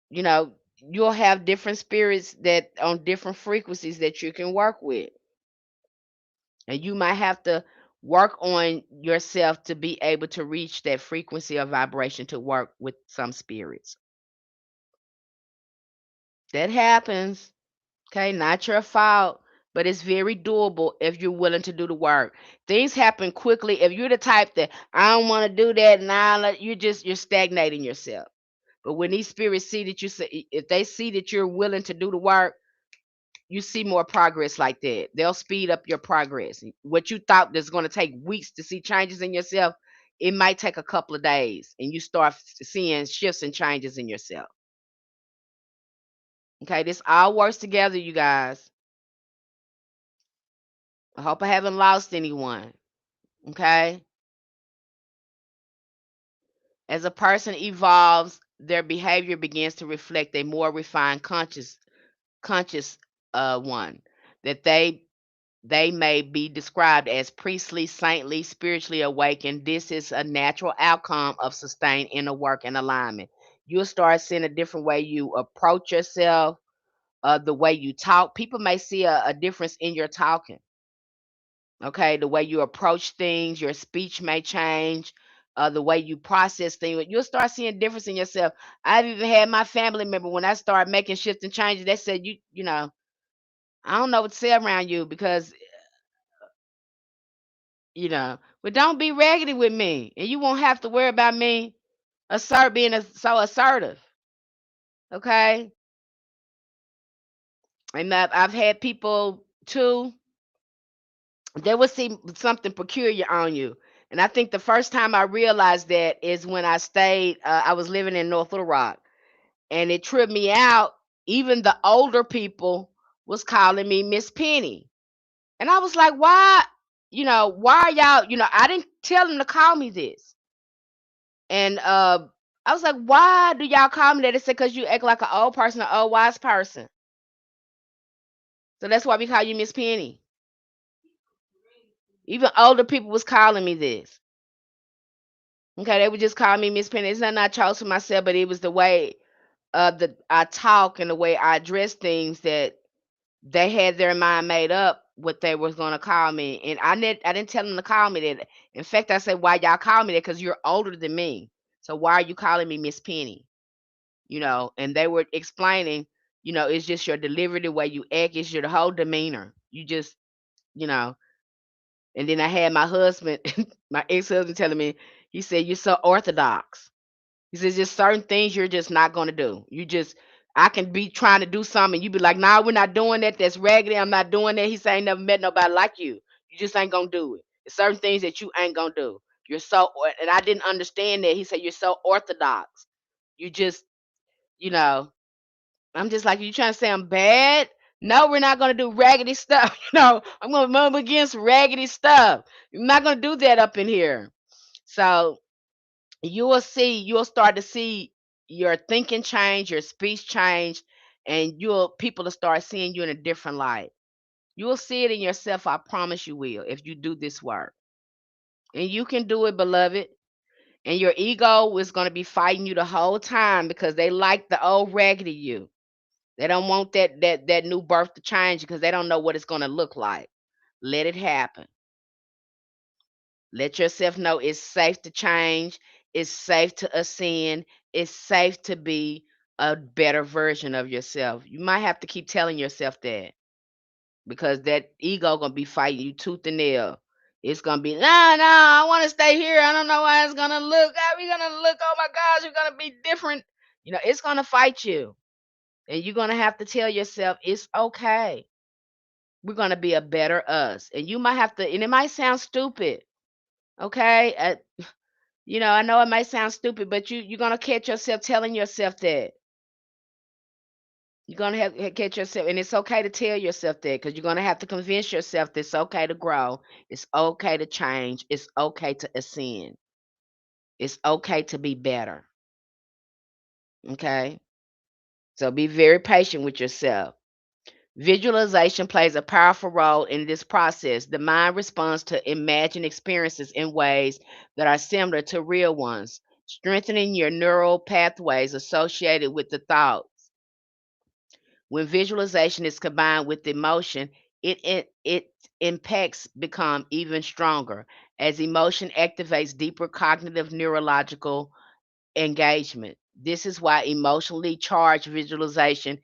You know, you'll have different spirits that on different frequencies that you can work with. And you might have to work on yourself to be able to reach that frequency or vibration to work with some spirits. That happens. Okay, not your fault, but it's very doable if you're willing to do the work. Things happen quickly. If you're the type that I don't want to do that now, you're stagnating yourself. But when these spirits see that if they see that you're willing to do the work, you see more progress like that. They'll speed up your progress. What you thought that's going to take weeks to see changes in yourself, it might take a couple of days, and you start seeing shifts and changes in yourself. Okay, this all works together, you guys. I hope I haven't lost anyone. Okay. As a person evolves, their behavior begins to reflect a more refined conscious one that they may be described as priestly, saintly, spiritually awakened. This is a natural outcome of sustained inner work and alignment. You'll start seeing a different way you approach yourself, the way you talk. People may see a difference in your talking. Okay, the way you approach things, your speech may change, the way you process things. You'll start seeing difference in yourself. I've even had my family member when I started making shifts and changes. They said, you know, I don't know what to say around you because but don't be raggedy with me, and you won't have to worry about me so assertive. Okay, and I've had people too. They will see something peculiar on you. And I think the first time I realized that is when I was living in North Little Rock, and it tripped me out. Even the older people was calling me Miss Penny. And I was like, why? Why are y'all, I didn't tell them to call me this. And I was like, why do y'all call me that? They said, because you act like an old person, an old wise person. So that's why we call you Miss Penny. Even older people was calling me this. Okay, they would just call me Miss Penny. It's nothing I chose for myself, but it was the way I talk and the way I address things that they had their mind made up what they was gonna call me. And I didn't tell them to call me that. In fact, I said, why y'all call me that? Because you're older than me. So why are you calling me Miss Penny? And they were explaining, it's just your delivery, the way you act, it's your whole demeanor. You just, you know. And then I had my husband, my ex-husband telling me, he said, you're so orthodox. He says just certain things you're just not gonna do. I can be trying to do something, and you be like, nah, we're not doing that. That's raggedy. I'm not doing that. He said, I ain't never met nobody like you. You just ain't gonna do it. There's certain things that you ain't gonna do. And I didn't understand that. He said, you're so orthodox. You just, you know, I'm just like, you trying to say I'm bad? No, we're not gonna do raggedy stuff. I'm gonna move against raggedy stuff. I'm not gonna do that up in here. So you'll start to see your thinking change, your speech change, and you'll people to start seeing you in a different light. You'll see it in yourself, I promise you will, if you do this work. And you can do it, beloved. And your ego is going to be fighting you the whole time because they like the old raggedy you. They don't want that new birth to change because they don't know what it's going to look like. Let it happen. Let yourself know it's safe to change, it's safe to ascend, it's safe to be a better version of yourself. You might have to keep telling yourself that because that ego gonna be fighting you tooth and nail. It's gonna be, no, I want to stay here. I don't know how it's gonna look. How we gonna look? Oh my gosh, we're gonna be different. It's gonna fight you. And you're gonna have to tell yourself it's okay. We're gonna be a better us. And you might have to, and it might sound stupid. Okay. I know it might sound stupid, but you're gonna catch yourself telling yourself that. You're gonna catch yourself, and it's okay to tell yourself that because you're gonna have to convince yourself that it's okay to grow, it's okay to change, it's okay to ascend, it's okay to be better. Okay, so be very patient with yourself. Visualization plays a powerful role in this process. The mind responds to imagined experiences in ways that are similar to real ones, strengthening your neural pathways associated with the thought. When visualization is combined with emotion, it impacts become even stronger as emotion activates deeper cognitive neurological engagement. This is why emotionally charged visualization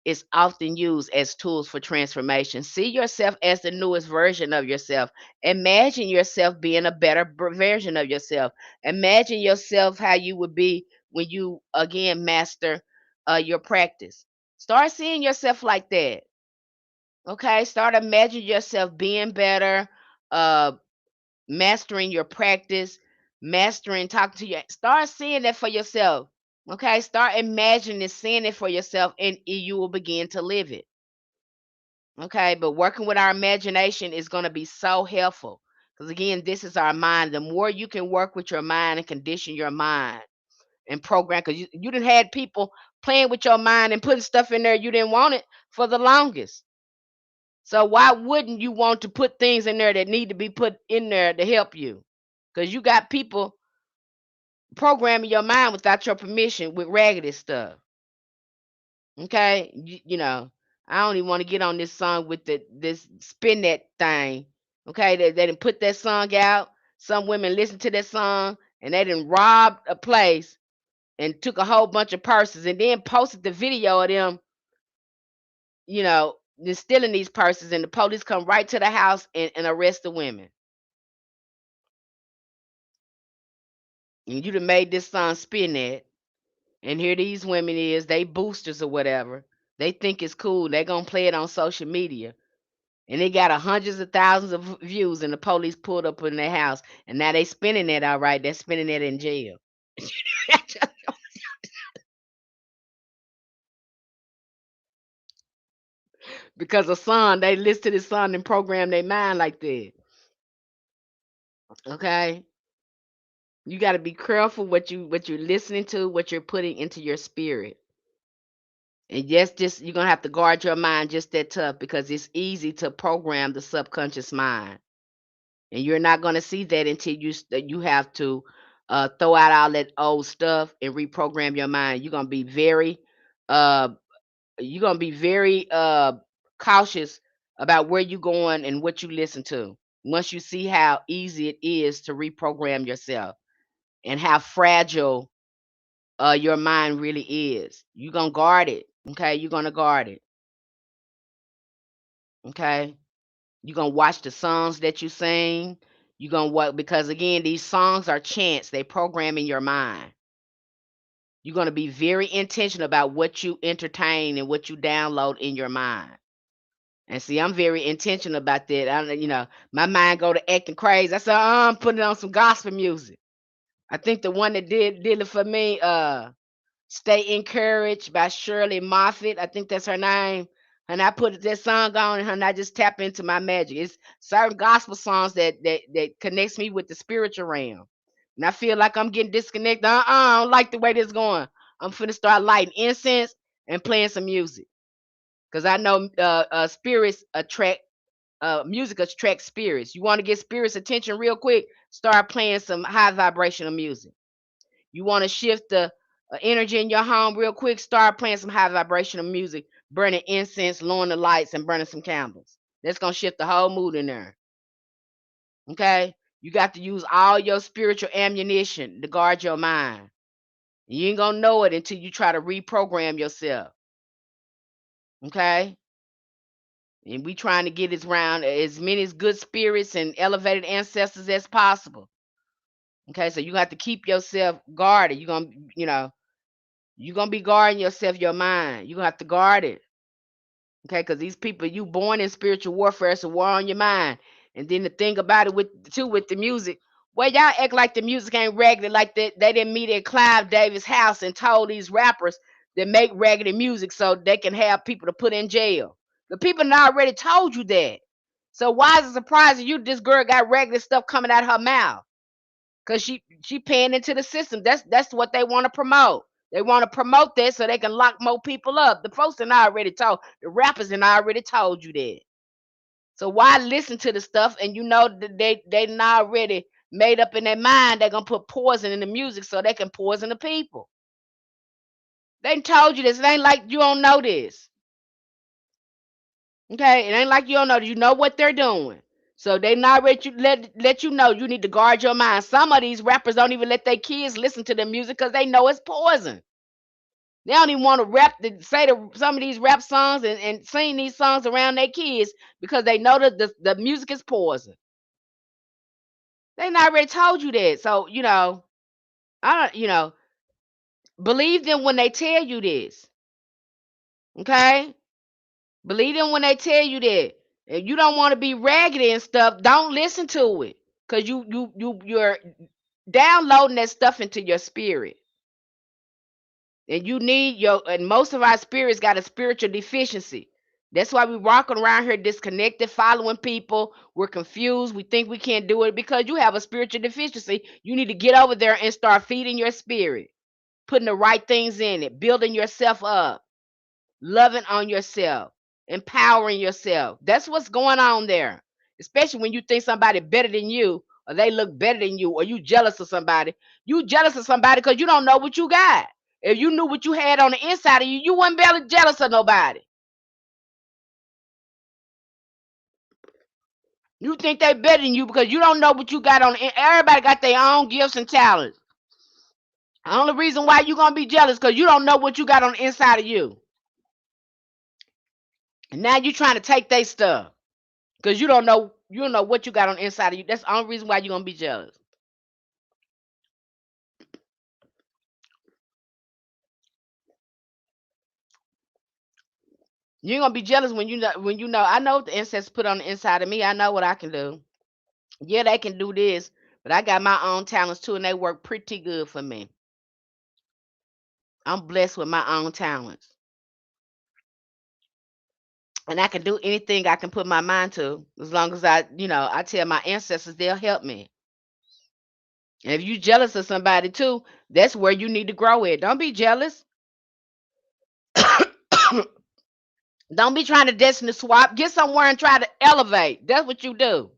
is often used as tools for transformation. See yourself as the newest version of yourself. Imagine yourself being a better version of yourself. Imagine yourself how you would be when you again master your practice. Start seeing yourself like that. Okay, start imagining yourself being better, uh, mastering your practice, mastering talking to you. Start seeing that for yourself. Okay, start imagining and seeing it for yourself, and you will begin to live it. Okay, but working with our imagination is going to be so helpful because, again, this is our mind. The more you can work with your mind and condition your mind and program, because you done had people playing with your mind and putting stuff in there you didn't want it for the longest. So why wouldn't you want to put things in there that need to be put in there to help you? Because you got people programming your mind without your permission with raggedy stuff. Okay, I don't even want to get on this song with this spin that thing. Okay, they didn't put that song out. Some women listen to that song and they didn't rob a place and took a whole bunch of purses and then posted the video of them, just stealing these purses, and the police come right to the house and arrest the women. And you done made this song spin that, and here these women is, they boosters or whatever. They think it's cool. They gonna play it on social media. And they got hundreds of thousands of views, and the police pulled up in their house, and now they spending it all right. They're spending it in jail because a son, they listen to this son and program their mind like that. Okay, you got to be careful what you're listening to, what you're putting into your spirit. And yes, just you're gonna have to guard your mind just that tough because it's easy to program the subconscious mind, and you're not gonna see that until you have to throw out all that old stuff and reprogram your mind. Uh you're gonna be very cautious about where you're going and what you listen to. Once you see how easy it is to reprogram yourself and how fragile your mind really is, you're gonna guard it. Okay, you're gonna guard it. Okay, you're gonna watch the songs that you sing. You're gonna what because again, these songs are chants. They program in your mind. You're gonna be very intentional about what you entertain and what you download in your mind. And see, I'm very intentional about that. My mind go to acting crazy. I said, I'm putting on some gospel music. I think the one that did it for me, "Stay Encouraged" by Shirley Moffatt. I think that's her name. And I put that song on, and I just tap into my magic. It's certain gospel songs that connects me with the spiritual realm. And I feel like I'm getting disconnected. I don't like the way this going. I'm finna start lighting incense and playing some music because I know spirits attract music attracts spirits. You want to get spirits' attention real quick? Start playing some high vibrational music. You want to shift the energy in your home real quick? Start playing some high vibrational music, burning incense, lowering the lights, and burning some candles. That's gonna shift the whole mood in there. Okay, you got to use all your spiritual ammunition to guard your mind. You ain't gonna know it until you try to reprogram yourself. Okay, and we trying to get as around as many good spirits and elevated ancestors as possible. Okay, so you have to keep yourself guarded. You're gonna be guarding yourself, your mind. You have to guard it. Okay, because these people, you born in spiritual warfare, it's a war on your mind. And then the thing about it with the music, well, y'all act like the music ain't raggedy, like that they didn't meet at Clive Davis' house and told these rappers that make raggedy music so they can have people to put in jail. The people done already told you that. So why is it surprising you this girl got raggedy stuff coming out her mouth? Cause she paying into the system. That's what they want to promote. They want to promote that so they can lock more people up. The folks and I already told, the rappers and I already told you that. So why listen to the stuff and you know that they not already made up in their mind they're gonna put poison in the music so they can poison the people. They told you this. It ain't like you don't know this. Okay, it ain't like you don't know. You know what they're doing. So they not let you know you need to guard your mind. Some of these rappers don't even let their kids listen to the music because they know it's poison. They don't even want to some of these rap songs and sing these songs around their kids because they know that the music is poison. They not already told you that. So, I don't, believe them when they tell you this. Okay? Believe them when they tell you that. If you don't want to be raggedy and stuff, don't listen to it. Cause you're downloading that stuff into your spirit. And and most of our spirits got a spiritual deficiency. That's why we walking around here disconnected, following people. We're confused. We think we can't do it because you have a spiritual deficiency. You need to get over there and start feeding your spirit, putting the right things in it, building yourself up, loving on yourself, empowering yourself. That's what's going on there. Especially when you think somebody better than you, or they look better than you, or you jealous of somebody. You jealous of somebody because you don't know what you got. If you knew what you had on the inside of you, you wouldn't be jealous of nobody. You think they better than you because you don't know what you got on. Everybody got their own gifts and talents. The only reason why you gonna be jealous because you don't know what you got on the inside of you. And now you trying to take their stuff because you don't know what you got on the inside of you. That's the only reason why you're gonna be jealous. You're gonna be jealous when you know I know what the ancestors put on the inside of me. I know what I can do. Yeah, they can do this, but I got my own talents too, and they work pretty good for me. I'm blessed with my own talents. And I can do anything I can put my mind to as long as I tell my ancestors they'll help me. And if you jealous of somebody too, that's where you need to grow it. Don't be jealous. Don't be trying to destiny swap. Get somewhere and try to elevate. That's what you do.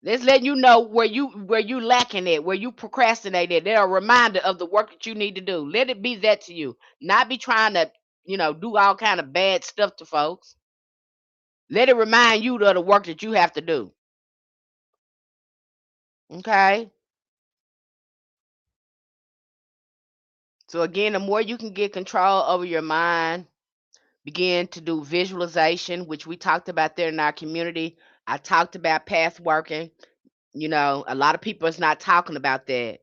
Let's let you know where you lacking at, where you procrastinate at. They're a reminder of the work that you need to do. Let it be that to you. Not be trying to, do all kind of bad stuff to folks. Let it remind you of the work that you have to do. Okay? So again, the more you can get control over your mind, begin to do visualization, which we talked about there in our community. I talked about path working. A lot of people is not talking about that.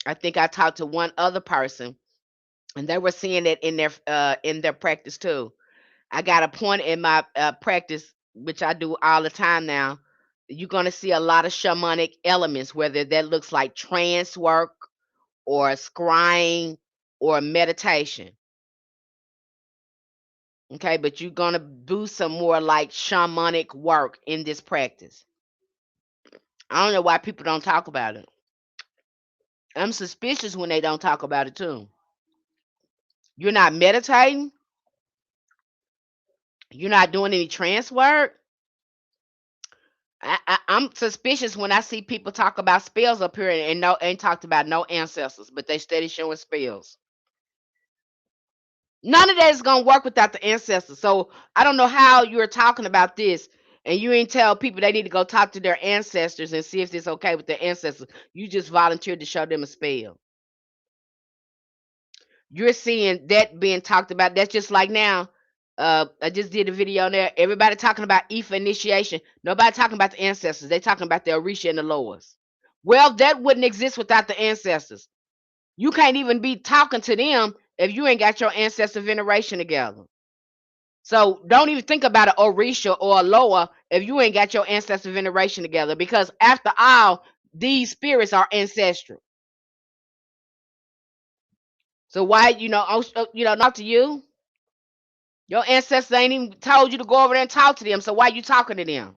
I think I talked to one other person and they were seeing it in their practice too. I got a point in my practice, which I do all the time now. You're gonna see a lot of shamanic elements, whether that looks like trance work or scrying or meditation. Okay, but you're gonna do some more like shamanic work in this practice. I don't know why people don't talk about it. I'm suspicious when they don't talk about it too. You're not meditating. You're not doing any trance work. I'm suspicious when I see people talk about spells up here and no ain't talked about no ancestors, but they steady showing spells. None of that is gonna work without the ancestors. So I don't know how you're talking about this and you ain't tell people they need to go talk to their ancestors and see if it's okay with their ancestors. You just volunteered to show them a spell. You're seeing that being talked about. That's just like now. I just did a video on there. Everybody talking about Ifa initiation. Nobody talking about the ancestors. They talking about the Orisha and the Loas. Well, that wouldn't exist without the ancestors. You can't even be talking to them if you ain't got your ancestor veneration together. So don't even think about an Orisha or a Loa if you ain't got your ancestor veneration together. Because after all, these spirits are ancestral. So why, not to you? Your ancestors ain't even told you to go over there and talk to them. So why you talking to them?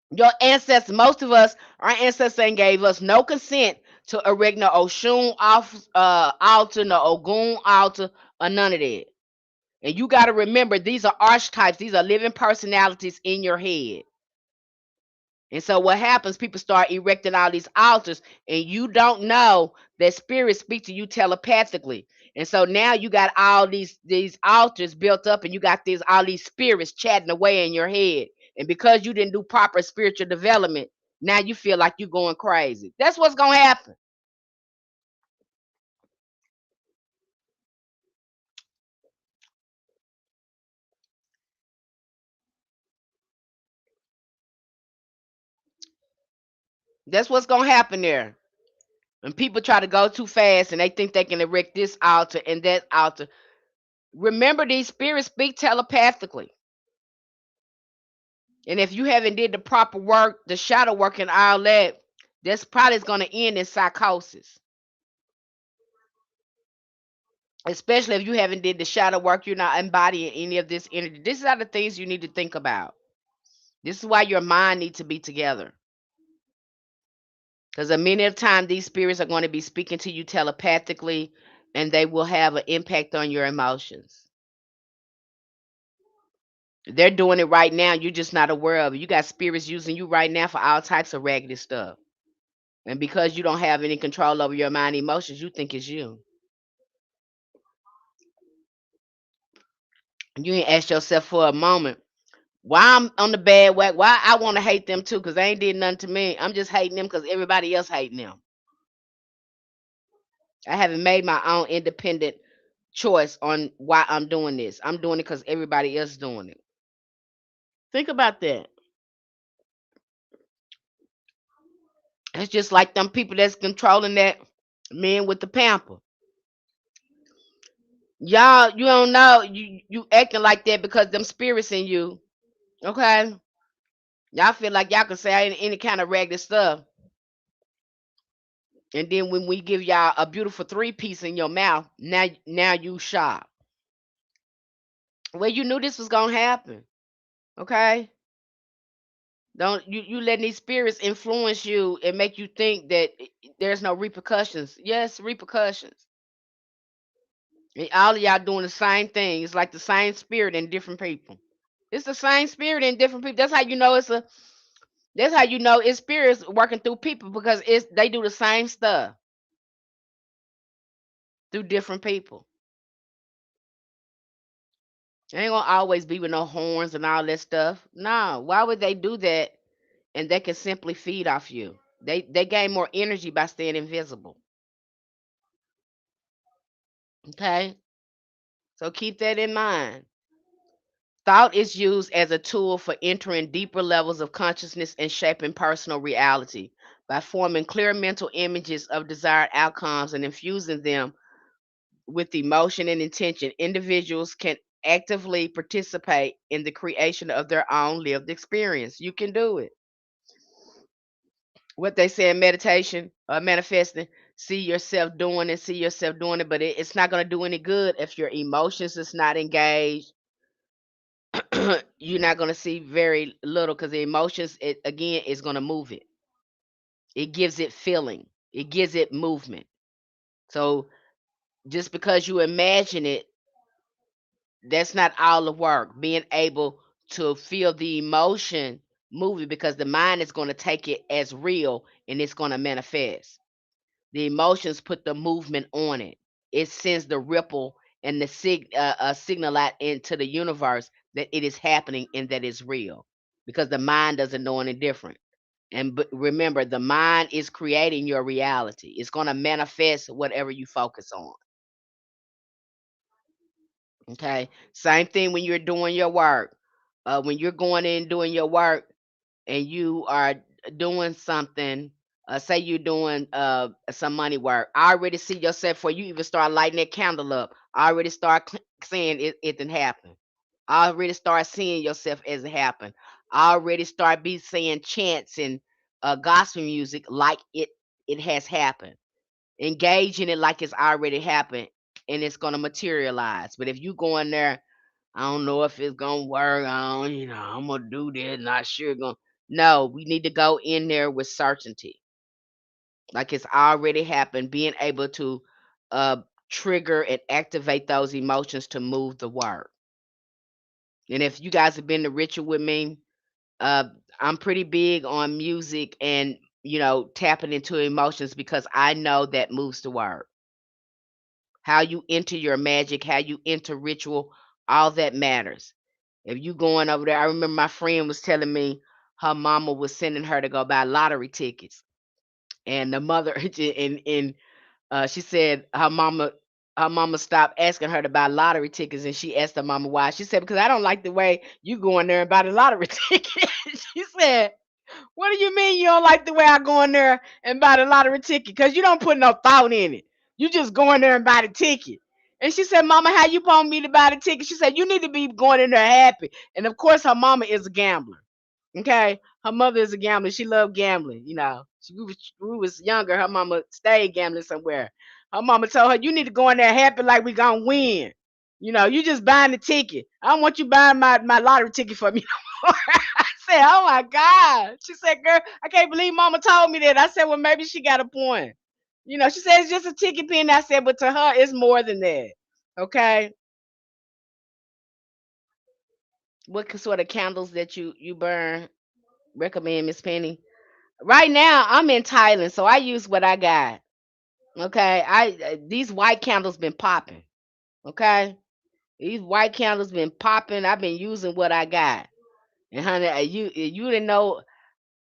Your ancestors, most of us, our ancestors ain't gave us no consent to erect no Oshun altar, no Ogun altar, or none of that. And you got to remember, these are archetypes. These are living personalities in your head. And so what happens, people start erecting all these altars, and you don't know that spirits speak to you telepathically. And so now you got all these altars built up, and you got these all these spirits chatting away in your head. And because you didn't do proper spiritual development, now you feel like you're going crazy. That's what's gonna happen. That's what's gonna happen there. When people try to go too fast and they think they can erect this altar and that altar, remember these spirits speak telepathically. And if you haven't did the proper work, the shadow work and all that, that's probably going to end in psychosis. Especially if you haven't did the shadow work, you're not embodying any of this energy. These are the things you need to think about. This is why your mind needs to be together. Because many of the time these spirits are going to be speaking to you telepathically, and they will have an impact on your emotions. They're doing it right now. You're just not aware of it. You got spirits using you right now for all types of raggedy stuff. And because you don't have any control over your mind emotions, you think it's you. You ain't ask yourself for a moment, why I'm on the bad whack, why I want to hate them too, because they ain't did nothing to me. I'm just hating them because everybody else hating them. I haven't made my own independent choice on why I'm doing this. I'm doing it because everybody else is doing it. Think about that. It's just like them people that's controlling that men with the pamper. Y'all, you don't know you acting like that because them spirits in you. Okay, y'all feel like y'all can say any kind of raggedy stuff, and then when we give y'all a beautiful three-piece in your mouth, now you shocked. Well, you knew this was gonna happen. Okay, don't you letting these spirits influence you and make you think that there's no repercussions. Yes, repercussions. And all of y'all doing the same thing. It's like the same spirit in different people. It's the same spirit in different people. That's how you know it's a. That's how you know it's spirits working through people, because it's they do the same stuff through different people. They ain't gonna always be with no horns and all that stuff. No, why would they do that? And they can simply feed off you. They gain more energy by staying invisible. Okay, so keep that in mind. Thought is used as a tool for entering deeper levels of consciousness and shaping personal reality. By forming clear mental images of desired outcomes and infusing them with emotion and intention, individuals can actively participate in the creation of their own lived experience. You can do it. What they say in meditation or manifesting, see yourself doing it, but it's not going to do any good if your emotions is not engaged. You're not going to see very little, because the emotions, it again is going to move it. It gives it feeling, it gives it movement. So just because you imagine it, that's not all the work. Being able to feel the emotion moving, because the mind is going to take it as real and it's going to manifest. The emotions put the movement on it. It sends the ripple and the signal out into the universe that it is happening and that it's real, because the mind doesn't know any different. And remember, the mind is creating your reality. It's going to manifest whatever you focus on. Okay. Same thing when you're doing your work. When you're going in doing your work and you are doing something, say you're doing some money work. I already see yourself before you even start lighting that candle up. I already start saying it didn't happen. I already start seeing yourself as it happened. I already start be saying chants and gospel music like it has happened. Engage in it like it's already happened, and it's gonna materialize. But if you go in there, I don't know if it's gonna work. I don't, I'm gonna do this, not sure gonna. No, we need to go in there with certainty. like it's already happened, being able to uh, trigger and activate those emotions to move the work. And if you guys have been to ritual with me, uh, I'm pretty big on music and tapping into emotions because I know that moves the word. How you enter your magic, how you enter ritual, all that matters. If you going over there, I remember my friend was telling me her mama was sending her to go buy lottery tickets, and the mother and she said her mama stopped asking her to buy lottery tickets, and she asked her mama why. She said, because I don't like the way you go in there and buy the lottery ticket. She said, what do you mean you don't like the way I go in there and buy the lottery ticket? Because you don't put no thought in it. You just go in there and buy the ticket. And she said, Mama, how you want me to buy the ticket? She said, you need to be going in there happy. And of course, her mama is a gambler. Okay, her mother is a gambler. She loved gambling. We was younger. Her mama stayed gambling somewhere. Her mama told her, "You need to go in there happy like we gonna win. You just buying the ticket. I don't want you buying my lottery ticket for me no more." I said, "Oh my God." She said, "Girl, I can't believe Mama told me that." I said, "Well, maybe she got a point." She said it's just a ticket pin. I said, but to her, it's more than that. Okay, what sort of candles that you burn? Recommend, Miss Penny? Right now, I'm in Thailand, so I use what I got. Okay, these white candles been popping. Okay, these white candles been popping. I've been using what I got, and honey, you didn't know,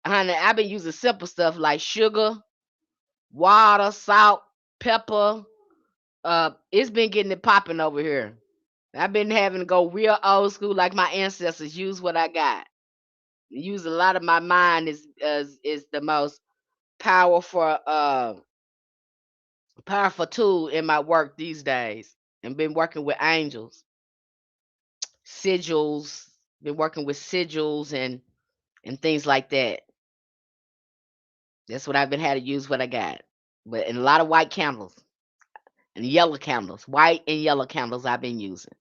honey. I've been using simple stuff like sugar, water, salt, pepper. It's been getting it popping over here. I've been having to go real old school, like my ancestors. Use what I got. Use a lot of my mind is the most powerful. Powerful tool in my work these days, and been working with angels, sigils, been working with sigils and things like that. That's what I've been had to use what I got. But and a lot of white candles and yellow candles, white and yellow candles I've been using.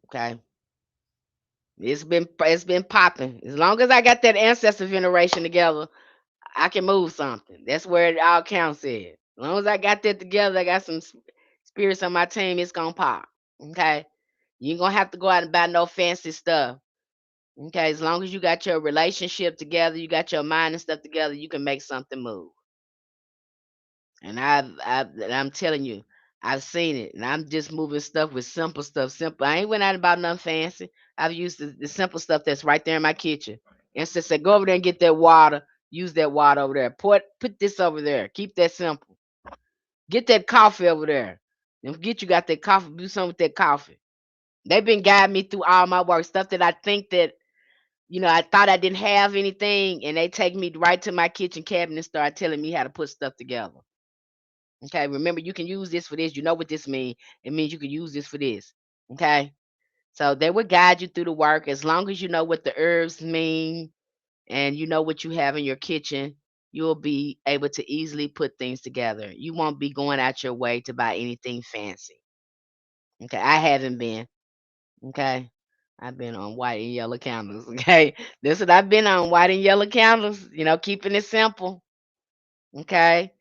Okay. It's been popping. As long as I got that ancestor veneration together, I can move something. That's where it all counts in. As long as I got that together, I got some spirits on my team, it's gonna pop. Okay. You ain't gonna have to go out and buy no fancy stuff. Okay. As long as you got your relationship together, you got your mind and stuff together, you can make something move. And I'm telling you, I've seen it. And I'm just moving stuff with simple stuff. Simple. I ain't went out and bought nothing fancy. I've used the simple stuff that's right there in my kitchen. And so say, go over there and get that water. Use that water over there. Put this over there. Keep that simple. Get that coffee over there. And forget you got that coffee. Do something with that coffee. They've been guiding me through all my work. Stuff that I think that, I thought I didn't have anything. And they take me right to my kitchen cabinet and start telling me how to put stuff together. Okay, remember you can use this for this. You know what this means. It means you can use this for this. Okay. So they will guide you through the work as long as you know what the herbs mean and you know what you have in your kitchen, you'll be able to easily put things together. You won't be going out your way to buy anything fancy. Okay. I haven't been. Okay. I've been on white and yellow candles. Okay. This is what I've been on, white and yellow candles, keeping it simple. Okay.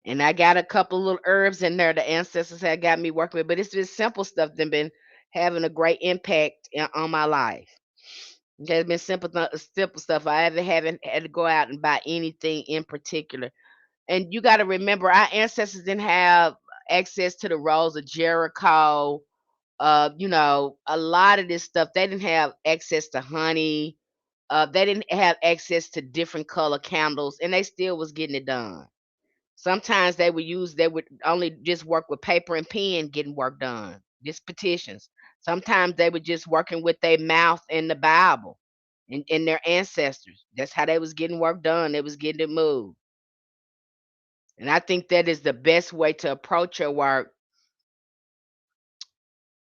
And I got a couple little herbs in there the ancestors had got me working with, but it's just simple stuff that been having a great impact on my life. Okay, it's been simple stuff. I haven't had to go out and buy anything in particular. And you got to remember, our ancestors didn't have access to the rolls of Jericho. A lot of this stuff. They didn't have access to honey. They didn't have access to different color candles, and they still was getting it done. Sometimes they would only just work with paper and pen getting work done, just petitions. Sometimes they were just working with their mouth and the Bible and their ancestors. That's how they was getting work done. They was getting it moved. And I think that is the best way to approach your work,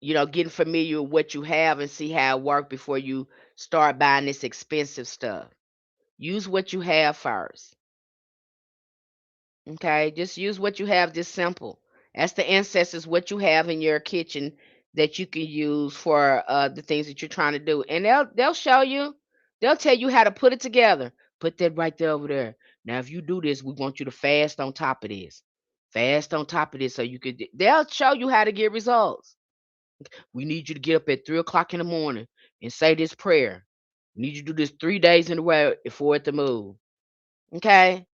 getting familiar with what you have and see how it work before you start buying this expensive stuff. Use what you have first. Okay, just use what you have, just simple. Ask the ancestors what you have in your kitchen that you can use for the things that you're trying to do, and they'll show you. They'll tell you how to put it together. Put that right there over there. Now, if you do this, we want you to fast on top of this. Fast on top of this so you could, they'll show you how to get results. We need you to get up at 3 o'clock in the morning and say this prayer. We need you to do this 3 days in a row for it to move. Okay?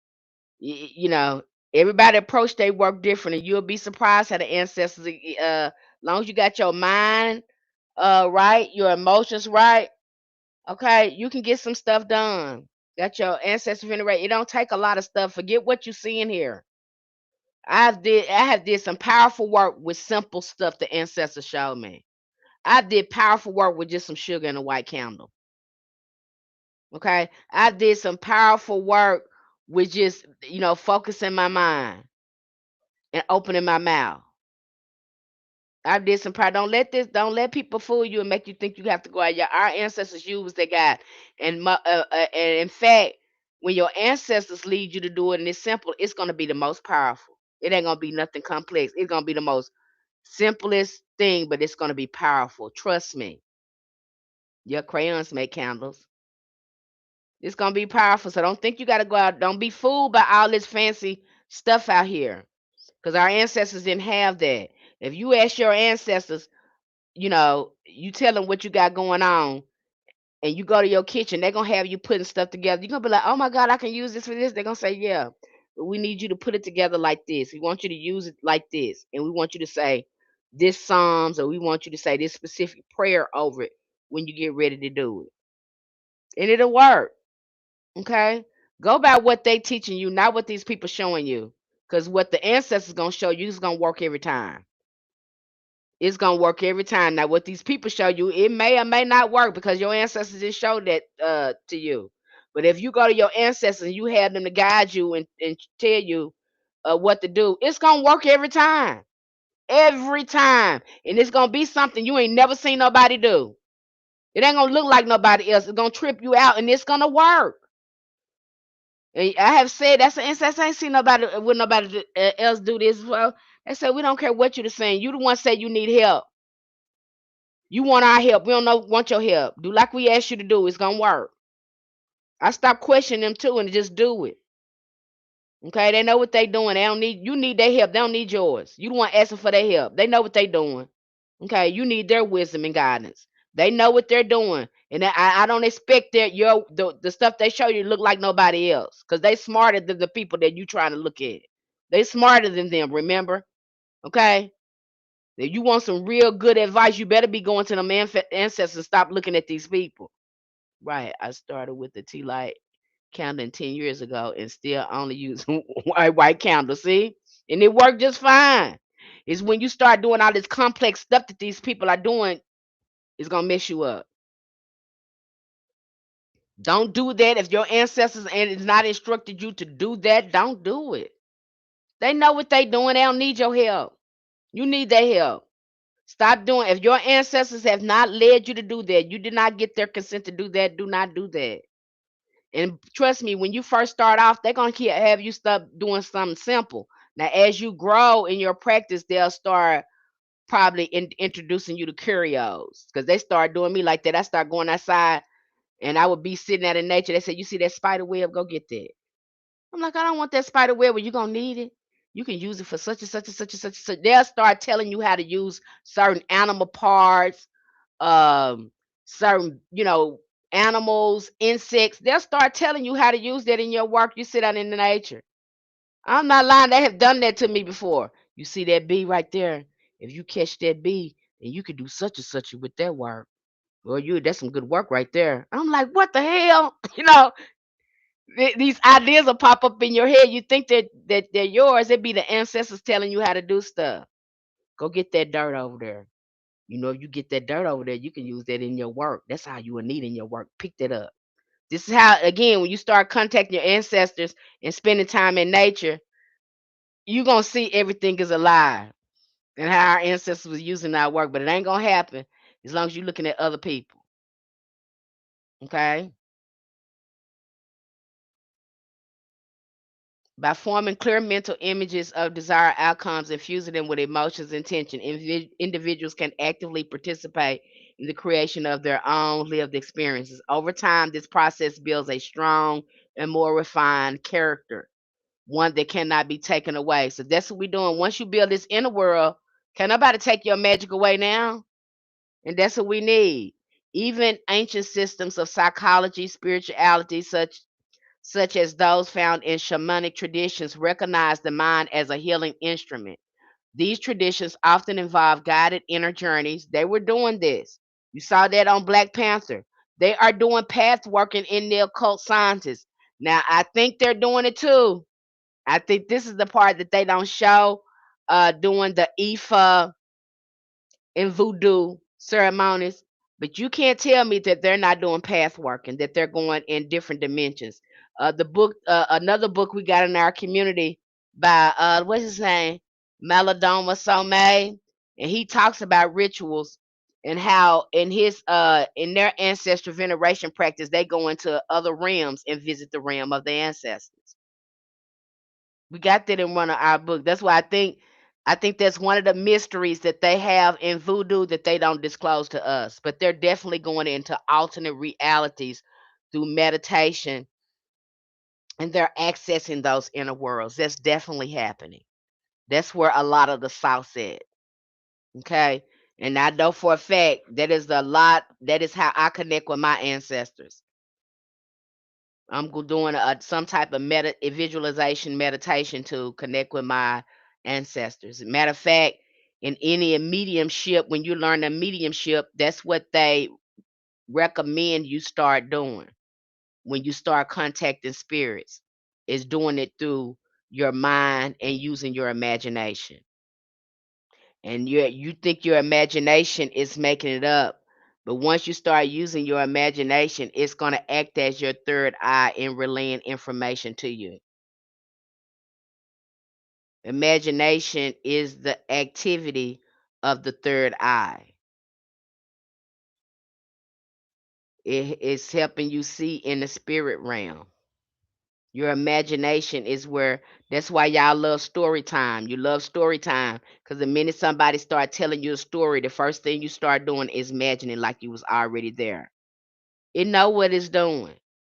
You know, everybody approach their work different, and you'll be surprised how the ancestors, long as you got your mind right, your emotions right, okay, you can get some stuff done. Got your ancestors in the right. It don't take a lot of stuff. Forget what you see in here. I have did some powerful work with simple stuff the ancestors showed me. I did powerful work with just some sugar and a white candle. Okay. I did some powerful work with just, focusing my mind and opening my mouth. I did some power. Don't let people fool you and make you think you have to go out. Yeah, our ancestors used their God. And in fact, when your ancestors lead you to do it and it's simple, it's gonna be the most powerful. It ain't gonna be nothing complex. It's gonna be the most simplest thing, but it's gonna be powerful. Trust me. Your crayons make candles. It's gonna be powerful. So don't think you gotta go out. Don't be fooled by all this fancy stuff out here. Because our ancestors didn't have that. If you ask your ancestors, you tell them what you got going on, and you go to your kitchen, they're gonna have you putting stuff together. You're gonna be like, oh my God, I can use this for this. They're gonna say, yeah, but we need you to put it together like this. We want you to use it like this. And we want you to say this Psalms, or we want you to say this specific prayer over it when you get ready to do it. And it'll work. Okay? Go by what they teaching you, not what these people showing you. Because what the ancestors gonna show you is gonna work every time. It's gonna work every time. Now, what these people show you, it may or may not work because your ancestors didn't show that to you. But if you go to your ancestors and you have them to guide you and tell you what to do, it's gonna work every time. Every time. And it's gonna be something you ain't never seen nobody do. It ain't gonna look like nobody else. It's gonna trip you out and it's gonna work. And I have said that's an ancestor. I ain't seen nobody with nobody else do this. Well, they said we don't care what you're saying. You the one say you need help. You want our help. We don't know want your help. Do like we asked you to do. It's gonna work. I stop questioning them too and just do it. Okay, they know what they doing. They don't need you need their help. They don't need yours. You the one asking for their help. They know what they doing. Okay, you need their wisdom and guidance. They know what they're doing, and I don't expect that the stuff they show you to look like nobody else, because they smarter than the people that you trying to look at. They smarter than them. Remember, okay. If you want some real good advice, you better be going to the ancestors. Stop looking at these people. Right. I started with the tea light candle 10 years ago and still only use white candle. See? And it worked just fine. It's when you start doing all this complex stuff that these people are doing, it's going to mess you up. Don't do that. If your ancestors and it's not instructed you to do that, don't do it. They know what they doing. They don't need your help. You need their help. Stop doing. If your ancestors have not led you to do that, you did not get their consent to do that. Do not do that. And trust me, when you first start off, they're gonna have you start doing something simple. Now, as you grow in your practice, they'll start probably introducing you to curios because they start doing me like that. I start going outside and I would be sitting out in nature. They say, "You see that spider web? Go get that." I'm like, "I don't want that spider web. Well, you gonna need it. You can use it for such and such and such and such and such." They'll start telling you how to use certain animal parts, um, certain, animals, insects. They'll start telling you how to use that in your work. You sit out in the nature. I'm not lying. They have done that to me before. You see that bee right there? If you catch that bee, then you can do such and such with that work. Well, that's some good work right there. I'm like, what the hell? These ideas will pop up in your head. You think that they're yours. It be the ancestors telling you how to do stuff. Go get that dirt over there. If you get that dirt over there, you can use that in your work. That's how you will need in your work. Pick that up. This is how, again, when you start contacting your ancestors and spending time in nature, you're going to see everything is alive and how our ancestors was using our work. But it ain't going to happen as long as you're looking at other people. Okay? By forming clear mental images of desired outcomes and fusing them with emotions and intention, individuals can actively participate the creation of their own lived experiences. Over time, this process builds a strong and more refined character, one that cannot be taken away. So that's what we're doing. Once you build this inner world, can nobody take your magic away now? And that's what we need. Even ancient systems of psychology, spirituality, such as those found in shamanic traditions, recognize the mind as a healing instrument. These traditions often involve guided inner journeys. They were doing this. You saw that on Black Panther. They are doing path working in the occult sciences. Now, I think they're doing it too. I think this is the part that they don't show doing the Ifa and voodoo ceremonies, but you can't tell me that they're not doing path work and that they're going in different dimensions. Another book we got in our community by what's his name, Maladoma Some, and he talks about rituals and how in their ancestral veneration practice they go into other realms and visit the realm of the ancestors. We got that in one of our books. That's why I think that's one of the mysteries that they have in voodoo that they don't disclose to us. But they're definitely going into alternate realities through meditation, and they're accessing those inner worlds. That's definitely happening. That's where a lot of the South's at. Okay. And I know for a fact that is how I connect with my ancestors. I'm doing some type of visualization meditation to connect with my ancestors. Matter of fact, in any mediumship, when you learn a mediumship, that's what they recommend you start doing when you start contacting spirits. Is doing it through your mind and using your imagination. And you think your imagination is making it up. But once you start using your imagination, it's going to act as your third eye in relaying information to you. Imagination is the activity of the third eye. It's helping you see in the spirit realm. Your imagination is where that's why y'all love story time. You love story time because the minute somebody start telling you a story, the first thing you start doing is imagining like you was already there. It know what it's doing.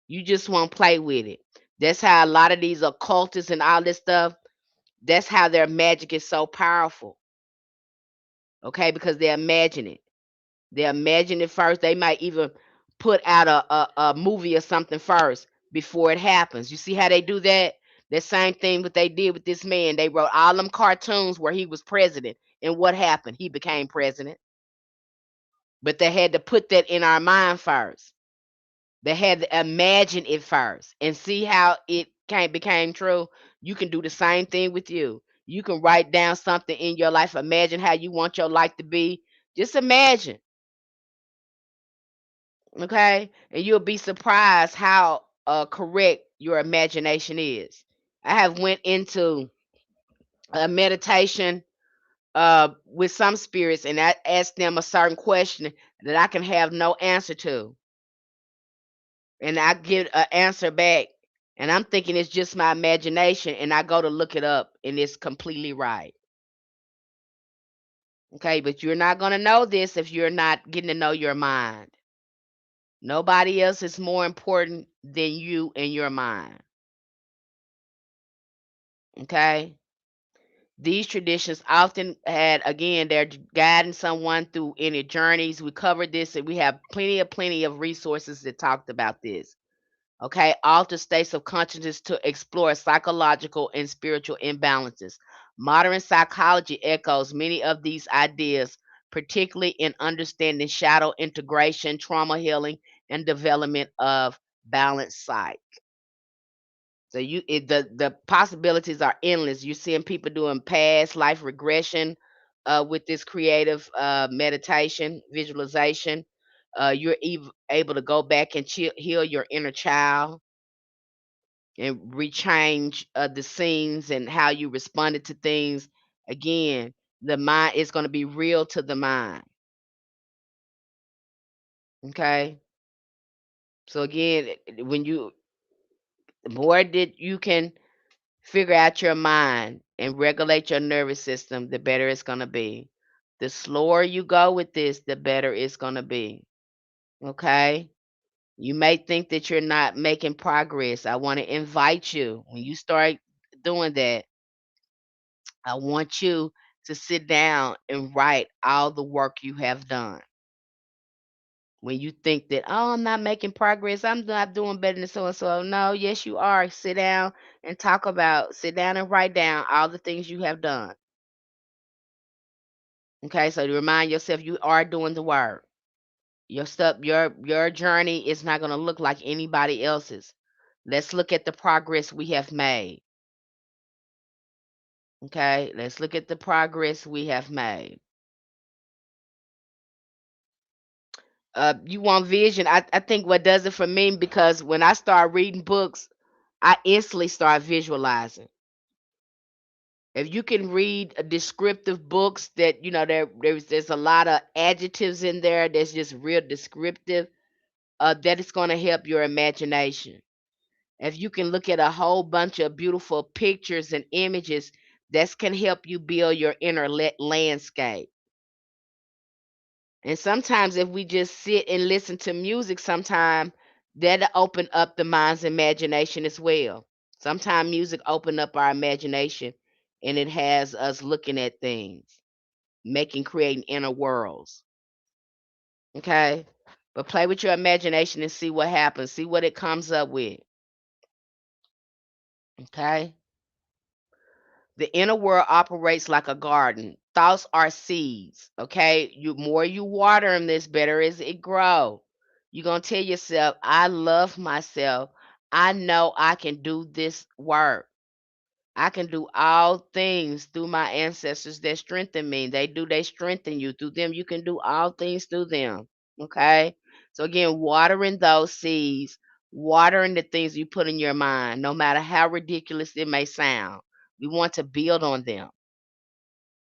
You just won't play with it. That's how a lot of these occultists and all this stuff, that's how their magic is so powerful. Okay, because they imagine it. They imagine it first. They might even put out a movie or something first before it happens. You see how they do that? The same thing what they did with this man. They wrote all them cartoons where he was president. And what happened? He became president. But they had to put that in our mind first. They had to imagine it first and see how it became true. You can do the same thing with you. You can write down something in your life. Imagine how you want your life to be. Just imagine. Okay, and you'll be surprised how correct your imagination is. I have went into a meditation with some spirits, and I asked them a certain question that I can have no answer to, and I get an answer back, and I'm thinking it's just my imagination, and I go to look it up, and it's completely right. Okay, but you're not going to know this if you're not getting to know your mind. Nobody else is more important than you and your mind. Okay. These traditions often had, again, they're guiding someone through any journeys. We covered this, and we have plenty of resources that talked about this. Okay, altered states of consciousness to explore psychological and spiritual imbalances. Modern psychology echoes many of these ideas, particularly in understanding shadow integration, trauma healing, and development of balanced sight. So the possibilities are endless. You're seeing people doing past life regression with this creative meditation, visualization. You're able to go back and heal your inner child and rechange the scenes and how you responded to things. Again, the mind is going to be real to the mind. Okay. So again, when you the more that you can figure out your mind and regulate your nervous system, the better it's going to be. The slower you go with this, the better it's going to be. Okay? You may think that you're not making progress. I want to invite you, when you start doing that, I want you to sit down and write all the work you have done. When you think that, oh, I'm not making progress, I'm not doing better than so and so. No, yes, you are. Sit down and write down all the things you have done. Okay, so to remind yourself you are doing the work. Your journey is not going to look like anybody else's. Let's look at the progress we have made. Okay, let's look at the progress we have made. You want vision. I think what does it for me, because when I start reading books, I instantly start visualizing. If you can read descriptive books that, there's a lot of adjectives in there that's just real descriptive, that is going to help your imagination. If you can look at a whole bunch of beautiful pictures and images, that can help you build your inner landscape. And sometimes if we just sit and listen to music, sometime that'll open up the mind's imagination as well. Sometimes music open up our imagination, and it has us looking at things, creating inner worlds. Okay? But play with your imagination and see what happens. See what it comes up with. Okay? The inner world operates like a garden. Thoughts are seeds. Okay? You more you water them, this better as it grow. You're gonna tell yourself, I love myself. I know I can do this work. I can do all things through my ancestors that strengthen me. They strengthen you. Through them, you can do all things through them. Okay? So again, watering those seeds, watering the things you put in your mind, no matter how ridiculous it may sound. We want to build on them.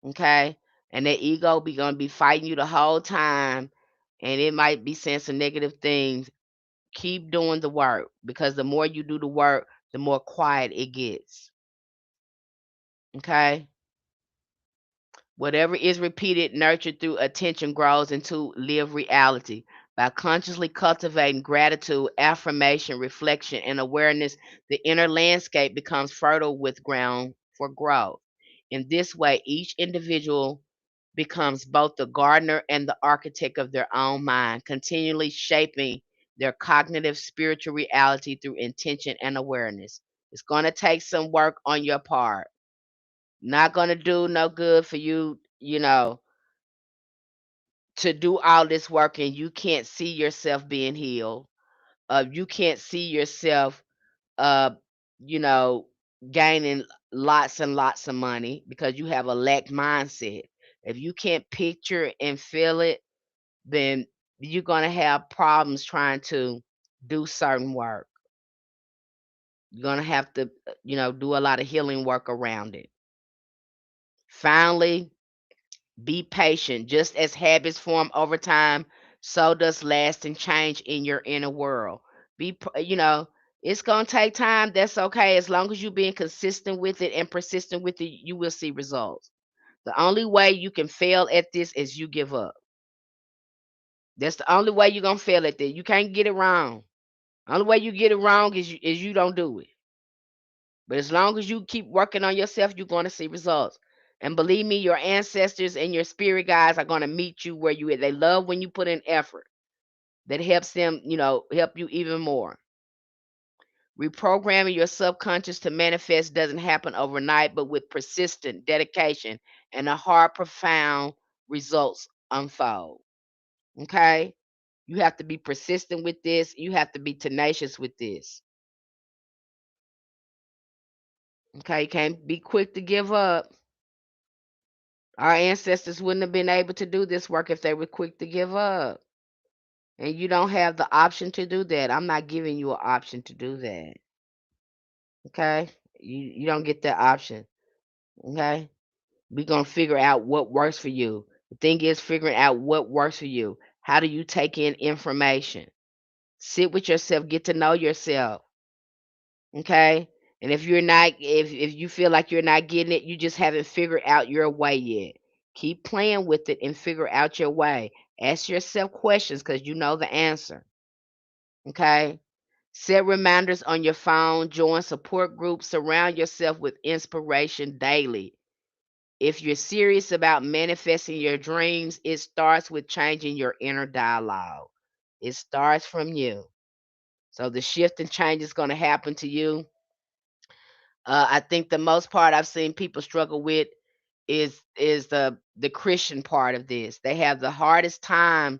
Okay? And that ego be gonna be fighting you the whole time, and it might be saying some negative things. Keep doing the work, because the more you do the work, the more quiet it gets. Okay? Whatever is repeated, nurtured through attention grows into live reality. By consciously cultivating gratitude, affirmation, reflection, and awareness, the inner landscape becomes fertile with ground for growth. In this way, each individual becomes both the gardener and the architect of their own mind, continually shaping their cognitive spiritual reality through intention and awareness. It's going to take some work on your part. Not going to do no good for you, to do all this work and you can't see yourself being healed. You can't see yourself, uh, you know, gaining lots and lots of money because you have a lack mindset. If you can't picture and feel it, then you're going to have problems trying to do certain work. You're going to have to, do a lot of healing work around it. Finally, be patient. Just as habits form over time, so does lasting change in your inner world. It's going to take time. That's okay. As long as you're being consistent with it and persistent with it, you will see results. The only way you can fail at this is you give up. That's the only way you're going to fail at this. You can't get it wrong. Only way you get it wrong is you don't do it. But as long as you keep working on yourself, you're going to see results. And believe me, your ancestors and your spirit guides are going to meet you where you at. They love when you put in effort. That helps them, help you even more. Reprogramming your subconscious to manifest doesn't happen overnight, but with persistent dedication and a hard, profound results unfold. Okay? You have to be persistent with this. You have to be tenacious with this. Okay? You can't be quick to give up. Our ancestors wouldn't have been able to do this work if they were quick to give up. And you don't have the option to do that. I'm not giving you an option to do that. Okay? You don't get that option. Okay? We're going to figure out what works for you. The thing is figuring out what works for you. How do you take in information? Sit with yourself, get to know yourself. Okay? And if you feel like you're not getting it, you just haven't figured out your way yet. Keep playing with it and figure out your way. Ask yourself questions because you know the answer. Okay. Set reminders on your phone, join support groups, surround yourself with inspiration daily. If you're serious about manifesting your dreams, it starts with changing your inner dialogue. It starts from you. So the shift and change is going to happen to you. I think the most part I've seen people struggle with is the Christian part of this. They have the hardest time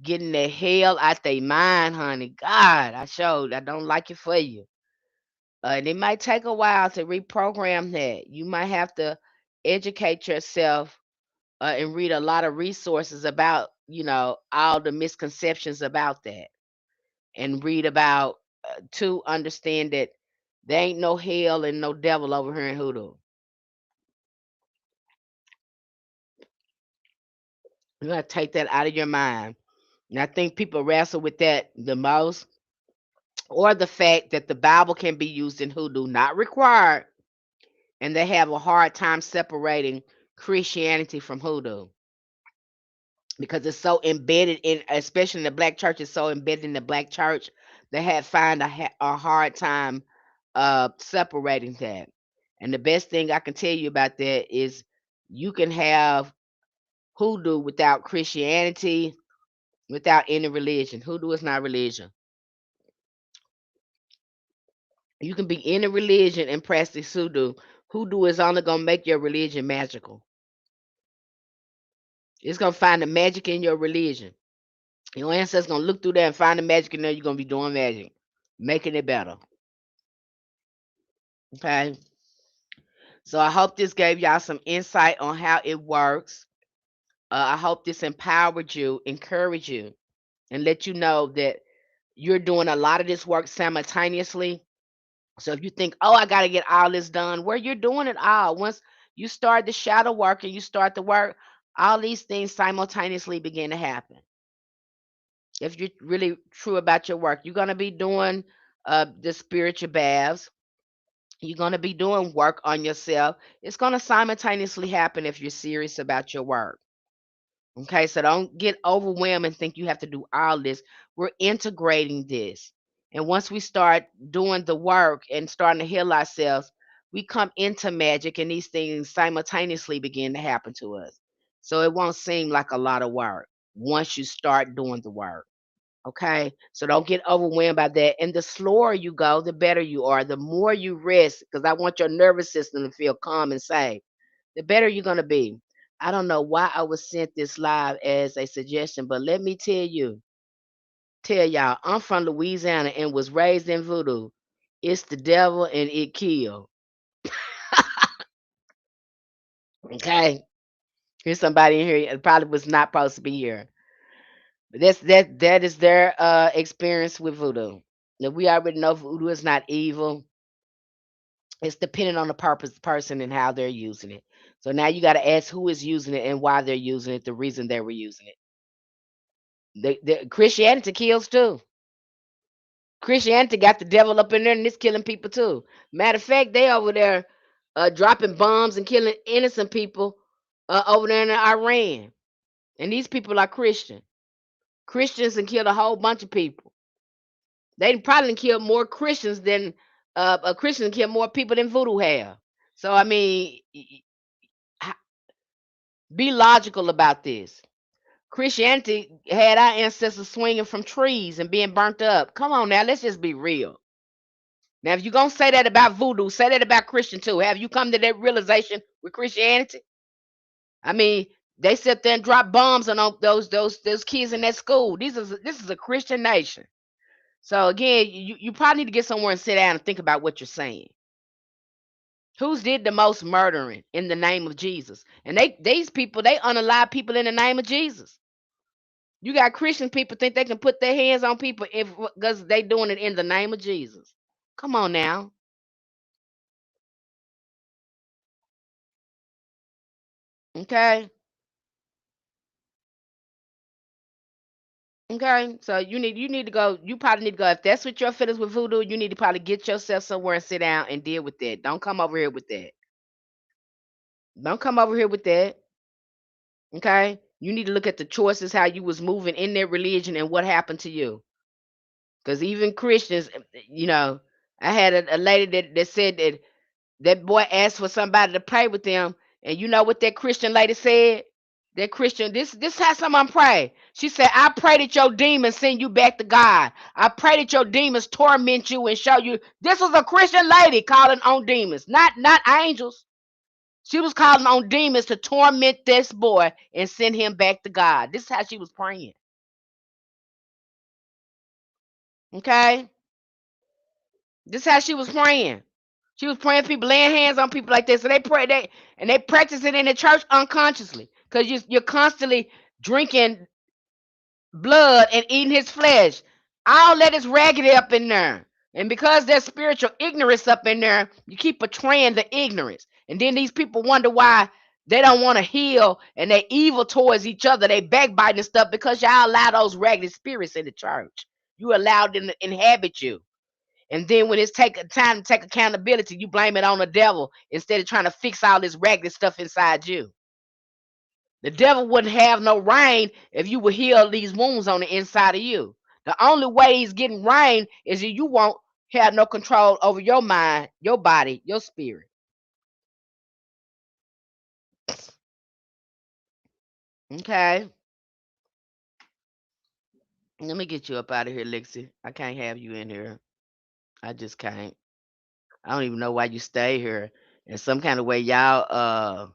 getting the hell out their mind, honey. God, I don't like it for you. And it might take a while to reprogram that. You might have to educate yourself and read a lot of resources about, all the misconceptions about that, and read about to understand that there ain't no hell and no devil over here in hoodoo. You gotta take that out of your mind. And I think people wrestle with that the most, or the fact that the Bible can be used in hoodoo, not required, and they have a hard time separating Christianity from hoodoo because it's so embedded in, especially in the black church, it's so embedded in the black church. They had find a hard time separating that. And the best thing I can tell you about that is you can have hoodoo without Christianity, without any religion. Hoodoo is not religion. You can be in a religion and practice hoodoo. Hoodoo is only gonna make your religion magical. It's gonna find the magic in your religion. Your ancestors gonna look through there and find the magic in there. You're gonna be doing magic, making it better. Okay. So I hope this gave y'all some insight on how it works. I hope this empowered you, encouraged you, and let you know that you're doing a lot of this work simultaneously. So if you think, oh, I got to get all this done, where you're doing it all. Once you start the shadow work and you start the work, all these things simultaneously begin to happen. If you're really true about your work, you're going to be doing the spiritual baths. You're going to be doing work on yourself. It's going to simultaneously happen if you're serious about your work. Okay, so don't get overwhelmed and think you have to do all this. We're integrating this. And once we start doing the work and starting to heal ourselves, we come into magic and these things simultaneously begin to happen to us. So it won't seem like a lot of work once you start doing the work. Okay, so don't get overwhelmed by that. And the slower you go, the better you are. The more you rest, because I want your nervous system to feel calm and safe, the better you're going to be. I don't know why I was sent this live as a suggestion, but let me tell y'all, I'm from Louisiana and was raised in voodoo. It's the devil and it kill. Okay, here's somebody in here that probably was not supposed to be here. But that is their experience with voodoo. Now we already know voodoo is not evil. It's dependent on the purpose person and how they're using it. So now you got to ask who is using it and why they're using it, the reason they were using it. The Christianity kills too. Christianity got the devil up in there and it's killing people too. Matter of fact, they over there dropping bombs and killing innocent people over there in Iran. And these people are Christian. Christians and killed a whole bunch of people. They probably killed more Christians than a Christian killed more people than voodoo have. So I mean, be logical about this. Christianity had our ancestors swinging from trees and being burnt up. Come on now, let's just be real. Now, if you're gonna say that about voodoo, say that about Christian too. Have you come to that realization with Christianity? I mean, they sit there and drop bombs on those kids in that school. This is a Christian nation. So again, you probably need to get somewhere and sit down and think about what you're saying. Who's did the most murdering in the name of Jesus? And these people, they unalive people in the name of Jesus. You got Christian people think they can put their hands on people if because they doing it in the name of Jesus. Come on now. Okay. Okay. So you need to go, you probably need to go. If that's what your feelings with voodoo, you need to probably get yourself somewhere and sit down and deal with that. Don't come over here with that. Don't come over here with that. Okay? You need to look at the choices, how you was moving in their religion and what happened to you. Because even Christians, you know, I had a lady that said that that boy asked for somebody to pray with them, and you know what that Christian lady said? That Christian, this how someone pray. She said, "I pray that your demons send you back to God. I pray that your demons torment you and show you." This was a Christian lady calling on demons, not angels. She was calling on demons to torment this boy and send him back to God. This is how she was praying. Okay, this is how she was praying. She was praying people, laying hands on people like this. So they pray they practice it in the church unconsciously. Because you're constantly drinking blood and eating his flesh. All that is raggedy up in there. And because there's spiritual ignorance up in there, you keep portraying the ignorance. And then these people wonder why they don't want to heal and they evil towards each other. They backbiting and stuff because y'all allow those raggedy spirits in the church. You allow them to inhabit you. And then when it's time to take accountability, you blame it on the devil instead of trying to fix all this raggedy stuff inside you. The devil wouldn't have no reign if you would heal these wounds on the inside of you. The only way he's getting reign is that you won't have no control over your mind, your body, your spirit. Okay. Let me get you up out of here, Lexi. I can't have you in here. I just can't. I don't even know why you stay here. In some kind of way, y'all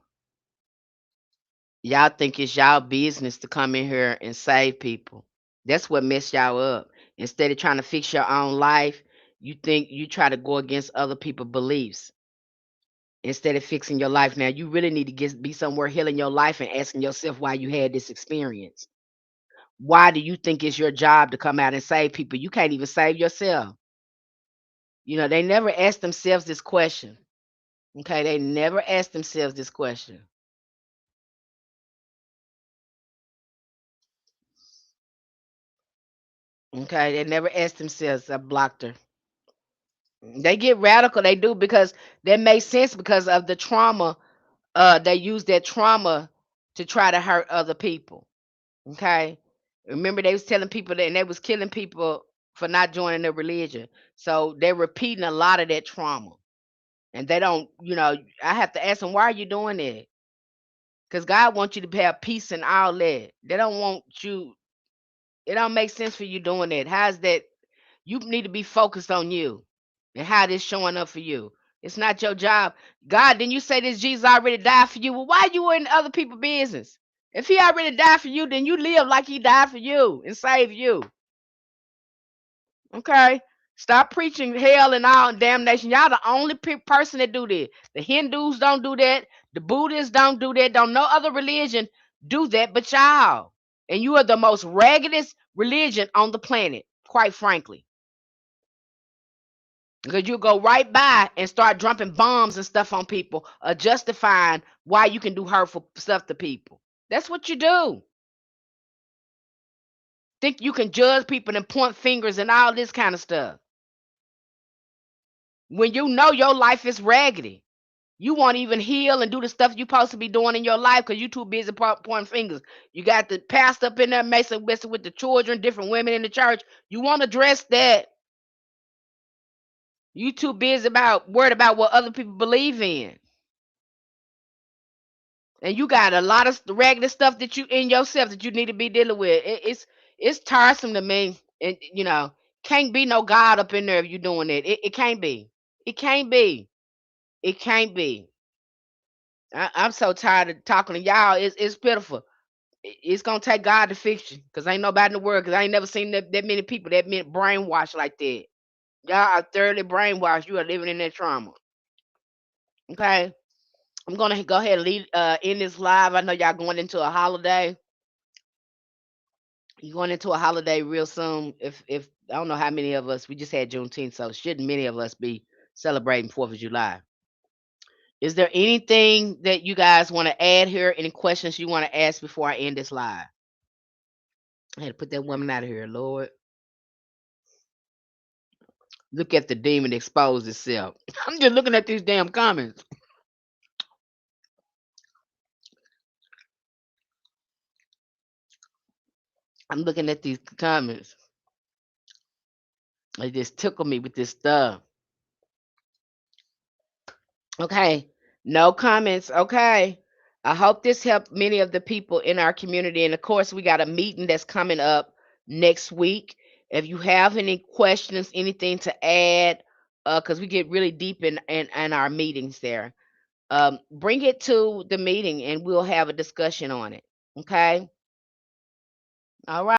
think it's y'all business to come in here and save people. That's what messed y'all up. Instead of trying to fix your own life, you think you try to go against other people's beliefs instead of fixing your life. Now you really need to be somewhere healing your life and asking yourself why you had this experience. Why do you think it's your job to come out and save people? You can't even save yourself. They never ask themselves this question. Okay, they never ask themselves this question. Okay, they never ask themselves. I blocked her. They get radical, they do, because that makes sense because of the trauma. They use that trauma to try to hurt other people. Okay. Remember they was telling people that and they was killing people for not joining their religion. So they're repeating a lot of that trauma. And they don't, I have to ask them, why are you doing that? Because God wants you to have peace and all that. They don't want you, it don't make sense for you doing that. How's that? You need to be focused on you and how this showing up for you. It's not your job. God, didn't you say this Jesus already died for you? Well, why you in other people's business? If he already died for you, then you live like he died for you and save you. Okay? Stop preaching hell and all damnation. Y'all the only person that do that. The Hindus don't do that. The Buddhists don't do that. Don't no other religion do that but y'all. And you are the most raggedest religion on the planet, quite frankly. Because you go right by and start dropping bombs and stuff on people, justifying why you can do hurtful stuff to people. That's what you do. Think you can judge people and point fingers and all this kind of stuff. When you know your life is raggedy. You won't even heal and do the stuff you're supposed to be doing in your life because you're too busy pointing fingers. You got the pastor up in there messing with the children, different women in the church. You want to address that. You too busy worried about what other people believe in. And you got a lot of regular stuff that you in yourself that you need to be dealing with. It's tiresome to me, and can't be no God up in there if you're doing it. It can't be. It can't be. It can't be. I'm so tired of talking to y'all. It's pitiful. It's gonna take God to fix you, cause ain't nobody in the world. Cause I ain't never seen that many people that meant brainwashed like that. Y'all are thoroughly brainwashed. You are living in that trauma. Okay, I'm gonna go ahead and end this live. I know y'all going into a holiday. You going into a holiday real soon. If I don't know how many of us, we just had Juneteenth, so shouldn't many of us be celebrating 4th of July? Is there anything that you guys want to add here? Any questions you want to ask before I end this live? I had to put that woman out of here, Lord. Look at the demon expose itself. I'm just looking at these damn comments. I'm looking at these comments. They just tickle me with this stuff. Okay. No comments. Okay. I hope this helped many of the people in our community. And of course, we got a meeting that's coming up next week. If you have any questions, anything to add, because we get really deep in our meetings there, bring it to the meeting and we'll have a discussion on it. Okay. All right.